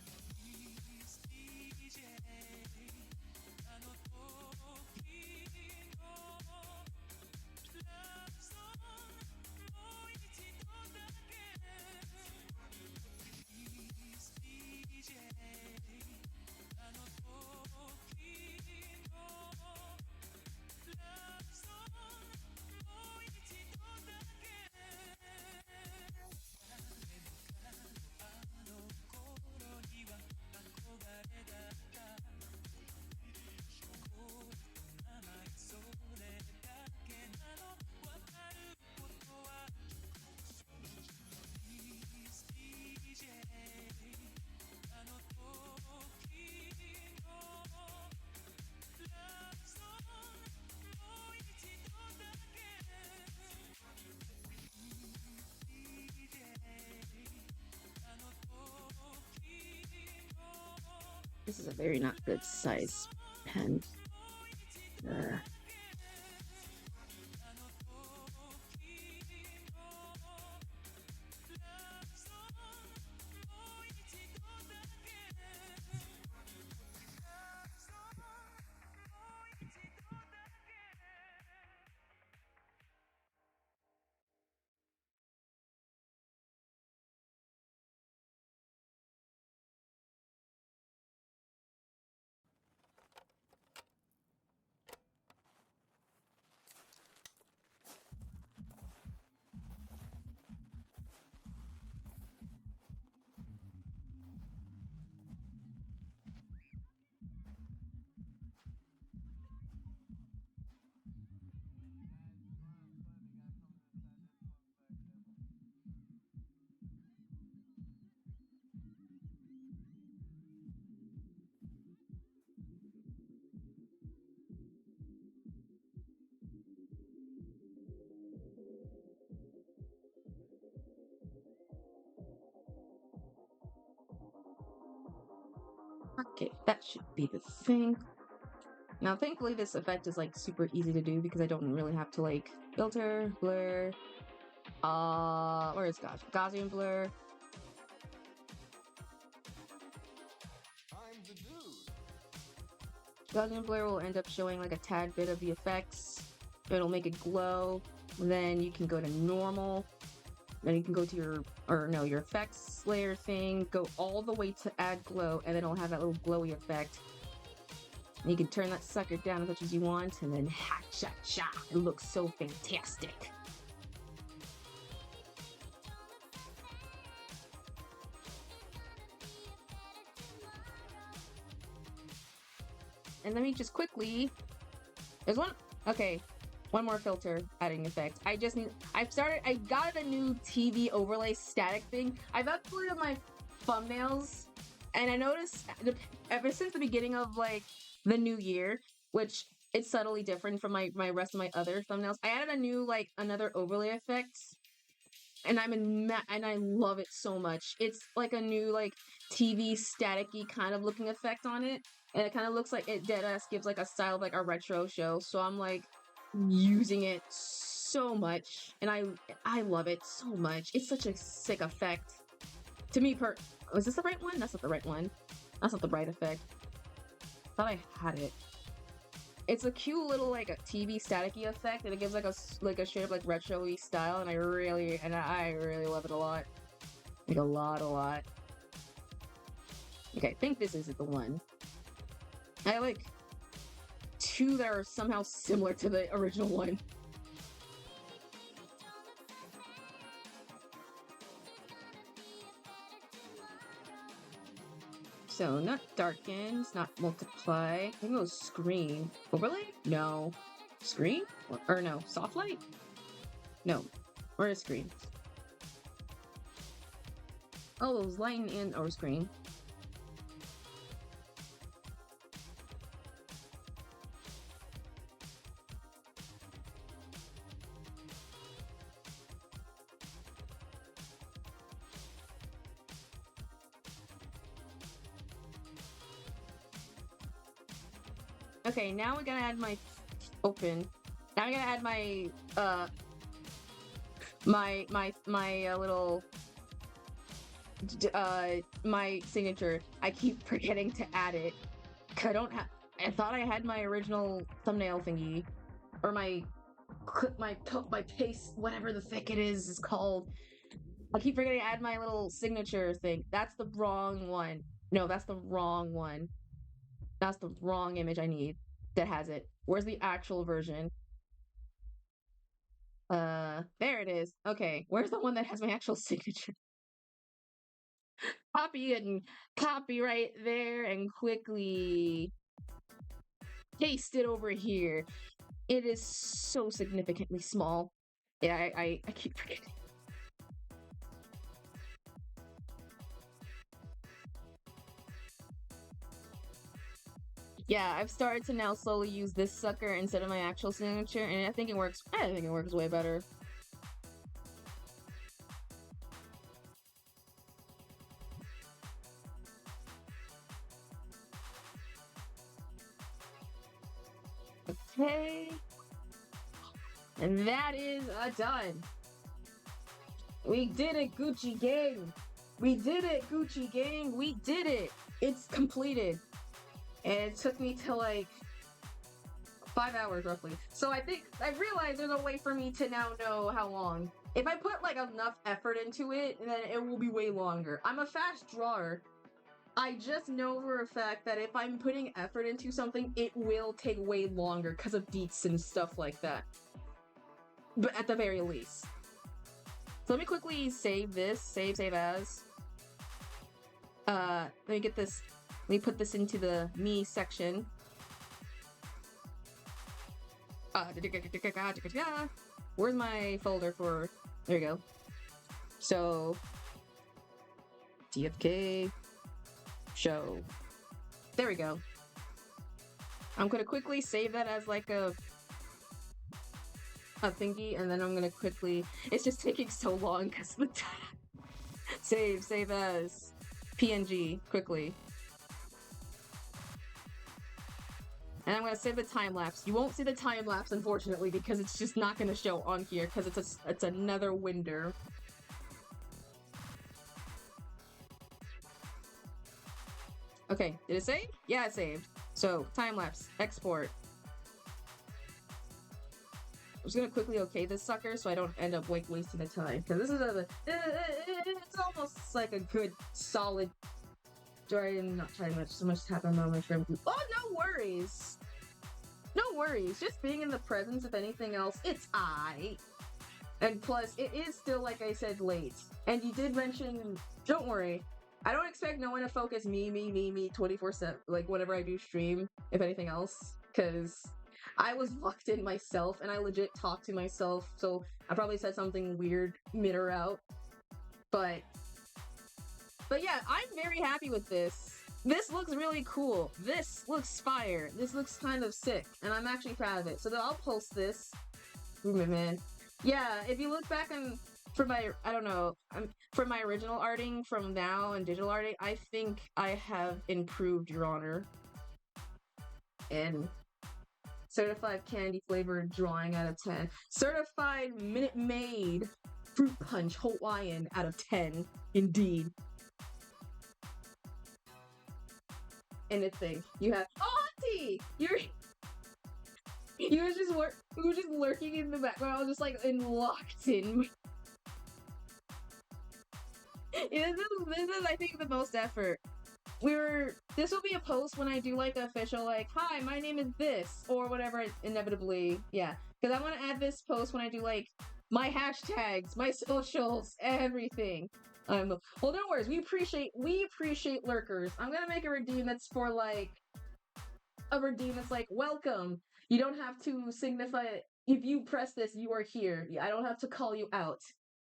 [SPEAKER 1] This is a very not good size pen. Okay, that should be the thing. Now, thankfully, this effect is like super easy to do because I don't really have to like filter, blur. Where is Gaussian blur? Gaussian blur will end up showing like a tad bit of the effects. It'll make it glow. Then you can go to normal. Then you can go to your effects layer thing, go all the way to add glow, and then it'll have that little glowy effect. And you can turn that sucker down as much as you want, and then ha-cha-cha, it looks so fantastic. And let me just quickly, one more filter adding effect. I got a new TV overlay static thing. I've uploaded my thumbnails, and I noticed ever since the beginning of like the new year, which it's subtly different from my rest of my other thumbnails, I added a new like another overlay effect, and I love it so much. It's like a new like TV staticky kind of looking effect on it, and it kind of looks like it deadass gives like a style of like a retro show. So I'm like using it so much, and I love it so much. It's such a sick effect. To me, is this the right one? That's not the right one. That's not the right effect. Thought I had it. It's a cute little like a TV staticky effect, and it gives like a straight up like retro-y style, and I really love it a lot. Like a lot. Okay, I think this isn't the one. I have like two that are somehow similar to the original one. So, not darken, not multiply. I think it was screen. Overlay? No. Screen? Or no, soft light? No. Or a screen. Oh, it was lighten and or screen. Okay, now we gotta add my open. Now I gotta add my little my signature. I keep forgetting to add it. I don't have. I thought I had my original thumbnail thingy, or my paste, whatever the frick it is called. I keep forgetting to add my little signature thing. That's the wrong one. No, that's the wrong one. That's the wrong image I need that has it. Where's the actual version? There it is. Okay, where's the one that has my actual signature? Copy right there and quickly paste it over here. It is so significantly small. Yeah, I keep forgetting. Yeah, I've started to now slowly use this sucker instead of my actual signature, and I think it works. I think it works way better. Okay. And that is done. We did it, Gucci gang. We did it, Gucci gang. We did it. It's completed. And it took me to like 5 hours roughly. So I think I realized there's a way for me to now know how long. If I put like enough effort into it, then it will be way longer. I'm a fast drawer. I just know for a fact that if I'm putting effort into something, it will take way longer because of deets and stuff like that. But at the very least. So let me quickly save this. Save as. Let me get this. Let me put this into the me section. Where's my folder for? There you go. So, TFK show. There we go. I'm gonna quickly save that as like a thingy, and then I'm gonna quickly. It's just taking so long because the save as PNG quickly. And I'm gonna save the time lapse. You won't see the time lapse, unfortunately, because it's just not gonna show on here because it's another window. Okay, did it save? Yeah, it saved. So time lapse, export. I'm just gonna quickly okay this sucker so I don't end up wasting the time because this is it's almost like a good solid. I'm not trying much. So much happened on my shrimp. Oh, no worries. No worries. Just being in the presence, if anything else, it's I. And plus, it is still, like I said, late. And you did mention, don't worry. I don't expect no one to focus me 24/7, like whenever I do stream, if anything else. Because I was locked in myself, and I legit talked to myself. So I probably said something weird mid or out. But yeah, I'm very happy with this. This looks really cool. This looks fire. This looks kind of sick, and I'm actually proud of it. So I'll post this. Ooh, man. Yeah, if you look back on for my, I don't know, for my original arting from now and digital arting, I think I have improved, Your Honor. And certified candy flavored drawing out of 10. Certified Minute Maid fruit punch Hawaiian out of 10. Indeed. Anything you have. Oh, Auntie! You were just lurking in the background, just like locked in. This is I think the most effort. this will be a post when I do like official, like, hi, my name is this, or whatever, inevitably, yeah. Because I want to add this post when I do like my hashtags, my socials, everything. Well, no worries. We appreciate lurkers. I'm gonna make a redeem that's for like a redeem that's like welcome. You don't have to signify it. If you press this, you are here. I don't have to call you out.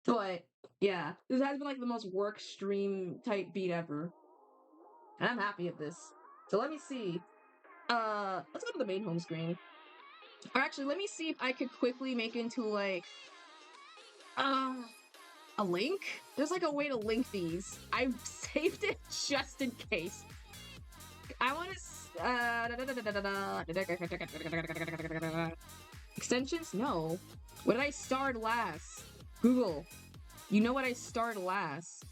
[SPEAKER 1] But yeah, this has been like the most work stream type beat ever. And I'm happy at this. So let me see. Let's go to the main home screen. Or actually, let me see if I could quickly make into like a link. There's like a way to link these. I saved it just in case. I want to extensions? No. What did I start last? Google. You know what I starred last?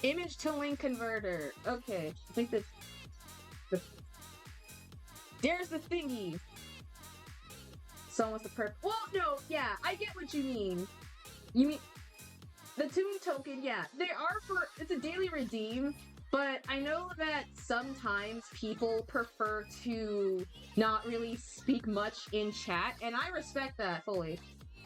[SPEAKER 1] Image to link converter. Okay, I think that. There's the thingy. So what's the Well, no, yeah, I get what you mean. You mean the Toon token? Yeah, they are for. It's a daily redeem, but I know that sometimes people prefer to not really speak much in chat, and I respect that fully.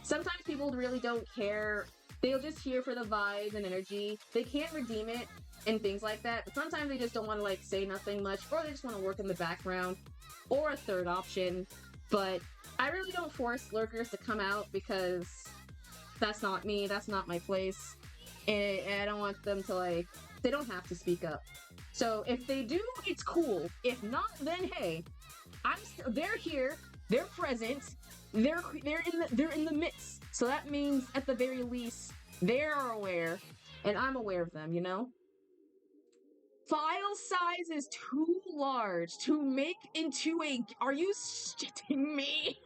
[SPEAKER 1] Sometimes people really don't care. They'll just here for the vibes and energy. They can't redeem it and things like that. But sometimes they just don't want to like say nothing much, or they just want to work in the background, or a third option. But I really don't force lurkers to come out because that's not me. That's not my place, and I don't want them to like. They don't have to speak up. So if they do, it's cool. If not, then hey, they're here. They're present. They're in the midst. So that means at the very least they're aware, and I'm aware of them. You know. File size is too large to make into a. Are you shitting me?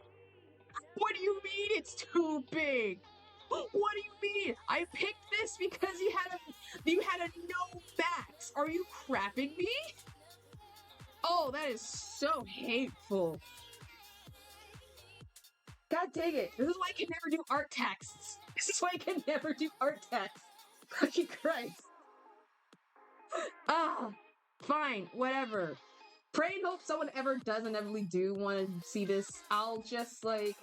[SPEAKER 1] What do you mean it's too big? What do you mean? I picked this because you had a no backs. Are you crapping me? Oh, that is so hateful. God dang it. This is why I can never do art texts. This is why I can never do art texts. Fucking Christ. Fine, whatever. Pray and hope someone ever does inevitably do want to see this. I'll just like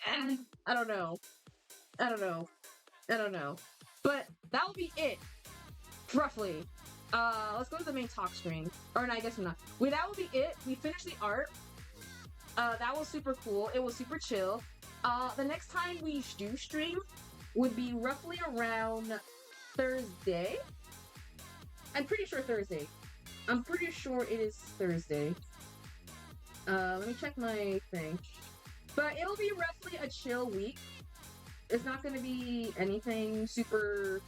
[SPEAKER 1] I don't know. But that'll be it. Roughly. Let's go to the main talk screen. Or no, I guess we're not. That will be it. We finished the art. That was super cool. It was super chill. The next time we do stream would be roughly around Thursday. I'm pretty sure Thursday. I'm pretty sure it is Thursday. Let me check my thing. But it'll be roughly a chill week. It's not going to be anything super,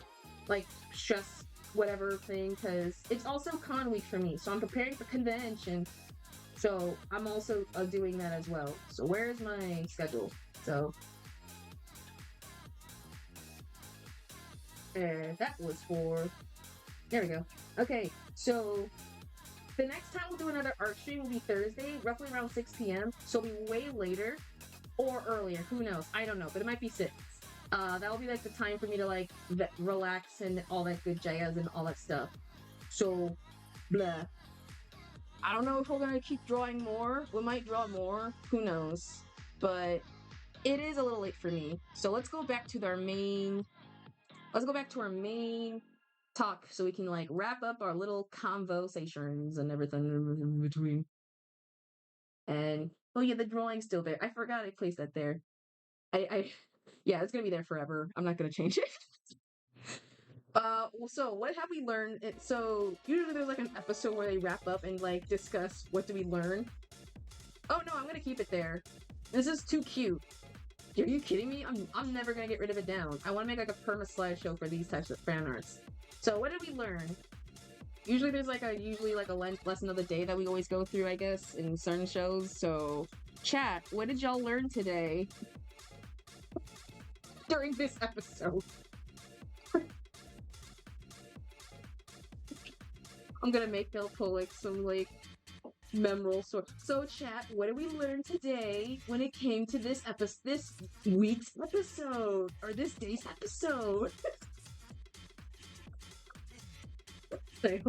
[SPEAKER 1] like, stress whatever thing, because it's also con week for me. So I'm preparing for convention. So I'm also doing that as well. So where's my schedule? So that was for. There we go. Okay, so the next time we'll do another art stream will be Thursday, roughly around 6 p.m. So it'll be way later or earlier. Who knows? I don't know, but it might be 6. That'll be like the time for me to like relax and all that good jazz and all that stuff. So, blah. I don't know if we're gonna keep drawing more. We might draw more. Who knows? But it is a little late for me. So let's go back to our main. Let's go back to our main talk so we can like wrap up our little conversations and everything in between. And oh yeah, the drawing's still there. I forgot I placed that there. Yeah, it's gonna be there forever. I'm not gonna change it. So what have we learned? So usually there's like an episode where they wrap up and like discuss what do we learn. Oh no, I'm gonna keep it there. This is too cute. Are you kidding me? I'm never gonna get rid of it down. I want to make like a perma slideshow for these types of fan arts. So what did we learn? Usually there's like a lesson of the day that we always go through, I guess, in certain shows. So chat, what did y'all learn today during this episode? I'm gonna make Bill pull like some like memorable story. So chat, what did we learn today when it came to this week's episode or this day's episode? We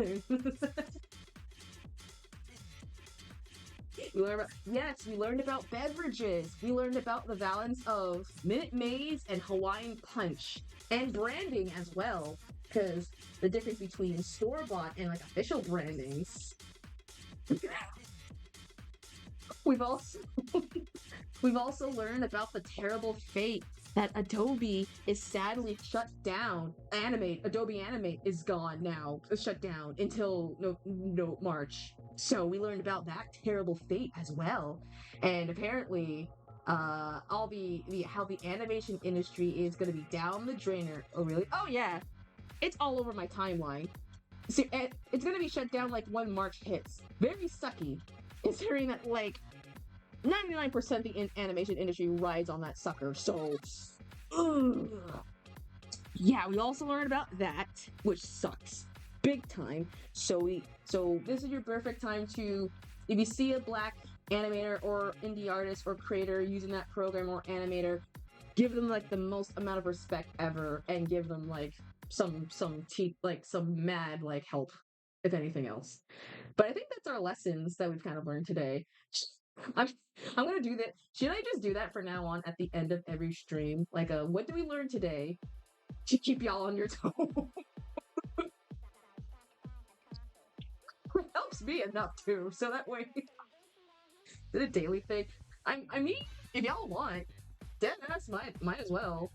[SPEAKER 1] learned about, yes, we learned about beverages. We learned about the balance of Minute Maids and Hawaiian Punch, and branding as well, because the difference between store bought and like official brandings. We've also we've also learned about the terrible fate that Adobe is sadly shut down. Adobe Animate is gone now. It's shut down until no March. So we learned about that terrible fate as well. And apparently, all the how the animation industry is gonna be down the drainer. Oh really? Oh yeah. It's all over my timeline. So it's gonna be shut down like when March hits. Very sucky. Considering that like 99% of the animation industry rides on that sucker. So, ugh. Yeah, we also learned about that, which sucks big time. So this is your perfect time to, if you see a black animator or indie artist or creator using that program or animator, give them like the most amount of respect ever, and give them like some mad like help, if anything else. But I think that's our lessons that we've kind of learned today. I'm I'm gonna do that. Should I just do that for now on at the end of every stream? Like, what do we learn today to keep y'all on your toes? It helps me enough too, so that way it's a daily thing. I mean, if y'all want, dead ass might as well.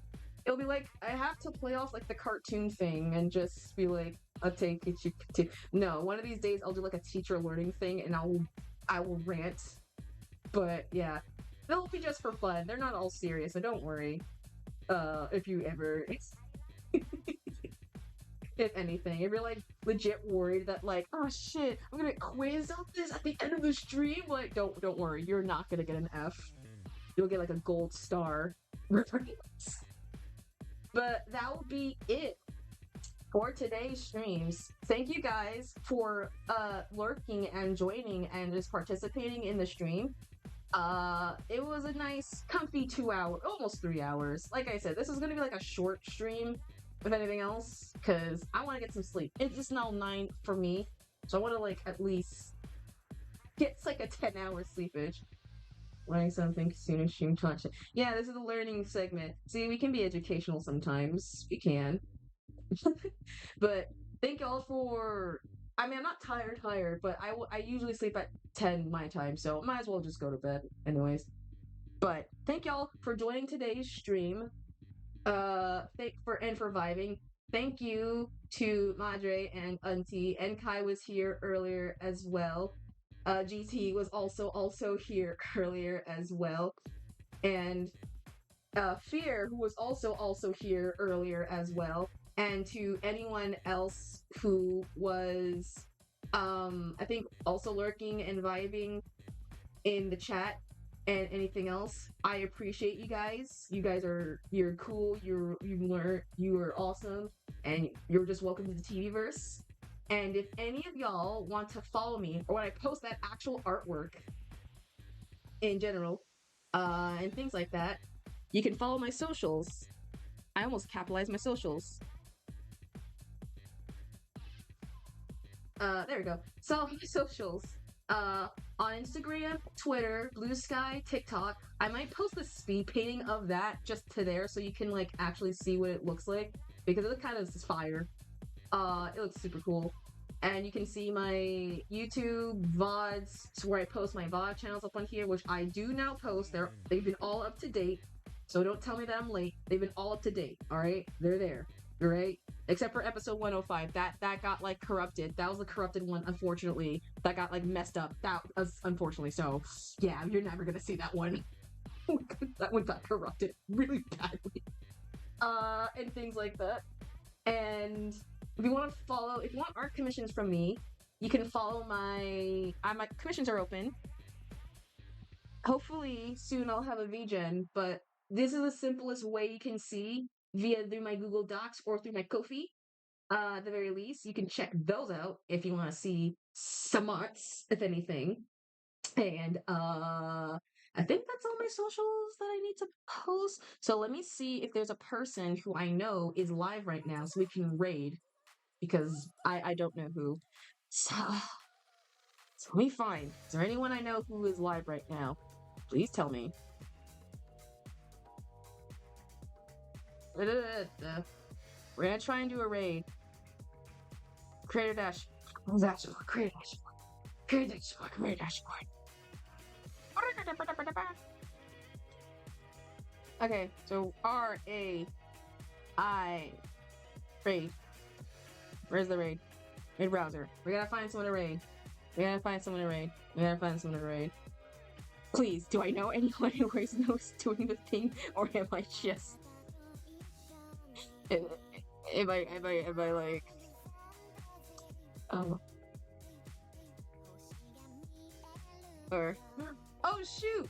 [SPEAKER 1] It'll be like I have to play off like the cartoon thing and just be like, I'll take it. No, one of these days I'll do like a teacher learning thing and I will rant. But yeah, they'll be just for fun. They're not all serious, so don't worry. If you ever, if anything, if you're like legit worried that like, oh shit, I'm gonna quiz on this at the end of the stream, like, don't worry, you're not gonna get an F. You'll get like a gold star. But that will be it for today's streams. Thank you guys for lurking and joining and just participating in the stream. It was a nice comfy 2 hour, almost 3 hours. Like I said, this is gonna be like a short stream if anything else, because I want to get some sleep. It's just now 9 for me, so I want to like at least get like a 10-hour sleepage. Learning something soon as stream content. Yeah, this is the learning segment. See, we can be educational sometimes. We can. But thank y'all for. I mean, I'm not tired, but I usually sleep at 10 my time, so might as well just go to bed, anyways. But thank y'all for joining today's stream. For vibing. Thank you to Madre and Auntie, and Kai was here earlier as well. GT was also here earlier as well, and Fear, who was also here earlier as well, and to anyone else who was, I think also lurking and vibing in the chat and anything else. I appreciate you guys. You're cool. You are awesome, and you're just welcome to the TV verse. And if any of y'all want to follow me, or when I post that actual artwork in general, and things like that, you can follow my socials. I almost capitalized my socials. There we go. So my socials. On Instagram, Twitter, Blue Sky, TikTok. I might post a speed painting of that just to there so you can like actually see what it looks like, because it kind of is fire. It looks super cool. And you can see my YouTube VODs where I post my VOD channels up on here, which I do now post. They've been all up to date. So don't tell me that I'm late. They've been all up to date. All right, they're there. All right, except for episode 105. That got like corrupted. That was the corrupted one, unfortunately. That got like messed up. That was unfortunately. So yeah, you're never gonna see that one. That one got corrupted really badly. And things like that. And if you want art commissions from me, you can follow my commissions are open. Hopefully soon I'll have a VGen, but this is the simplest way you can see through my Google Docs or through my Ko-fi. At the very least, you can check those out if you want to see some arts, if anything. And I think that's all my socials that I need to post. So let me see if there's a person who I know is live right now so we can raid. because I don't know who. So, so let me find. Is there anyone I know who is live right now? Please tell me. We're gonna try and do a raid. Create a dash. Create a dashboard. Create a dashboard. Create a dashboard. Okay, so R-A-I raid. Where's the raid? Raid browser. We gotta find someone to raid. We gotta find someone to raid. We gotta find someone to raid. Please, do I know anyone who wears nose doing the thing, or am I just? Am I like? Oh. Or oh shoot!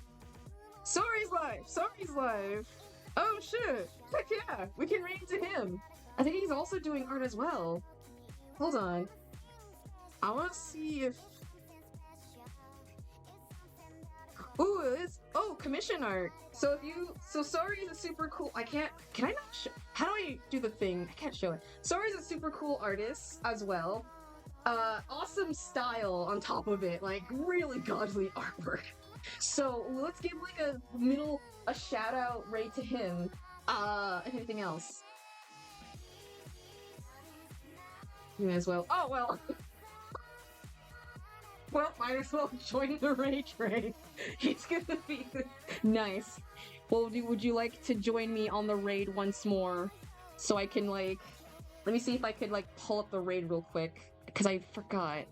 [SPEAKER 1] Sorry's live. Sorry's live. Oh shit! Heck yeah, we can raid to him. I think he's also doing art as well. Hold on. I want to see if. Ooh, it's commission art. So if you Sorry is a super cool. Can I not show? How do I do the thing? I can't show it. Sorry is a super cool artist as well. Awesome style on top of it, like really godly artwork. So let's give like a shout out right to him. Anything else? You may as well. Oh well. Well, might as well join the raid trade. He's gonna be nice. Well, would you like to join me on the raid once more, so I can like? Let me see if I could like pull up the raid real quick because I forgot.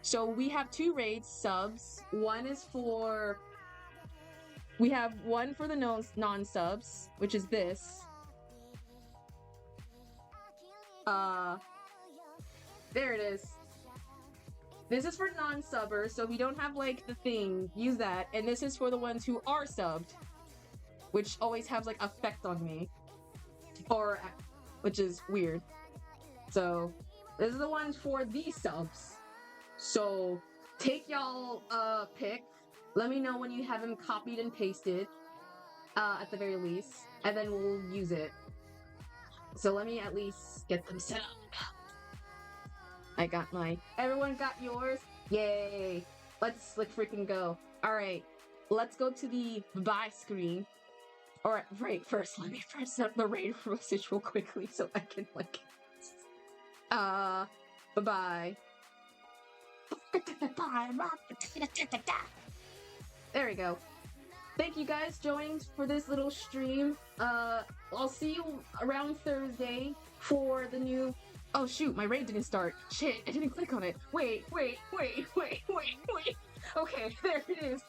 [SPEAKER 1] So we have 2 raids subs. One is for. We have one for the non-subs, which is this. There it is. This is for non-subbers, so we don't have like the thing. Use that. And this is for the ones who are subbed, which always has like effect on me, or which is weird. So this is the ones for these subs. So take y'all pick. Let me know when you have them copied and pasted, at the very least, and then we'll use it. So let me at least get them set up. I got mine. Everyone got yours? Yay! Let's like freaking go. Alright, let's go to the buy screen. Alright, right, first, let me press up the raid message real quickly so I can like... bye-bye. There we go. Thank you guys joined for this little stream. I'll see you around Thursday for the new... Oh shoot, my raid didn't start. Shit, I didn't click on it. Wait. Okay, there it is.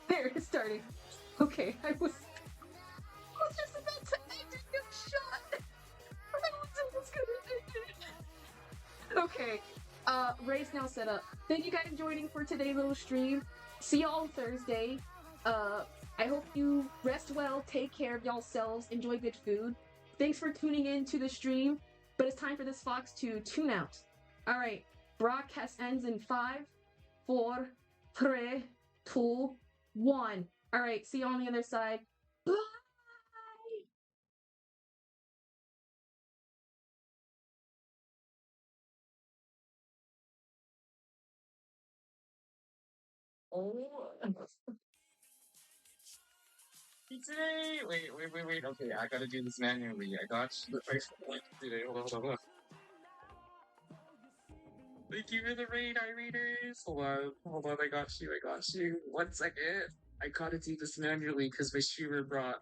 [SPEAKER 1] There it is starting. Okay, I was just about to end it. No shot. I was almost gonna end it. Okay, raid's now set up. Thank you guys for joining for today's little stream. See y'all on Thursday. I hope you rest well, take care of yourselves, enjoy good food. Thanks for tuning in to the stream. But it's time for this fox to tune out. Alright, broadcast ends in 5, 4, 3, 2, 1. Alright, see you on the other side. Bye! Oh.
[SPEAKER 3] Today, wait. Okay, I gotta do this manually. I got you. Today, hold on. Thank you for the raid, readers. Hold on, I got you. 1 second. I gotta do this manually because my streamer bot